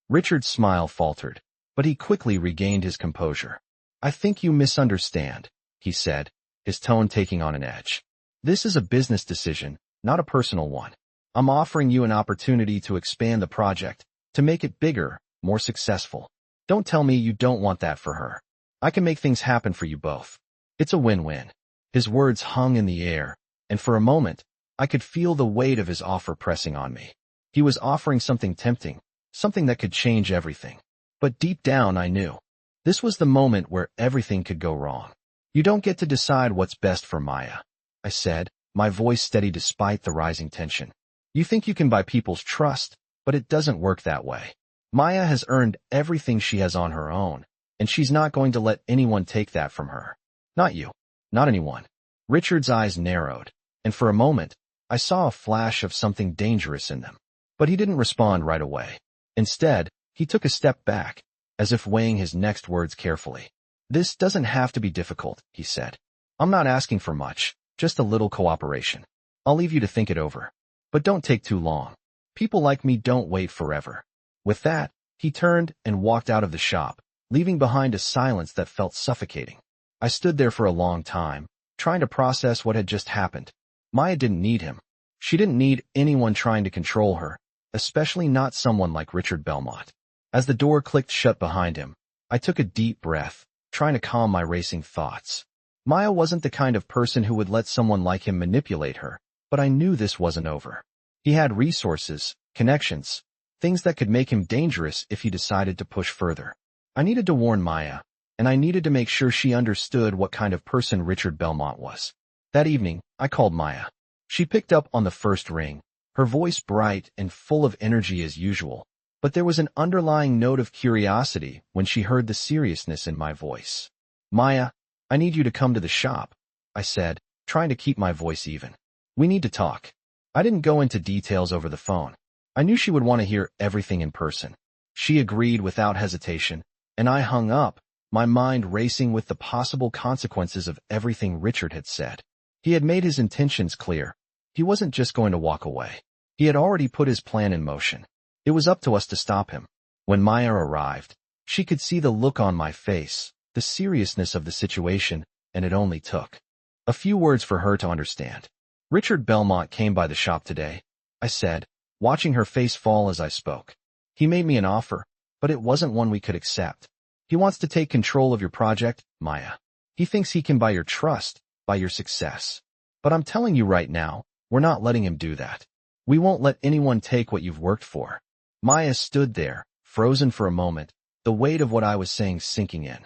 Richard's smile faltered, but he quickly regained his composure. "I think you misunderstand," he said, his tone taking on an edge. "This is a business decision, not a personal one. I'm offering you an opportunity to expand the project, to make it bigger, more successful. Don't tell me you don't want that for her. I can make things happen for you both. It's a win-win." His words hung in the air, and for a moment, I could feel the weight of his offer pressing on me. He was offering something tempting, something that could change everything. But deep down I knew, This was the moment where everything could go wrong. You don't get to decide what's best for Maya, I said, my voice steady despite the rising tension. You think you can buy people's trust, but it doesn't work that way. Maya has earned everything she has on her own, and she's not going to let anyone take that from her. Not you. Not anyone. Richard's eyes narrowed, and for a moment, I saw a flash of something dangerous in them. But he didn't respond right away. Instead, he took a step back, as if weighing his next words carefully. This doesn't have to be difficult, he said. I'm not asking for much, just a little cooperation. I'll leave you to think it over. But don't take too long. People like me don't wait forever. With that, he turned and walked out of the shop, leaving behind a silence that felt suffocating. I stood there for a long time, trying to process what had just happened. Maya didn't need him. She didn't need anyone trying to control her, especially not someone like Richard Belmont. As the door clicked shut behind him, I took a deep breath, trying to calm my racing thoughts. Maya wasn't the kind of person who would let someone like him manipulate her, but I knew this wasn't over. He had resources, connections, things that could make him dangerous if he decided to push further. I needed to warn Maya, and I needed to make sure she understood what kind of person Richard Belmont was. That evening, I called Maya. She picked up on the first ring, her voice bright and full of energy as usual, but there was an underlying note of curiosity when she heard the seriousness in my voice. Maya, I need you to come to the shop, I said, trying to keep my voice even. We need to talk. I didn't go into details over the phone. I knew she would want to hear everything in person. She agreed without hesitation, and I hung up, my mind racing with the possible consequences of everything Richard had said. He had made his intentions clear. He wasn't just going to walk away. He had already put his plan in motion. It was up to us to stop him. When Maya arrived, she could see the look on my face, the seriousness of the situation, and it only took a few words for her to understand. Richard Belmont came by the shop today, I said, watching her face fall as I spoke. He made me an offer, but it wasn't one we could accept. He wants to take control of your project, Maya. He thinks he can buy your trust, buy your success. But I'm telling you right now, we're not letting him do that. We won't let anyone take what you've worked for. Maya stood there, frozen for a moment, the weight of what I was saying sinking in.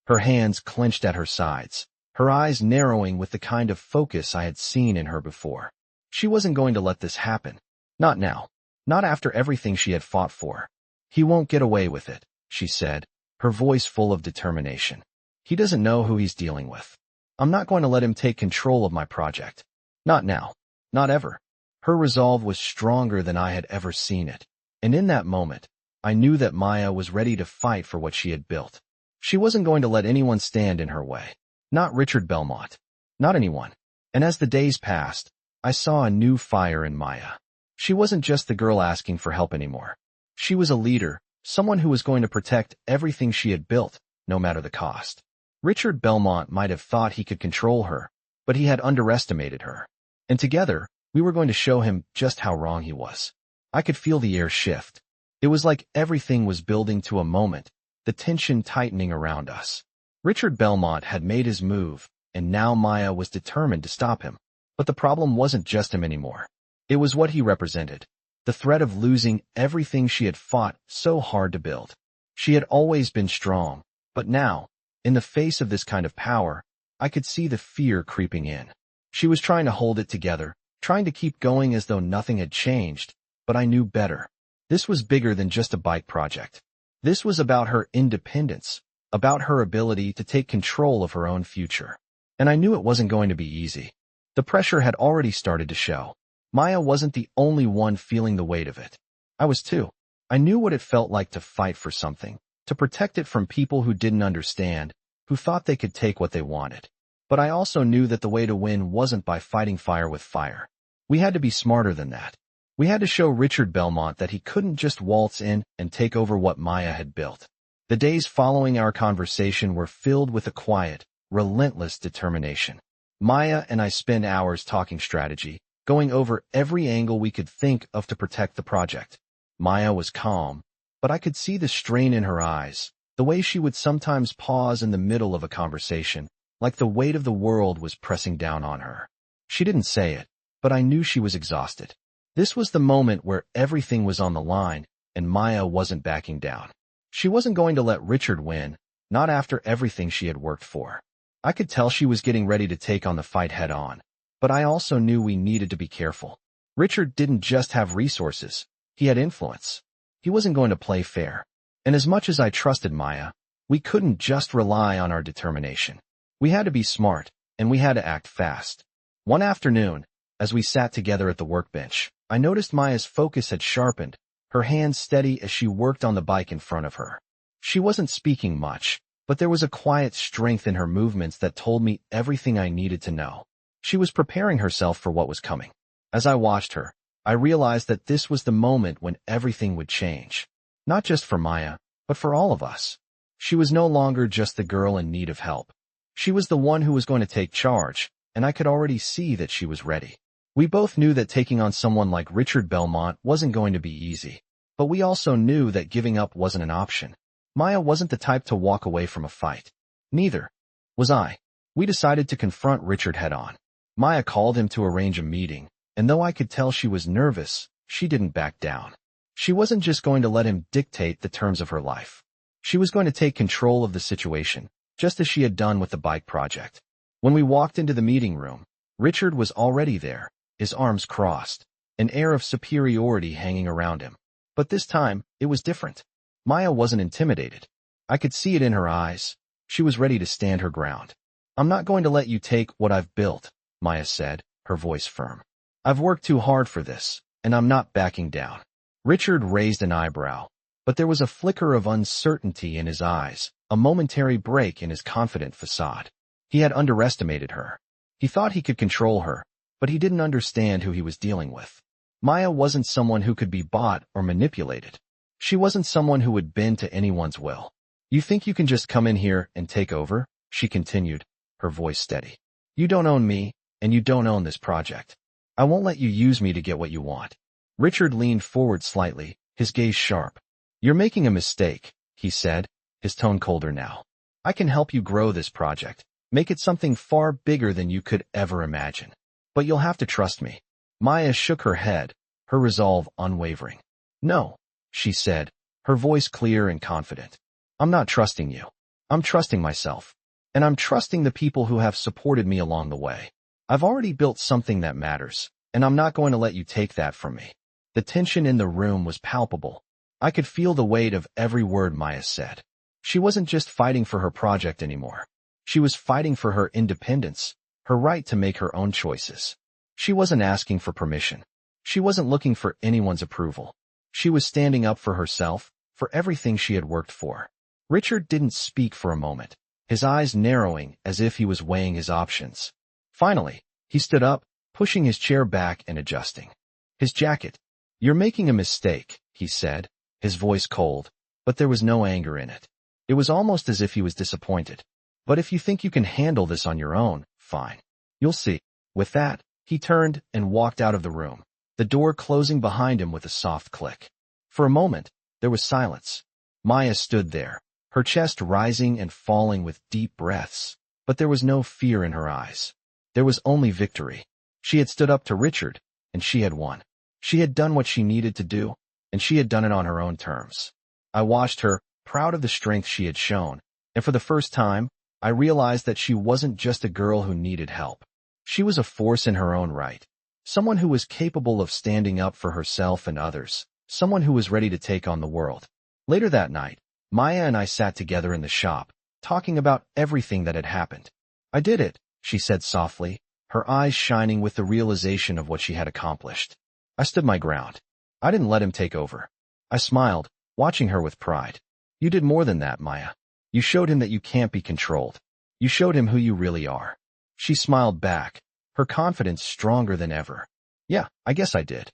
Her hands clenched at her sides, her eyes narrowing with the kind of focus I had seen in her before. She wasn't going to let this happen. Not now. Not after everything she had fought for. He won't get away with it, she said, her voice full of determination. He doesn't know who he's dealing with. I'm not going to let him take control of my project. Not now. Not ever. Her resolve was stronger than I had ever seen it. And in that moment, I knew that Maya was ready to fight for what she had built. She wasn't going to let anyone stand in her way. Not Richard Belmont. Not anyone. And as the days passed, I saw a new fire in Maya. She wasn't just the girl asking for help anymore. She was a leader, someone who was going to protect everything she had built, no matter the cost. Richard Belmont might have thought he could control her, but he had underestimated her. And together, we were going to show him just how wrong he was. I could feel the air shift. It was like everything was building to a moment, the tension tightening around us. Richard Belmont had made his move, and now Maya was determined to stop him. But the problem wasn't just him anymore. It was what he represented. The threat of losing everything she had fought so hard to build. She had always been strong, but now, in the face of this kind of power, I could see the fear creeping in. She was trying to hold it together, trying to keep going as though nothing had changed, but I knew better. This was bigger than just a bike project. This was about her independence, about her ability to take control of her own future. And I knew it wasn't going to be easy. The pressure had already started to show. Maya wasn't the only one feeling the weight of it. I was too. I knew what it felt like to fight for something, to protect it from people who didn't understand, who thought they could take what they wanted. But I also knew that the way to win wasn't by fighting fire with fire. We had to be smarter than that. We had to show Richard Belmont that he couldn't just waltz in and take over what Maya had built. The days following our conversation were filled with a quiet, relentless determination. Maya and I spent hours talking strategy, going over every angle we could think of to protect the project. Maya was calm, but I could see the strain in her eyes, the way she would sometimes pause in the middle of a conversation, like the weight of the world was pressing down on her. She didn't say it, but I knew she was exhausted. This was the moment where everything was on the line, and Maya wasn't backing down. She wasn't going to let Richard win, Not after everything she had worked for. I could tell she was getting ready to take on the fight head on, but I also knew we needed to be careful. Richard didn't just have resources, he had influence. He wasn't going to play fair. And as much as I trusted Maya, we couldn't just rely on our determination. We had to be smart, and we had to act fast. One afternoon, as we sat together at the workbench, I noticed Maya's focus had sharpened, her hands steady as she worked on the bike in front of her. She wasn't speaking much, but there was a quiet strength in her movements that told me everything I needed to know. She was preparing herself for what was coming. As I watched her, I realized that this was the moment when everything would change. Not just for Maya, but for all of us. She was no longer just the girl in need of help. She was the one who was going to take charge, and I could already see that she was ready. We both knew that taking on someone like Richard Belmont wasn't going to be easy, but we also knew that giving up wasn't an option. Maya wasn't the type to walk away from a fight. Neither was I. We decided to confront Richard head-on. Maya called him to arrange a meeting, and though I could tell she was nervous, she didn't back down. She wasn't just going to let him dictate the terms of her life. She was going to take control of the situation, just as she had done with the bike project. When we walked into the meeting room, Richard was already there, his arms crossed, an air of superiority hanging around him. But this time, it was different. Maya wasn't intimidated. I could see it in her eyes. She was ready to stand her ground. "I'm not going to let you take what I've built," Maya said, her voice firm. "I've worked too hard for this, and I'm not backing down." Richard raised an eyebrow, but there was a flicker of uncertainty in his eyes, a momentary break in his confident facade. He had underestimated her. He thought he could control her, but he didn't understand who he was dealing with. Maya wasn't someone who could be bought or manipulated. She wasn't someone who would bend to anyone's will. "You think you can just come in here and take over?" she continued, her voice steady. "You don't own me, and you don't own this project. I won't let you use me to get what you want." Richard leaned forward slightly, his gaze sharp. "You're making a mistake," he said, his tone colder now. "I can help you grow this project, make it something far bigger than you could ever imagine. But you'll have to trust me." Maya shook her head, her resolve unwavering. "No," she said, her voice clear and confident. "I'm not trusting you. I'm trusting myself. And I'm trusting the people who have supported me along the way. I've already built something that matters, and I'm not going to let you take that from me." The tension in the room was palpable. I could feel the weight of every word Maya said. She wasn't just fighting for her project anymore. She was fighting for her independence, her right to make her own choices. She wasn't asking for permission. She wasn't looking for anyone's approval. She was standing up for herself, for everything she had worked for. Richard didn't speak for a moment, his eyes narrowing as if he was weighing his options. Finally, he stood up, pushing his chair back and adjusting his jacket. "You're making a mistake," he said, his voice cold, but there was no anger in it. It was almost as if he was disappointed. "But if you think you can handle this on your own, fine. You'll see." With that, he turned and walked out of the room, the door closing behind him with a soft click. For a moment, there was silence. Maya stood there, her chest rising and falling with deep breaths, but there was no fear in her eyes. There was only victory. She had stood up to Richard, and she had won. She had done what she needed to do, and she had done it on her own terms. I watched her, proud of the strength she had shown, and for the first time, I realized that she wasn't just a girl who needed help. She was a force in her own right. Someone who was capable of standing up for herself and others. Someone who was ready to take on the world. Later that night, Maya and I sat together in the shop, talking about everything that had happened. "I did it," she said softly, her eyes shining with the realization of what she had accomplished. I stood my ground. I didn't let him take over. I smiled, watching her with pride. "You did more than that, Maya. You showed him that you can't be controlled. You showed him who you really are." She smiled back, her confidence stronger than ever. "Yeah, I guess I did."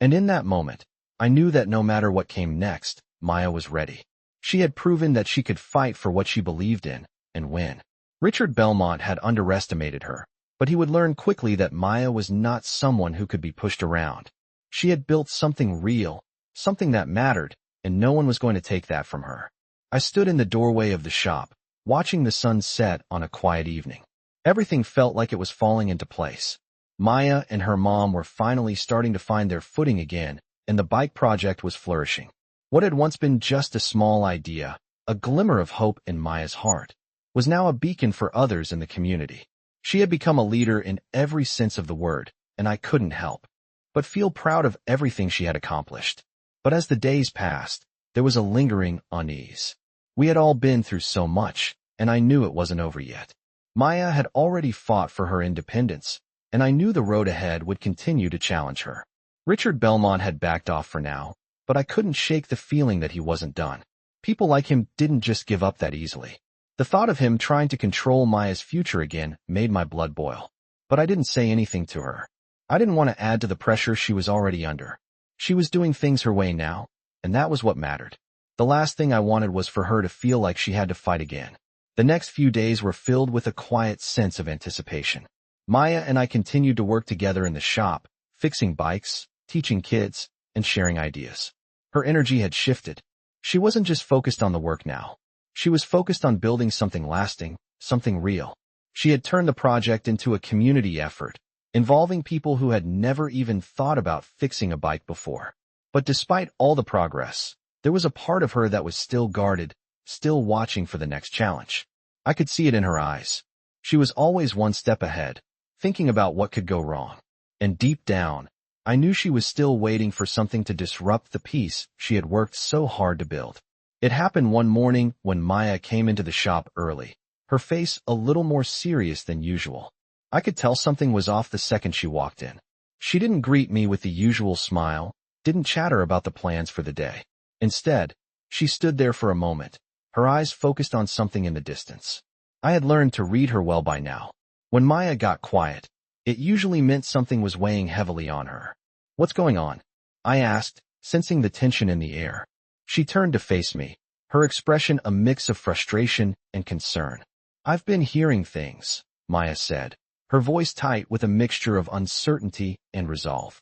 And in that moment, I knew that no matter what came next, Maya was ready. She had proven that she could fight for what she believed in, and win. Richard Belmont had underestimated her, but he would learn quickly that Maya was not someone who could be pushed around. She had built something real, something that mattered, and no one was going to take that from her. I stood in the doorway of the shop, watching the sun set on a quiet evening. Everything felt like it was falling into place. Maya and her mom were finally starting to find their footing again, and the bike project was flourishing. What had once been just a small idea a glimmer of hope in Maya's heart, was now a beacon for others in the community. She had become a leader in every sense of the word, and I couldn't help but feel proud of everything she had accomplished. But as the days passed, there was a lingering unease. We had all been through so much, and I knew it wasn't over yet. Maya had already fought for her independence, and I knew the road ahead would continue to challenge her. Richard Belmont had backed off for now, but I couldn't shake the feeling that he wasn't done. People like him didn't just give up that easily. The thought of him trying to control Maya's future again made my blood boil. But I didn't say anything to her. I didn't want to add to the pressure she was already under. She was doing things her way now, and that was what mattered. The last thing I wanted was for her to feel like she had to fight again. The next few days were filled with a quiet sense of anticipation. Maya and I continued to work together in the shop, fixing bikes, teaching kids, and sharing ideas. Her energy had shifted. She wasn't just focused on the work now. She was focused on building something lasting, something real. She had turned the project into a community effort, involving people who had never even thought about fixing a bike before. But despite all the progress, there was a part of her that was still guarded, still watching for the next challenge. I could see it in her eyes. She was always one step ahead, thinking about what could go wrong. And deep down, I knew she was still waiting for something to disrupt the peace she had worked so hard to build. It happened one morning when Maya came into the shop early, her face a little more serious than usual. I could tell something was off the second she walked in. She didn't greet me with the usual smile, didn't chatter about the plans for the day. Instead, she stood there for a moment, her eyes focused on something in the distance. I had learned to read her well by now. When Maya got quiet, it usually meant something was weighing heavily on her. "What's going on?" I asked, sensing the tension in the air. She turned to face me, her expression a mix of frustration and concern. "I've been hearing things," Maya said, her voice tight with a mixture of uncertainty and resolve.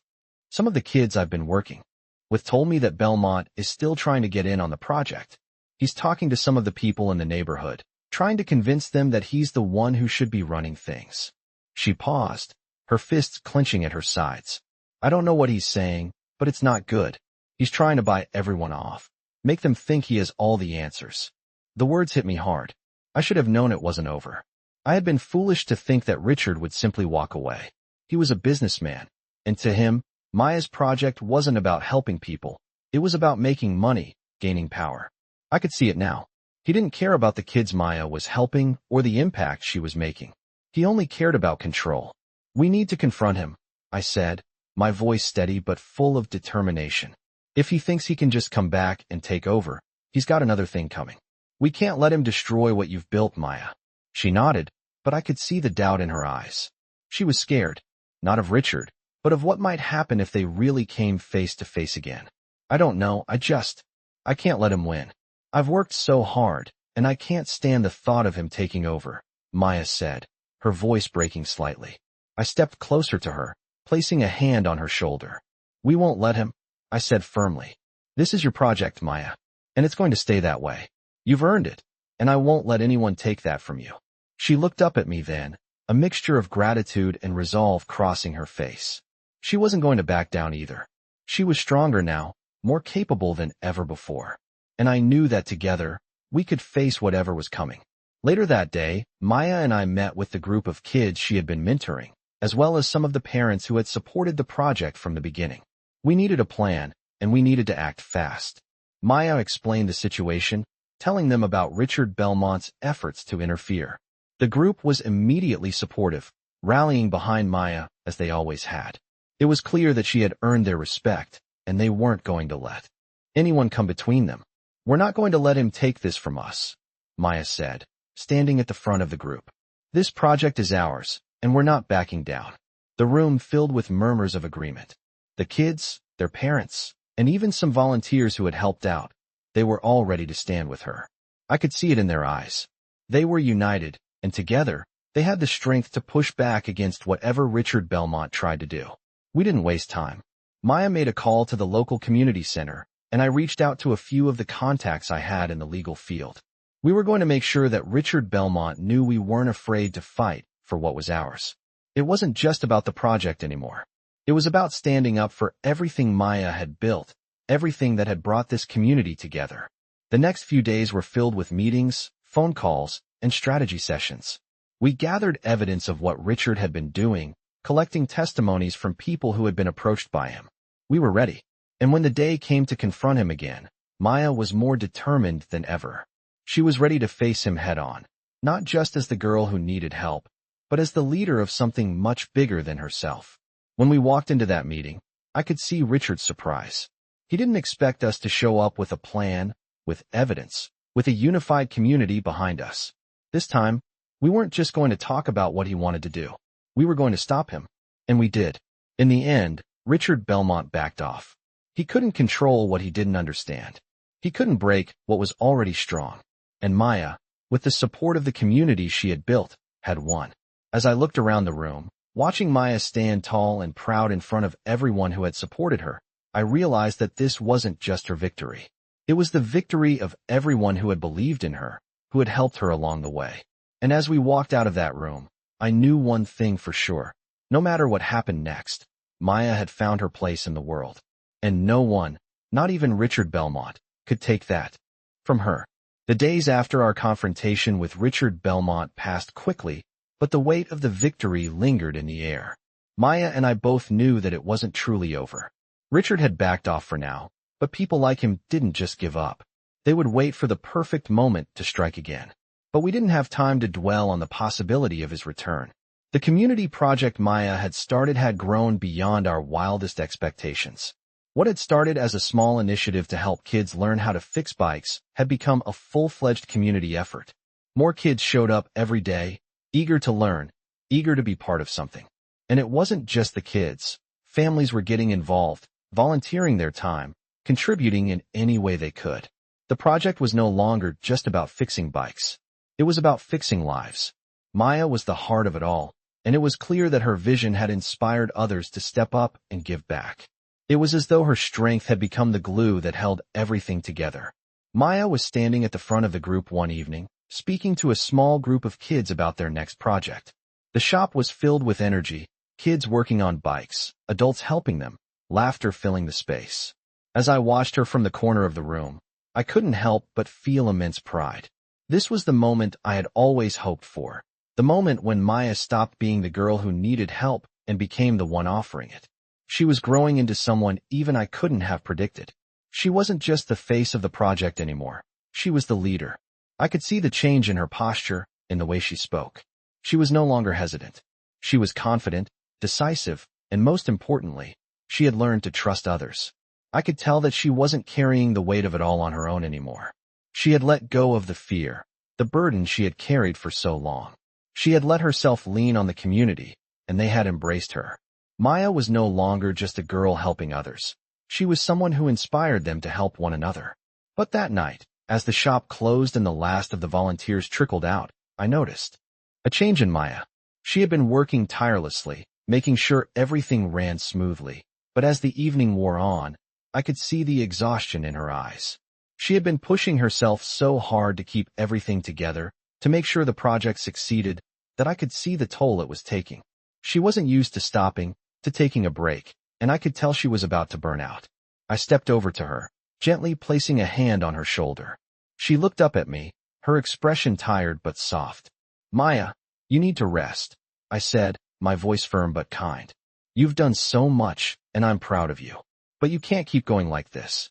"Some of the kids I've been working with told me that Belmont is still trying to get in on the project. He's talking to some of the people in the neighborhood, trying to convince them that he's the one who should be running things." She paused, her fists clenching at her sides. "I don't know what he's saying, but it's not good. He's trying to buy everyone off, make them think he has all the answers." The words hit me hard. I should have known it wasn't over. I had been foolish to think that Richard would simply walk away. He was a businessman, and to him, Maya's project wasn't about helping people. It was about making money, gaining power. I could see it now. He didn't care about the kids Maya was helping or the impact she was making. He only cared about control. "We need to confront him," I said, my voice steady but full of determination. "If he thinks he can just come back and take over, he's got another thing coming. We can't let him destroy what you've built, Maya." She nodded, but I could see the doubt in her eyes. She was scared, not of Richard, but of what might happen if they really came face to face again. "I don't know, I can't let him win. I've worked so hard, and I can't stand the thought of him taking over," Maya said, her voice breaking slightly. I stepped closer to her, placing a hand on her shoulder. "We won't let him," I said firmly. "This is your project, Maya, and it's going to stay that way. You've earned it, and I won't let anyone take that from you." She looked up at me then, a mixture of gratitude and resolve crossing her face. She wasn't going to back down either. She was stronger now, more capable than ever before. And I knew that together, we could face whatever was coming. Later that day, Maya and I met with the group of kids she had been mentoring, as well as some of the parents who had supported the project from the beginning. We needed a plan, and we needed to act fast. Maya explained the situation, telling them about Richard Belmont's efforts to interfere. The group was immediately supportive, rallying behind Maya as they always had. It was clear that she had earned their respect, and they weren't going to let anyone come between them. "We're not going to let him take this from us," Maya said, standing at the front of the group. "This project is ours, and we're not backing down." The room filled with murmurs of agreement. The kids, their parents, and even some volunteers who had helped out, they were all ready to stand with her. I could see it in their eyes. They were united, and together, they had the strength to push back against whatever Richard Belmont tried to do. We didn't waste time. Maya made a call to the local community center, and I reached out to a few of the contacts I had in the legal field. We were going to make sure that Richard Belmont knew we weren't afraid to fight for what was ours. It wasn't just about the project anymore. It was about standing up for everything Maya had built, everything that had brought this community together. The next few days were filled with meetings, phone calls, and strategy sessions. We gathered evidence of what Richard had been doing, collecting testimonies from people who had been approached by him. We were ready. And when the day came to confront him again, Maya was more determined than ever. She was ready to face him head-on, not just as the girl who needed help, but as the leader of something much bigger than herself. When we walked into that meeting, I could see Richard's surprise. He didn't expect us to show up with a plan, with evidence, with a unified community behind us. This time, we weren't just going to talk about what he wanted to do. We were going to stop him. And we did. In the end, Richard Belmont backed off. He couldn't control what he didn't understand. He couldn't break what was already strong. And Maya, with the support of the community she had built, had won. As I looked around the room, watching Maya stand tall and proud in front of everyone who had supported her, I realized that this wasn't just her victory. It was the victory of everyone who had believed in her, who had helped her along the way. And as we walked out of that room, I knew one thing for sure. No matter what happened next, Maya had found her place in the world. And no one, not even Richard Belmont, could take that from her. The days after our confrontation with Richard Belmont passed quickly, but the weight of the victory lingered in the air. Maya and I both knew that it wasn't truly over. Richard had backed off for now, but people like him didn't just give up. They would wait for the perfect moment to strike again. But we didn't have time to dwell on the possibility of his return. The community project Maya had started had grown beyond our wildest expectations. What had started as a small initiative to help kids learn how to fix bikes had become a full-fledged community effort. More kids showed up every day, eager to learn, eager to be part of something. And it wasn't just the kids. Families were getting involved, volunteering their time, contributing in any way they could. The project was no longer just about fixing bikes. It was about fixing lives. Maya was the heart of it all, and it was clear that her vision had inspired others to step up and give back. It was as though her strength had become the glue that held everything together. Maya was standing at the front of the group one evening, speaking to a small group of kids about their next project. The shop was filled with energy, kids working on bikes, adults helping them, laughter filling the space. As I watched her from the corner of the room, I couldn't help but feel immense pride. This was the moment I had always hoped for, the moment when Maya stopped being the girl who needed help and became the one offering it. She was growing into someone even I couldn't have predicted. She wasn't just the face of the project anymore. She was the leader. I could see the change in her posture, in the way she spoke. She was no longer hesitant. She was confident, decisive, and most importantly, she had learned to trust others. I could tell that she wasn't carrying the weight of it all on her own anymore. She had let go of the fear, the burden she had carried for so long. She had let herself lean on the community, and they had embraced her. Maya was no longer just a girl helping others. She was someone who inspired them to help one another. But that night, as the shop closed and the last of the volunteers trickled out, I noticed a change in Maya. She had been working tirelessly, making sure everything ran smoothly. But as the evening wore on, I could see the exhaustion in her eyes. She had been pushing herself so hard to keep everything together, to make sure the project succeeded, that I could see the toll it was taking. She wasn't used to stopping, to taking a break, and I could tell she was about to burn out. I stepped over to her, gently placing a hand on her shoulder. She looked up at me, her expression tired but soft. "Maya, you need to rest," I said, my voice firm but kind. "You've done so much, and I'm proud of you. But you can't keep going like this."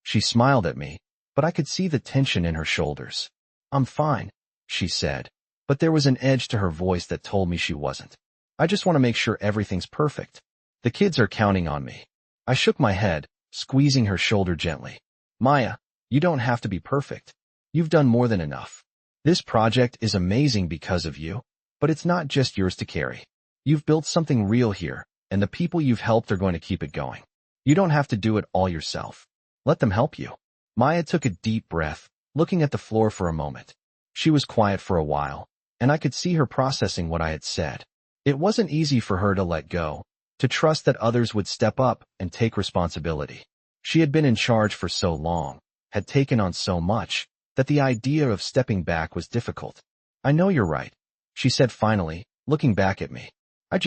She smiled at me, but I could see the tension in her shoulders. "I'm fine," she said, but there was an edge to her voice that told me she wasn't. "I just want to make sure everything's perfect. The kids are counting on me." I shook my head, squeezing her shoulder gently. "Maya, you don't have to be perfect. You've done more than enough. This project is amazing because of you, but it's not just yours to carry. You've built something real here, and the people you've helped are going to keep it going. You don't have to do it all yourself. Let them help you." Maya took a deep breath, looking at the floor for a moment. She was quiet for a while, and I could see her processing what I had said. It wasn't easy for her to let go, to trust that others would step up and take responsibility. She had been in charge for so long, had taken on so much, that the idea of stepping back was difficult. "I know you're right," she said finally, looking back at me. I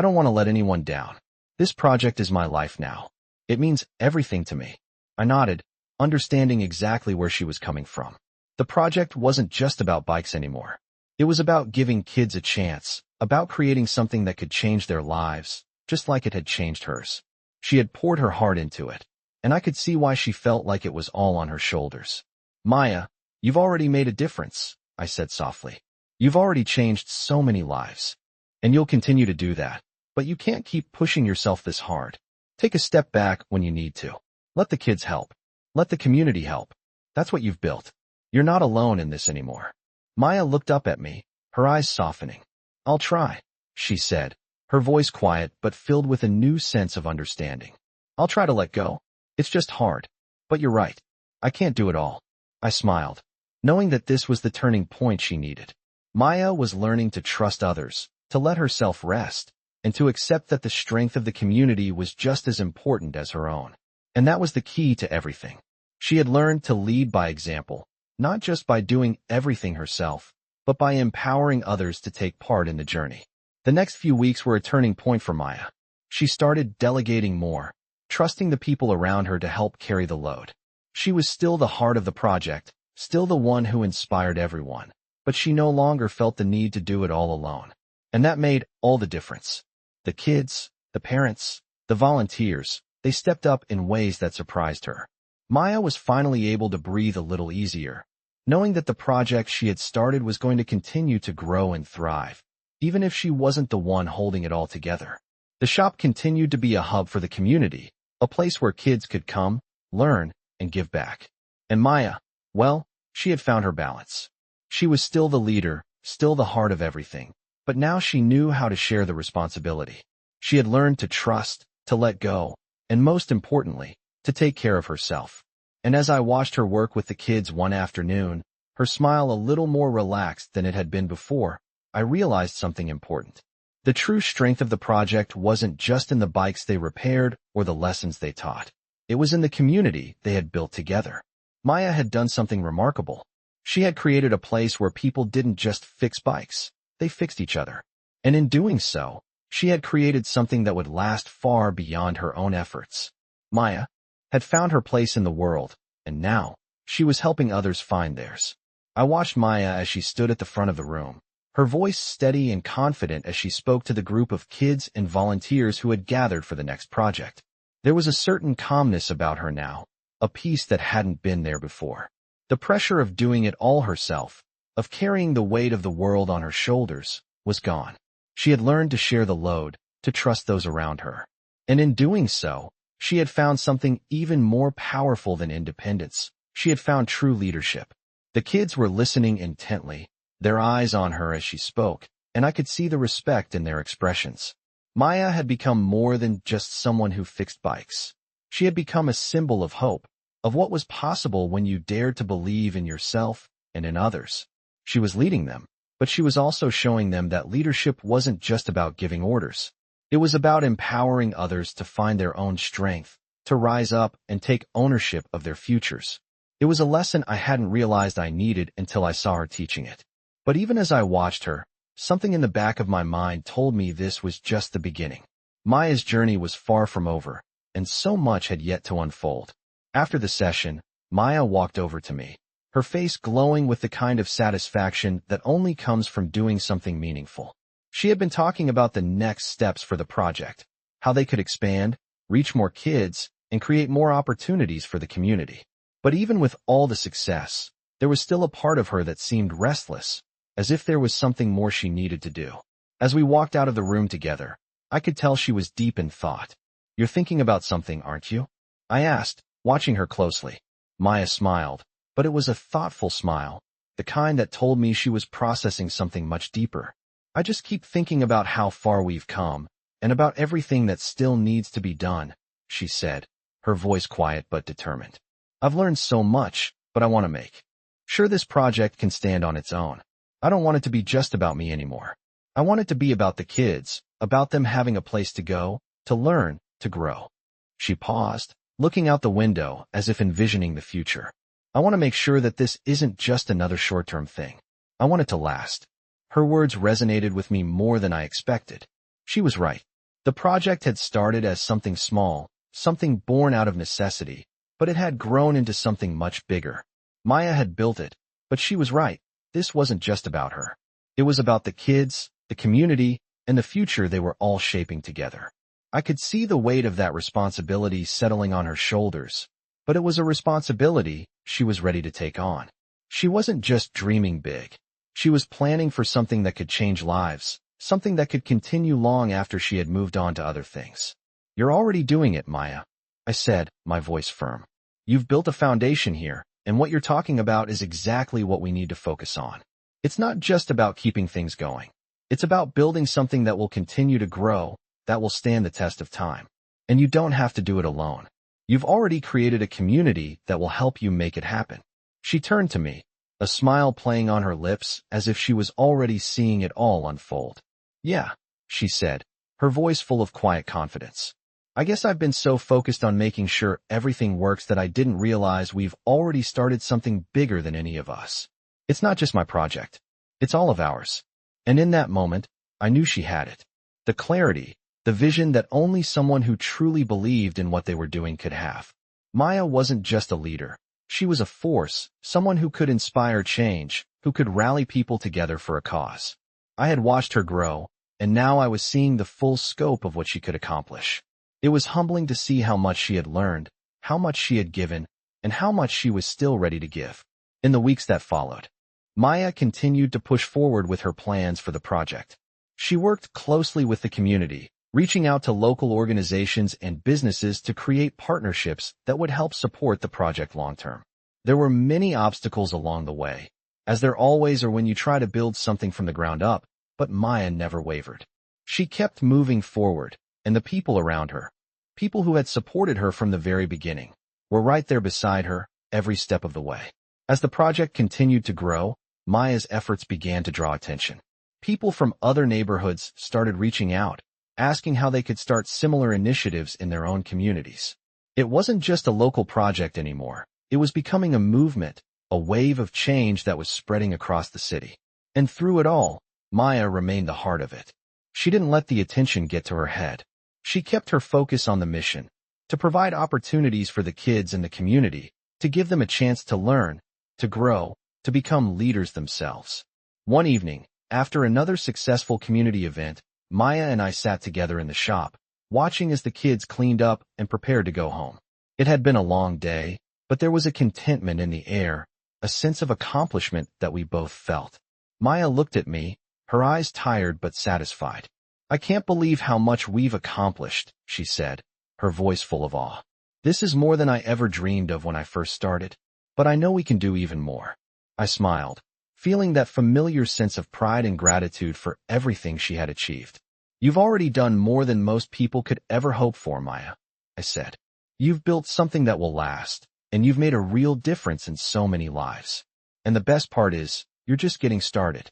don't want to let anyone down. This project is my life now. It means everything to me." I nodded, understanding exactly where she was coming from. The project wasn't just about bikes anymore. It was about giving kids a chance, about creating something that could change their lives, just like it had changed hers. She had poured her heart into it, and I could see why she felt like it was all on her shoulders. Maya, you've already made a difference, I said softly. You've already changed so many lives. And you'll continue to do that. But you can't keep pushing yourself this hard. Take a step back when you need to. Let the kids help. Let the community help. That's what you've built. You're not alone in this anymore. Maya looked up at me, her eyes softening. I'll try, she said, her voice quiet but filled with a new sense of understanding. I'll try to let go. It's just hard. But you're right. I can't do it all. I smiled, knowing that this was the turning point she needed. Maya was learning to trust others, to let herself rest, and to accept that the strength of the community was just as important as her own. And that was the key to everything. She had learned to lead by example, not just by doing everything herself, but by empowering others to take part in the journey. The next few weeks were a turning point for Maya. She started delegating more, trusting the people around her to help carry the load. She was still the heart of the project, still the one who inspired everyone, but she no longer felt the need to do it all alone. And that made all the difference. The kids, the parents, the volunteers, they stepped up in ways that surprised her. Maya was finally able to breathe a little easier, knowing that the project she had started was going to continue to grow and thrive, even if she wasn't the one holding it all together. The shop continued to be a hub for the community, a place where kids could come, learn, and give back. And Maya, well, she had found her balance. She was still the leader, still the heart of everything, but now she knew how to share the responsibility. She had learned to trust, to let go, and most importantly, to take care of herself. And as I watched her work with the kids one afternoon, her smile a little more relaxed than it had been before, I realized something important. The true strength of the project wasn't just in the bikes they repaired or the lessons they taught. It was in the community they had built together. Maya had done something remarkable. She had created a place where people didn't just fix bikes, they fixed each other. And in doing so, she had created something that would last far beyond her own efforts. Maya had found her place in the world, and now, she was helping others find theirs. I watched Maya as she stood at the front of the room, her voice steady and confident as she spoke to the group of kids and volunteers who had gathered for the next project. There was a certain calmness about her now, a peace that hadn't been there before. The pressure of doing it all herself, of carrying the weight of the world on her shoulders, was gone. She had learned to share the load, to trust those around her. And in doing so, she had found something even more powerful than independence. She had found true leadership. The kids were listening intently, their eyes on her as she spoke, and I could see the respect in their expressions. Maya had become more than just someone who fixed bikes. She had become a symbol of hope, of what was possible when you dared to believe in yourself and in others. She was leading them, but she was also showing them that leadership wasn't just about giving orders. It was about empowering others to find their own strength, to rise up and take ownership of their futures. It was a lesson I hadn't realized I needed until I saw her teaching it. But even as I watched her, something in the back of my mind told me this was just the beginning. Maya's journey was far from over, and so much had yet to unfold. After the session, Maya walked over to me, her face glowing with the kind of satisfaction that only comes from doing something meaningful. She had been talking about the next steps for the project, how they could expand, reach more kids, and create more opportunities for the community. But even with all the success, there was still a part of her that seemed restless, as if there was something more she needed to do. As we walked out of the room together, I could tell she was deep in thought. "You're thinking about something, aren't you?" I asked, watching her closely. Maya smiled, but it was a thoughtful smile, the kind that told me she was processing something much deeper. "I just keep thinking about how far we've come, and about everything that still needs to be done," she said, her voice quiet but determined. "I've learned so much, but I want to make sure this project can stand on its own. I don't want it to be just about me anymore. I want it to be about the kids, about them having a place to go, to learn, to grow." She paused, looking out the window as if envisioning the future. "I want to make sure that this isn't just another short-term thing. I want it to last." Her words resonated with me more than I expected. She was right. The project had started as something small, something born out of necessity, but it had grown into something much bigger. Maya had built it, but she was right. This wasn't just about her. It was about the kids, the community, and the future they were all shaping together. I could see the weight of that responsibility settling on her shoulders, but it was a responsibility she was ready to take on. She wasn't just dreaming big. She was planning for something that could change lives, something that could continue long after she had moved on to other things. "You're already doing it, Maya," I said, my voice firm. "You've built a foundation here, and what you're talking about is exactly what we need to focus on. It's not just about keeping things going. It's about building something that will continue to grow, that will stand the test of time. And you don't have to do it alone. You've already created a community that will help you make it happen." She turned to me, a smile playing on her lips as if she was already seeing it all unfold. "Yeah," she said, her voice full of quiet confidence. "I guess I've been so focused on making sure everything works that I didn't realize we've already started something bigger than any of us. It's not just my project. It's all of ours." And in that moment, I knew she had it. The clarity, the vision that only someone who truly believed in what they were doing could have. Maya wasn't just a leader. She was a force, someone who could inspire change, who could rally people together for a cause. I had watched her grow, and now I was seeing the full scope of what she could accomplish. It was humbling to see how much she had learned, how much she had given, and how much she was still ready to give. In the weeks that followed, Maya continued to push forward with her plans for the project. She worked closely with the community, reaching out to local organizations and businesses to create partnerships that would help support the project long-term. There were many obstacles along the way, as there always are when you try to build something from the ground up, but Maya never wavered. She kept moving forward, and the people around her, people who had supported her from the very beginning, were right there beside her every step of the way. As the project continued to grow, Maya's efforts began to draw attention. People from other neighborhoods started reaching out, asking how they could start similar initiatives in their own communities. It wasn't just a local project anymore. It was becoming a movement, a wave of change that was spreading across the city. And through it all, Maya remained the heart of it. She didn't let the attention get to her head. She kept her focus on the mission, to provide opportunities for the kids in the community, to give them a chance to learn, to grow, to become leaders themselves. One evening, after another successful community event, Maya and I sat together in the shop, watching as the kids cleaned up and prepared to go home. It had been a long day, but there was a contentment in the air, a sense of accomplishment that we both felt. Maya looked at me, her eyes tired but satisfied. "I can't believe how much we've accomplished," she said, her voice full of awe. "This is more than I ever dreamed of when I first started, but I know we can do even more." I smiled, feeling that familiar sense of pride and gratitude for everything she had achieved. "You've already done more than most people could ever hope for, Maya," I said. "You've built something that will last, and you've made a real difference in so many lives. And the best part is, you're just getting started."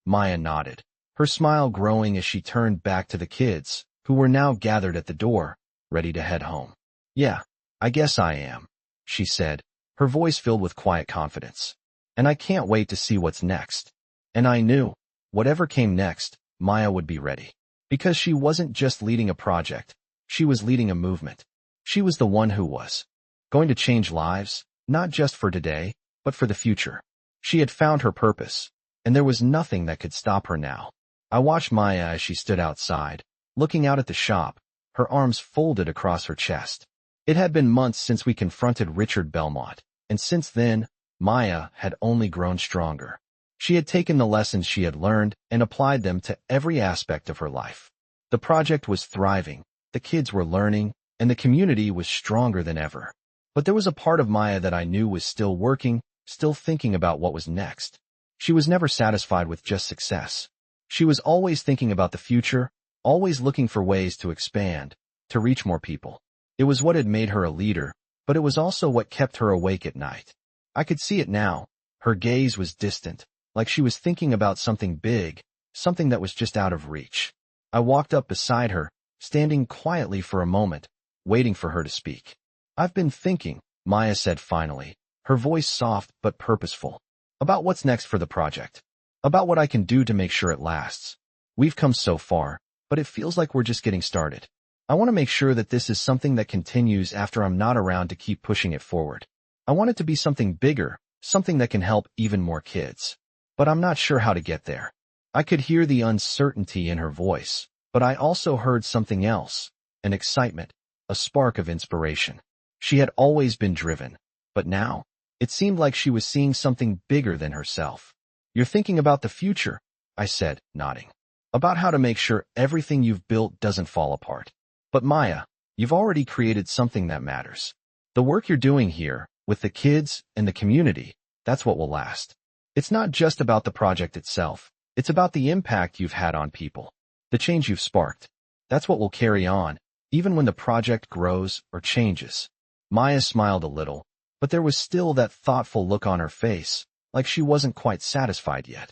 Maya nodded, her smile growing as she turned back to the kids, who were now gathered at the door, ready to head home. "Yeah, I guess I am," she said, her voice filled with quiet confidence. "And I can't wait to see what's next." And I knew, whatever came next, Maya would be ready. Because she wasn't just leading a project, she was leading a movement. She was the one who was going to change lives, not just for today, but for the future. She had found her purpose, and there was nothing that could stop her now. I watched Maya as she stood outside, looking out at the shop, her arms folded across her chest. It had been months since we confronted Richard Belmont, and since then, Maya had only grown stronger. She had taken the lessons she had learned and applied them to every aspect of her life. The project was thriving, the kids were learning, and the community was stronger than ever. But there was a part of Maya that I knew was still working, still thinking about what was next. She was never satisfied with just success. She was always thinking about the future, always looking for ways to expand, to reach more people. It was what had made her a leader, but it was also what kept her awake at night. I could see it now. Her gaze was distant, like she was thinking about something big, something that was just out of reach. I walked up beside her, standing quietly for a moment, waiting for her to speak. "I've been thinking," Maya said finally, her voice soft but purposeful, "about what's next for the project, about what I can do to make sure it lasts. We've come so far, but it feels like we're just getting started." I want to make sure that this is something that continues after I'm not around to keep pushing it forward. I want it to be something bigger, something that can help even more kids. But I'm not sure how to get there. I could hear the uncertainty in her voice, but I also heard something else, an excitement, a spark of inspiration. She had always been driven, but now, it seemed like she was seeing something bigger than herself. You're thinking about the future, I said, nodding. About how to make sure everything you've built doesn't fall apart. But Maya, you've already created something that matters. The work you're doing here, with the kids and the community, that's what will last. It's not just about the project itself. It's about the impact you've had on people. The change you've sparked. That's what will carry on, even when the project grows or changes. Maya smiled a little, but there was still that thoughtful look on her face, like she wasn't quite satisfied yet.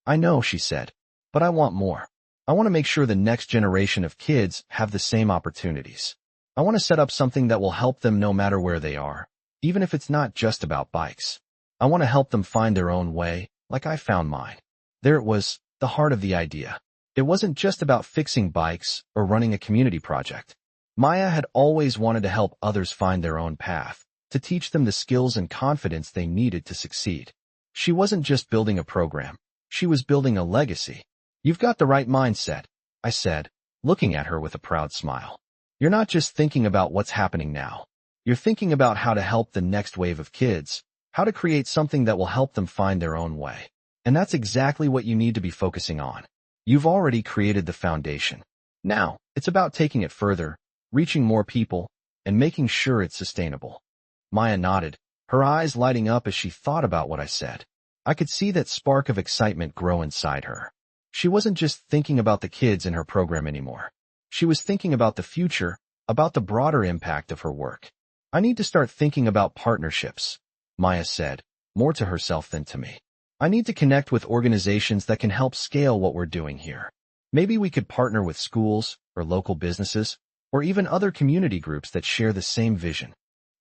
I know, she said, but I want more. I want to make sure the next generation of kids have the same opportunities. I want to set up something that will help them no matter where they are, even if it's not just about bikes. I want to help them find their own way, like I found mine. There it was, the heart of the idea. It wasn't just about fixing bikes or running a community project. Maya had always wanted to help others find their own path, to teach them the skills and confidence they needed to succeed. She wasn't just building a program. She was building a legacy. You've got the right mindset, I said, looking at her with a proud smile. You're not just thinking about what's happening now. You're thinking about how to help the next wave of kids, how to create something that will help them find their own way. And that's exactly what you need to be focusing on. You've already created the foundation. Now, it's about taking it further, reaching more people, and making sure it's sustainable. Maya nodded, her eyes lighting up as she thought about what I said. I could see that spark of excitement grow inside her. She wasn't just thinking about the kids in her program anymore. She was thinking about the future, about the broader impact of her work. I need to start thinking about partnerships, Maya said, more to herself than to me. I need to connect with organizations that can help scale what we're doing here. Maybe we could partner with schools, or local businesses, or even other community groups that share the same vision.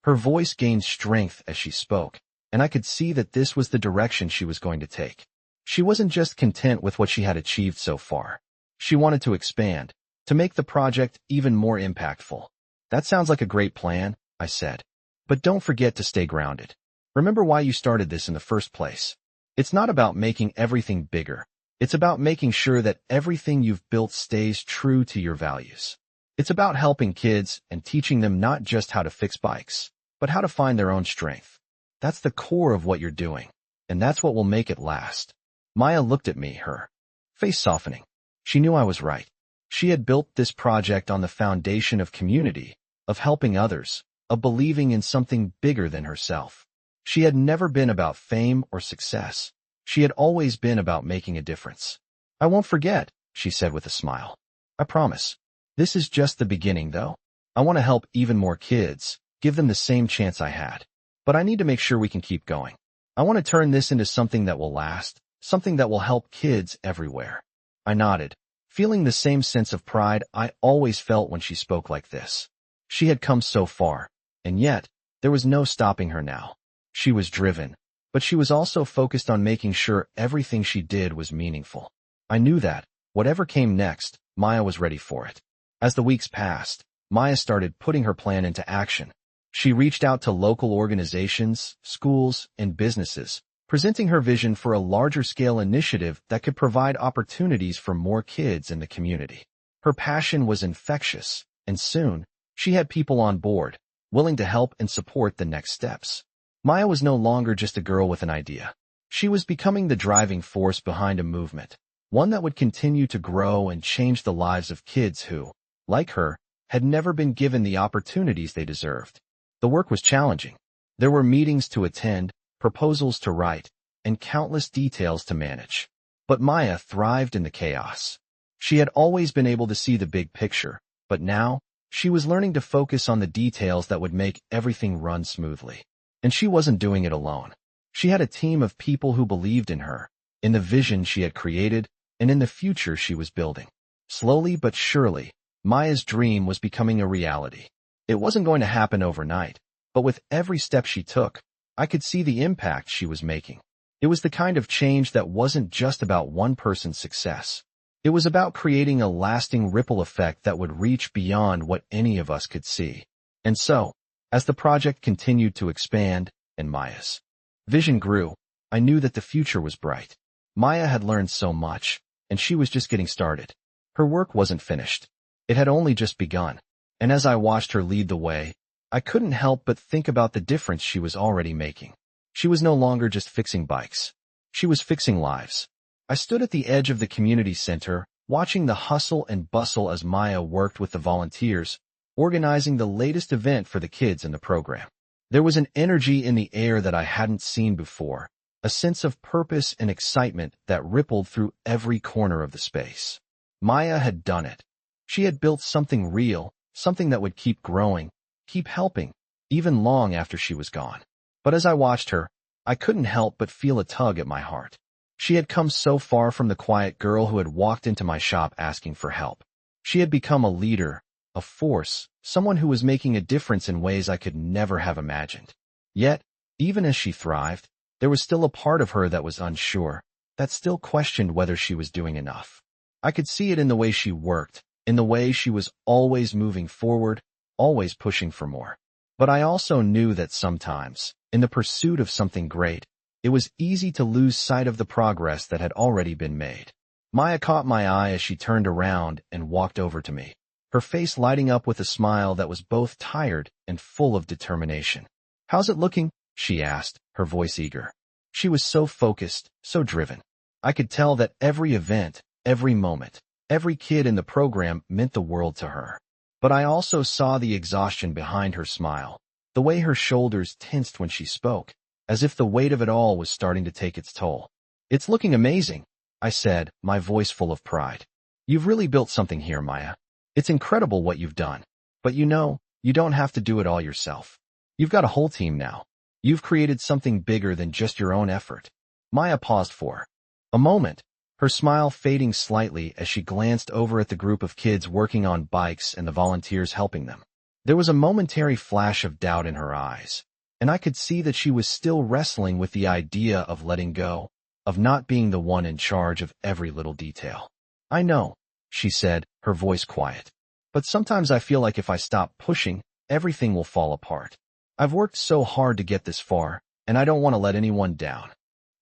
Her voice gained strength as she spoke, and I could see that this was the direction she was going to take. She wasn't just content with what she had achieved so far. She wanted to expand, to make the project even more impactful. That sounds like a great plan, I said. But don't forget to stay grounded. Remember why you started this in the first place. It's not about making everything bigger. It's about making sure that everything you've built stays true to your values. It's about helping kids and teaching them not just how to fix bikes, but how to find their own strength. That's the core of what you're doing, and that's what will make it last. Maya looked at me, her face softening. She knew I was right. She had built this project on the foundation of community, of helping others, of believing in something bigger than herself. She had never been about fame or success. She had always been about making a difference. I won't forget, she said with a smile. I promise. This is just the beginning, though. I want to help even more kids, give them the same chance I had. But I need to make sure we can keep going. I want to turn this into something that will last, something that will help kids everywhere. I nodded, feeling the same sense of pride I always felt when she spoke like this. She had come so far, and yet, there was no stopping her now. She was driven, but she was also focused on making sure everything she did was meaningful. I knew that, whatever came next, Maya was ready for it. As the weeks passed, Maya started putting her plan into action. She reached out to local organizations, schools, and businesses, presenting her vision for a larger-scale initiative that could provide opportunities for more kids in the community. Her passion was infectious, and soon, she had people on board, willing to help and support the next steps. Maya was no longer just a girl with an idea. She was becoming the driving force behind a movement, one that would continue to grow and change the lives of kids who, like her, had never been given the opportunities they deserved. The work was challenging. There were meetings to attend, proposals to write, and countless details to manage. But Maya thrived in the chaos. She had always been able to see the big picture, but now, she was learning to focus on the details that would make everything run smoothly. And she wasn't doing it alone. She had a team of people who believed in her, in the vision she had created, and in the future she was building. Slowly but surely, Maya's dream was becoming a reality. It wasn't going to happen overnight, but with every step she took, I could see the impact she was making. It was the kind of change that wasn't just about one person's success. It was about creating a lasting ripple effect that would reach beyond what any of us could see. And so, as the project continued to expand and Maya's vision grew, I knew that the future was bright. Maya had learned so much, and she was just getting started. Her work wasn't finished. It had only just begun. And as I watched her lead the way, I couldn't help but think about the difference she was already making. She was no longer just fixing bikes. She was fixing lives. I stood at the edge of the community center, watching the hustle and bustle as Maya worked with the volunteers, organizing the latest event for the kids in the program. There was an energy in the air that I hadn't seen before, a sense of purpose and excitement that rippled through every corner of the space. Maya had done it. She had built something real, something that would keep growing, keep helping, even long after she was gone. But as I watched her, I couldn't help but feel a tug at my heart. She had come so far from the quiet girl who had walked into my shop asking for help. She had become a leader, a force, someone who was making a difference in ways I could never have imagined. Yet, even as she thrived, there was still a part of her that was unsure, that still questioned whether she was doing enough. I could see it in the way she worked, in the way she was always moving forward, always pushing for more. But I also knew that sometimes, in the pursuit of something great, it was easy to lose sight of the progress that had already been made. Maya caught my eye as she turned around and walked over to me, her face lighting up with a smile that was both tired and full of determination. "How's it looking?" she asked, her voice eager. She was so focused, so driven. I could tell that every event, every moment, every kid in the program meant the world to her. But I also saw the exhaustion behind her smile, the way her shoulders tensed when she spoke, as if the weight of it all was starting to take its toll. "It's looking amazing," I said, my voice full of pride. "You've really built something here, Maya. It's incredible what you've done. But you don't have to do it all yourself. You've got a whole team now. You've created something bigger than just your own effort." Maya paused for a moment, her smile fading slightly as she glanced over at the group of kids working on bikes and the volunteers helping them. There was a momentary flash of doubt in her eyes, and I could see that she was still wrestling with the idea of letting go, of not being the one in charge of every little detail. "I know," she said, her voice quiet. "But sometimes I feel like if I stop pushing, everything will fall apart. I've worked so hard to get this far, and I don't want to let anyone down."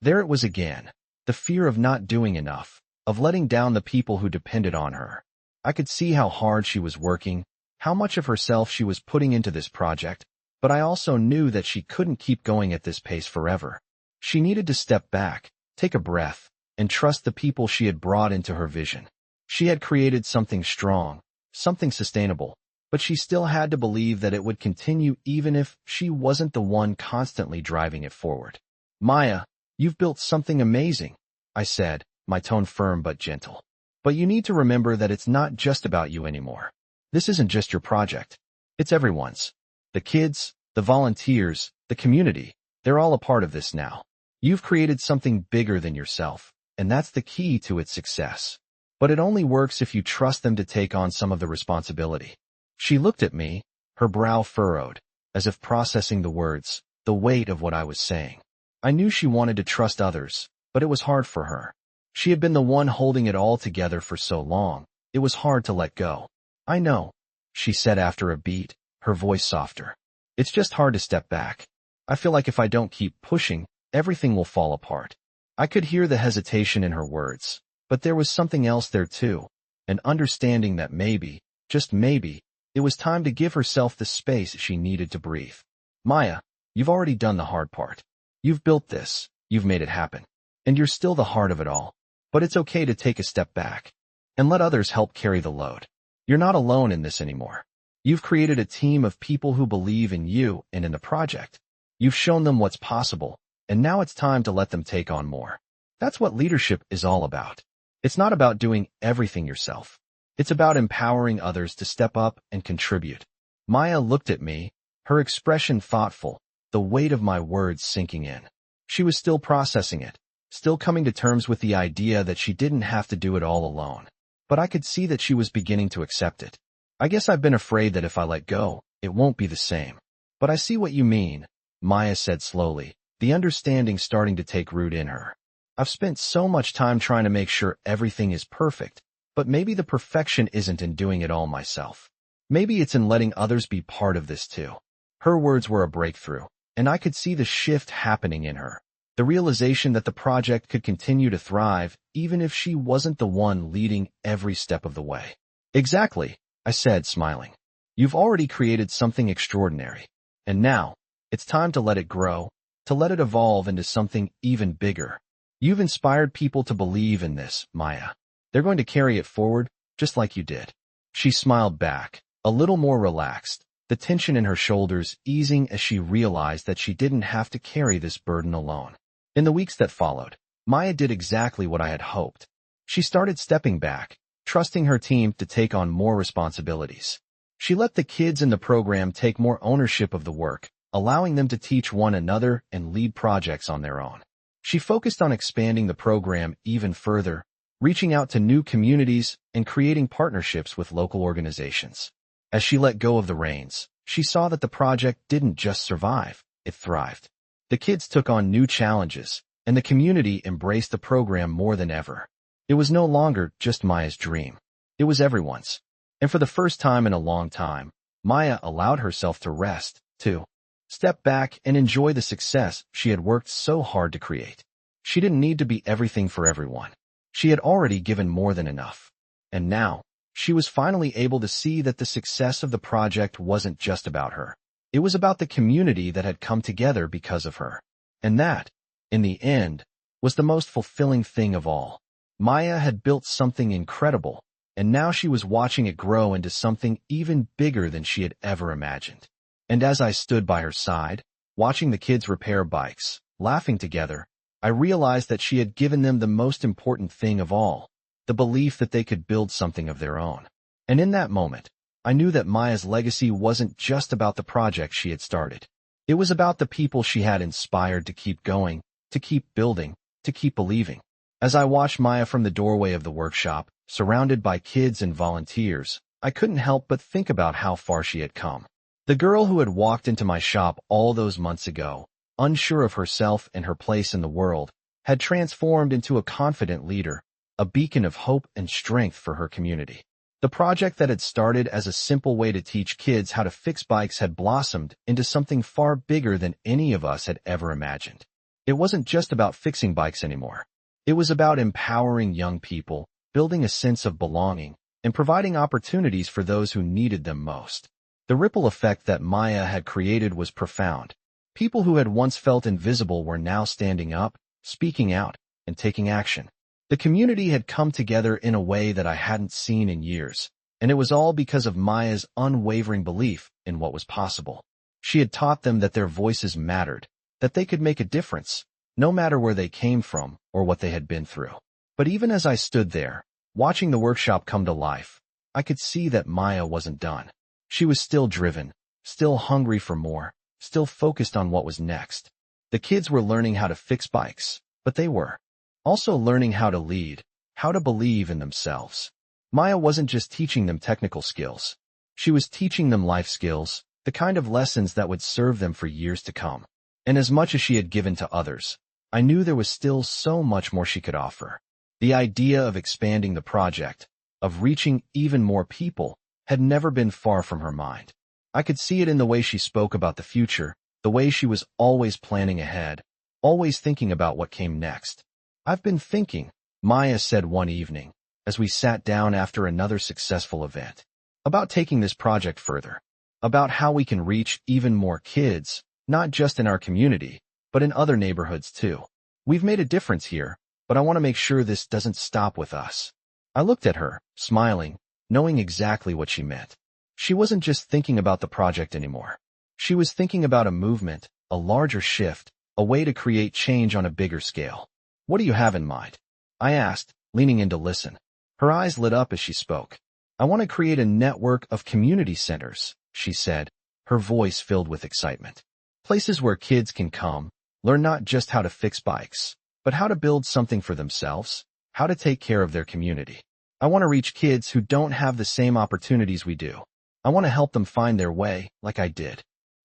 There it was again, the fear of not doing enough, of letting down the people who depended on her. I could see how hard she was working, how much of herself she was putting into this project, but I also knew that she couldn't keep going at this pace forever. She needed to step back, take a breath, and trust the people she had brought into her vision. She had created something strong, something sustainable, but she still had to believe that it would continue even if she wasn't the one constantly driving it forward. "Maya, you've built something amazing," I said, my tone firm but gentle. "But you need to remember that it's not just about you anymore. This isn't just your project. It's everyone's. The kids, the volunteers, the community, they're all a part of this now. You've created something bigger than yourself, and that's the key to its success. But it only works if you trust them to take on some of the responsibility." She looked at me, her brow furrowed, as if processing the words, the weight of what I was saying. I knew she wanted to trust others, but it was hard for her. She had been the one holding it all together for so long, it was hard to let go. "I know," she said after a beat, her voice softer. "It's just hard to step back. I feel like if I don't keep pushing, everything will fall apart." I could hear the hesitation in her words, but there was something else there too, an understanding that maybe, just maybe, it was time to give herself the space she needed to breathe. "Maya, you've already done the hard part. You've built this, you've made it happen, and you're still the heart of it all. But it's okay to take a step back and let others help carry the load. You're not alone in this anymore. You've created a team of people who believe in you and in the project. You've shown them what's possible, and now it's time to let them take on more." That's what leadership is all about. It's not about doing everything yourself. It's about empowering others to step up and contribute. Maya looked at me, her expression thoughtful, the weight of my words sinking in. She was still processing it, still coming to terms with the idea that she didn't have to do it all alone. But I could see that she was beginning to accept it. "I guess I've been afraid that if I let go, it won't be the same. But I see what you mean," Maya said slowly, the understanding starting to take root in her. "I've spent so much time trying to make sure everything is perfect, But maybe the perfection isn't in doing it all myself. Maybe it's in letting others be part of this too. Her words were a breakthrough, and I could see the shift happening in her. The realization that the project could continue to thrive even if she wasn't the one leading every step of the way. Exactly, I said, smiling. You've already created something extraordinary. And now, it's time to let it grow, to let it evolve into something even bigger. You've inspired people to believe in this, Maya. They're going to carry it forward, just like you did. She smiled back, a little more relaxed, the tension in her shoulders easing as she realized that she didn't have to carry this burden alone. In the weeks that followed, Maya did exactly what I had hoped. She started stepping back, trusting her team to take on more responsibilities. She let the kids in the program take more ownership of the work, allowing them to teach one another and lead projects on their own. She focused on expanding the program even further, reaching out to new communities and creating partnerships with local organizations. As she let go of the reins, she saw that the project didn't just survive, it thrived. The kids took on new challenges, and the community embraced the program more than ever. It was no longer just Maya's dream. It was everyone's. And for the first time in a long time, Maya allowed herself to rest, to step back and enjoy the success she had worked so hard to create. She didn't need to be everything for everyone. She had already given more than enough. And now, she was finally able to see that the success of the project wasn't just about her. It was about the community that had come together because of her. And that, in the end, was the most fulfilling thing of all. Maya had built something incredible, and now she was watching it grow into something even bigger than she had ever imagined. And as I stood by her side, watching the kids repair bikes, laughing together, I realized that she had given them the most important thing of all, the belief that they could build something of their own. And in that moment, I knew that Maya's legacy wasn't just about the project she had started. It was about the people she had inspired to keep going, to keep building, to keep believing. As I watched Maya from the doorway of the workshop, surrounded by kids and volunteers, I couldn't help but think about how far she had come. The girl who had walked into my shop all those months ago, unsure of herself and her place in the world, had transformed into a confident leader, a beacon of hope and strength for her community. The project that had started as a simple way to teach kids how to fix bikes had blossomed into something far bigger than any of us had ever imagined. It wasn't just about fixing bikes anymore. It was about empowering young people, building a sense of belonging, and providing opportunities for those who needed them most. The ripple effect that Maya had created was profound. People who had once felt invisible were now standing up, speaking out, and taking action. The community had come together in a way that I hadn't seen in years, and it was all because of Maya's unwavering belief in what was possible. She had taught them that their voices mattered, that they could make a difference, no matter where they came from or what they had been through. But even as I stood there, watching the workshop come to life, I could see that Maya wasn't done. She was still driven, still hungry for more, still focused on what was next. The kids were learning how to fix bikes, but they were also learning how to lead, how to believe in themselves. Maya wasn't just teaching them technical skills. She was teaching them life skills, the kind of lessons that would serve them for years to come. And as much as she had given to others, I knew there was still so much more she could offer. The idea of expanding the project, of reaching even more people, had never been far from her mind. I could see it in the way she spoke about the future, the way she was always planning ahead, always thinking about what came next. "I've been thinking," Maya said one evening, as we sat down after another successful event, "about taking this project further, about how we can reach even more kids, not just in our community, but in other neighborhoods too. We've made a difference here, but I want to make sure this doesn't stop with us." I looked at her, smiling, knowing exactly what she meant. She wasn't just thinking about the project anymore. She was thinking about a movement, a larger shift, a way to create change on a bigger scale. "What do you have in mind?" I asked, leaning in to listen. Her eyes lit up as she spoke. "I want to create a network of community centers," she said, her voice filled with excitement. "Places where kids can come, learn not just how to fix bikes, but how to build something for themselves, how to take care of their community. I want to reach kids who don't have the same opportunities we do. I want to help them find their way, like I did."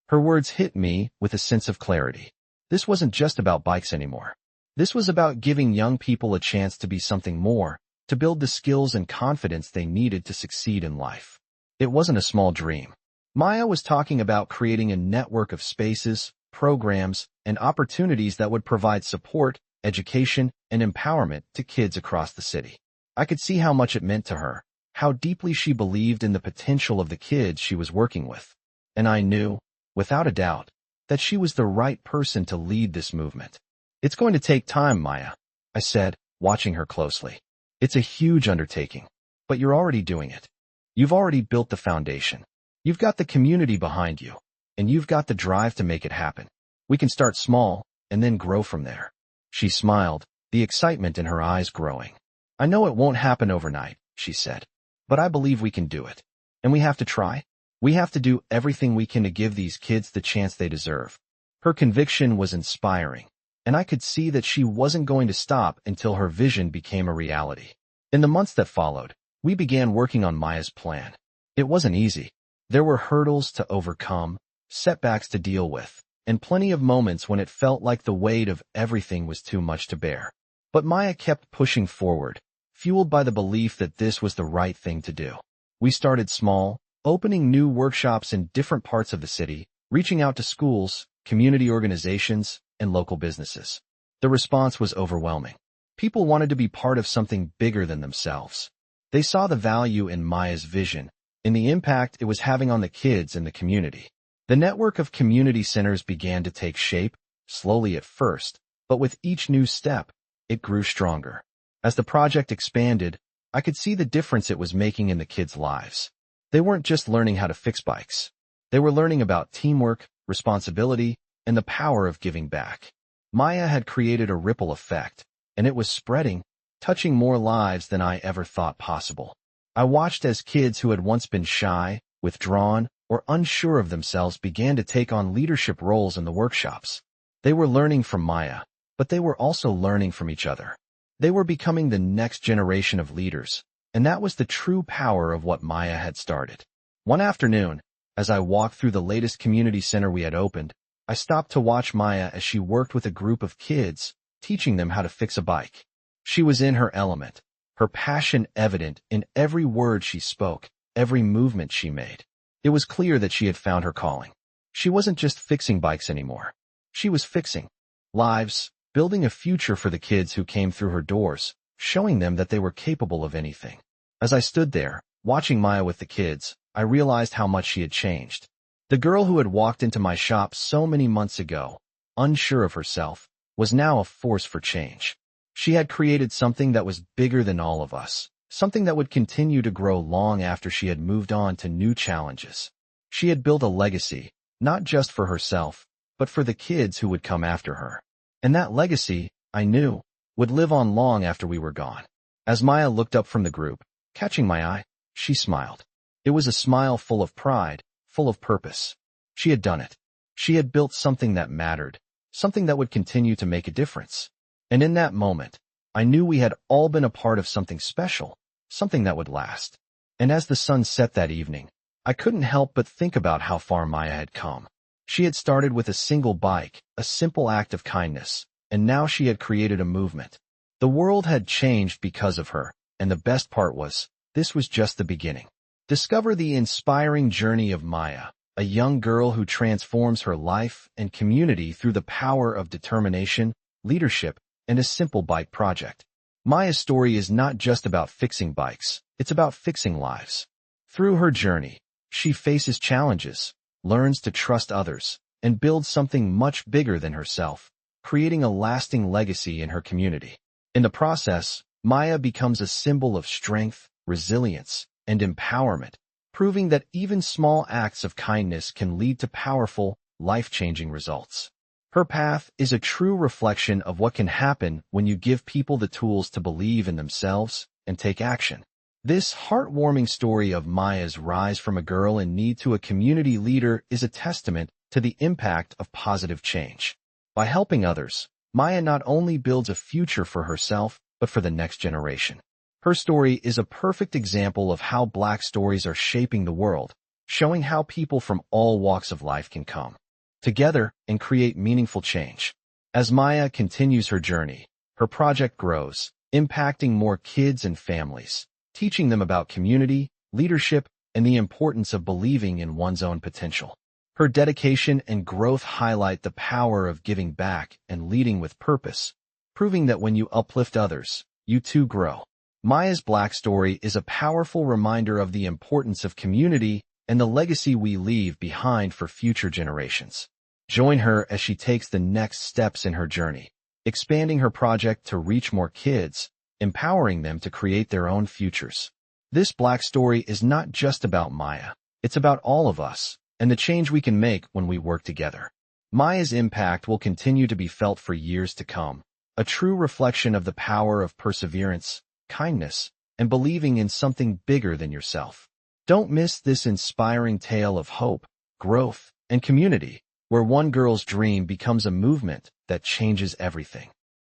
Her words hit me with a sense of clarity. This wasn't just about bikes anymore. This was about giving young people a chance to be something more, to build the skills and confidence they needed to succeed in life. It wasn't a small dream. Maya was talking about creating a network of spaces, programs, and opportunities that would provide support, education, and empowerment to kids across the city. I could see how much it meant to her, how deeply she believed in the potential of the kids she was working with. And I knew, without a doubt, that she was the right person to lead this movement. "It's going to take time, Maya," I said, watching her closely. "It's a huge undertaking, but you're already doing it. You've already built the foundation. You've got the community behind you, and you've got the drive to make it happen. We can start small and then grow from there." She smiled, the excitement in her eyes growing. "I know it won't happen overnight," she said, "but I believe we can do it. And we have to try. We have to do everything we can to give these kids the chance they deserve." Her conviction was inspiring, and I could see that she wasn't going to stop until her vision became a reality. In the months that followed, we began working on Maya's plan. It wasn't easy. There were hurdles to overcome, setbacks to deal with, and plenty of moments when it felt like the weight of everything was too much to bear. But Maya kept pushing forward, fueled by the belief that this was the right thing to do. We started small, opening new workshops in different parts of the city, reaching out to schools, community organizations, and local businesses. The response was overwhelming. People wanted to be part of something bigger than themselves. They saw the value in Maya's vision, in the impact it was having on the kids and the community. The network of community centers began to take shape, slowly at first, but with each new step, it grew stronger. As the project expanded, I could see the difference it was making in the kids' lives. They weren't just learning how to fix bikes. They were learning about teamwork, responsibility, and the power of giving back. Maya had created a ripple effect, and it was spreading, touching more lives than I ever thought possible. I watched as kids who had once been shy, withdrawn, or unsure of themselves began to take on leadership roles in the workshops. They were learning from Maya, but they were also learning from each other. They were becoming the next generation of leaders, and that was the true power of what Maya had started. One afternoon, as I walked through the latest community center we had opened, I stopped to watch Maya as she worked with a group of kids, teaching them how to fix a bike. She was in her element, her passion evident in every word she spoke, every movement she made. It was clear that she had found her calling. She wasn't just fixing bikes anymore. She was fixing lives, building a future for the kids who came through her doors, showing them that they were capable of anything. As I stood there, watching Maya with the kids, I realized how much she had changed. The girl who had walked into my shop so many months ago, unsure of herself, was now a force for change. She had created something that was bigger than all of us, something that would continue to grow long after she had moved on to new challenges. She had built a legacy, not just for herself, but for the kids who would come after her. And that legacy, I knew, would live on long after we were gone. As Maya looked up from the group, catching my eye, she smiled. It was a smile full of pride, full of purpose. She had done it. She had built something that mattered, something that would continue to make a difference. And in that moment, I knew we had all been a part of something special, something that would last. And as the sun set that evening, I couldn't help but think about how far Maya had come. She had started with a single bike, a simple act of kindness, and now she had created a movement. The world had changed because of her, and the best part was, this was just the beginning. Discover the inspiring journey of Maya, a young girl who transforms her life and community through the power of determination, leadership, and a simple bike project. Maya's story is not just about fixing bikes, it's about fixing lives. Through her journey, she faces challenges, learns to trust others, and builds something much bigger than herself, creating a lasting legacy in her community. In the process, Maya becomes a symbol of strength, resilience, and empowerment, proving that even small acts of kindness can lead to powerful, life-changing results. Her path is a true reflection of what can happen when you give people the tools to believe in themselves and take action. This heartwarming story of Maya's rise from a girl in need to a community leader is a testament to the impact of positive change. By helping others, Maya not only builds a future for herself, but for the next generation. Her story is a perfect example of how Black stories are shaping the world, showing how people from all walks of life can come together and create meaningful change. As Maya continues her journey, her project grows, impacting more kids and families, teaching them about community, leadership, and the importance of believing in one's own potential. Her dedication and growth highlight the power of giving back and leading with purpose, proving that when you uplift others, you too grow. Maya's Black story is a powerful reminder of the importance of community and the legacy we leave behind for future generations. Join her as she takes the next steps in her journey, expanding her project to reach more kids, empowering them to create their own futures. This Black story is not just about Maya, it's about all of us, and the change we can make when we work together. Maya's impact will continue to be felt for years to come, a true reflection of the power of perseverance, kindness, and believing in something bigger than yourself. Don't miss this inspiring tale of hope, growth, and community, where one girl's dream becomes a movement that changes everything.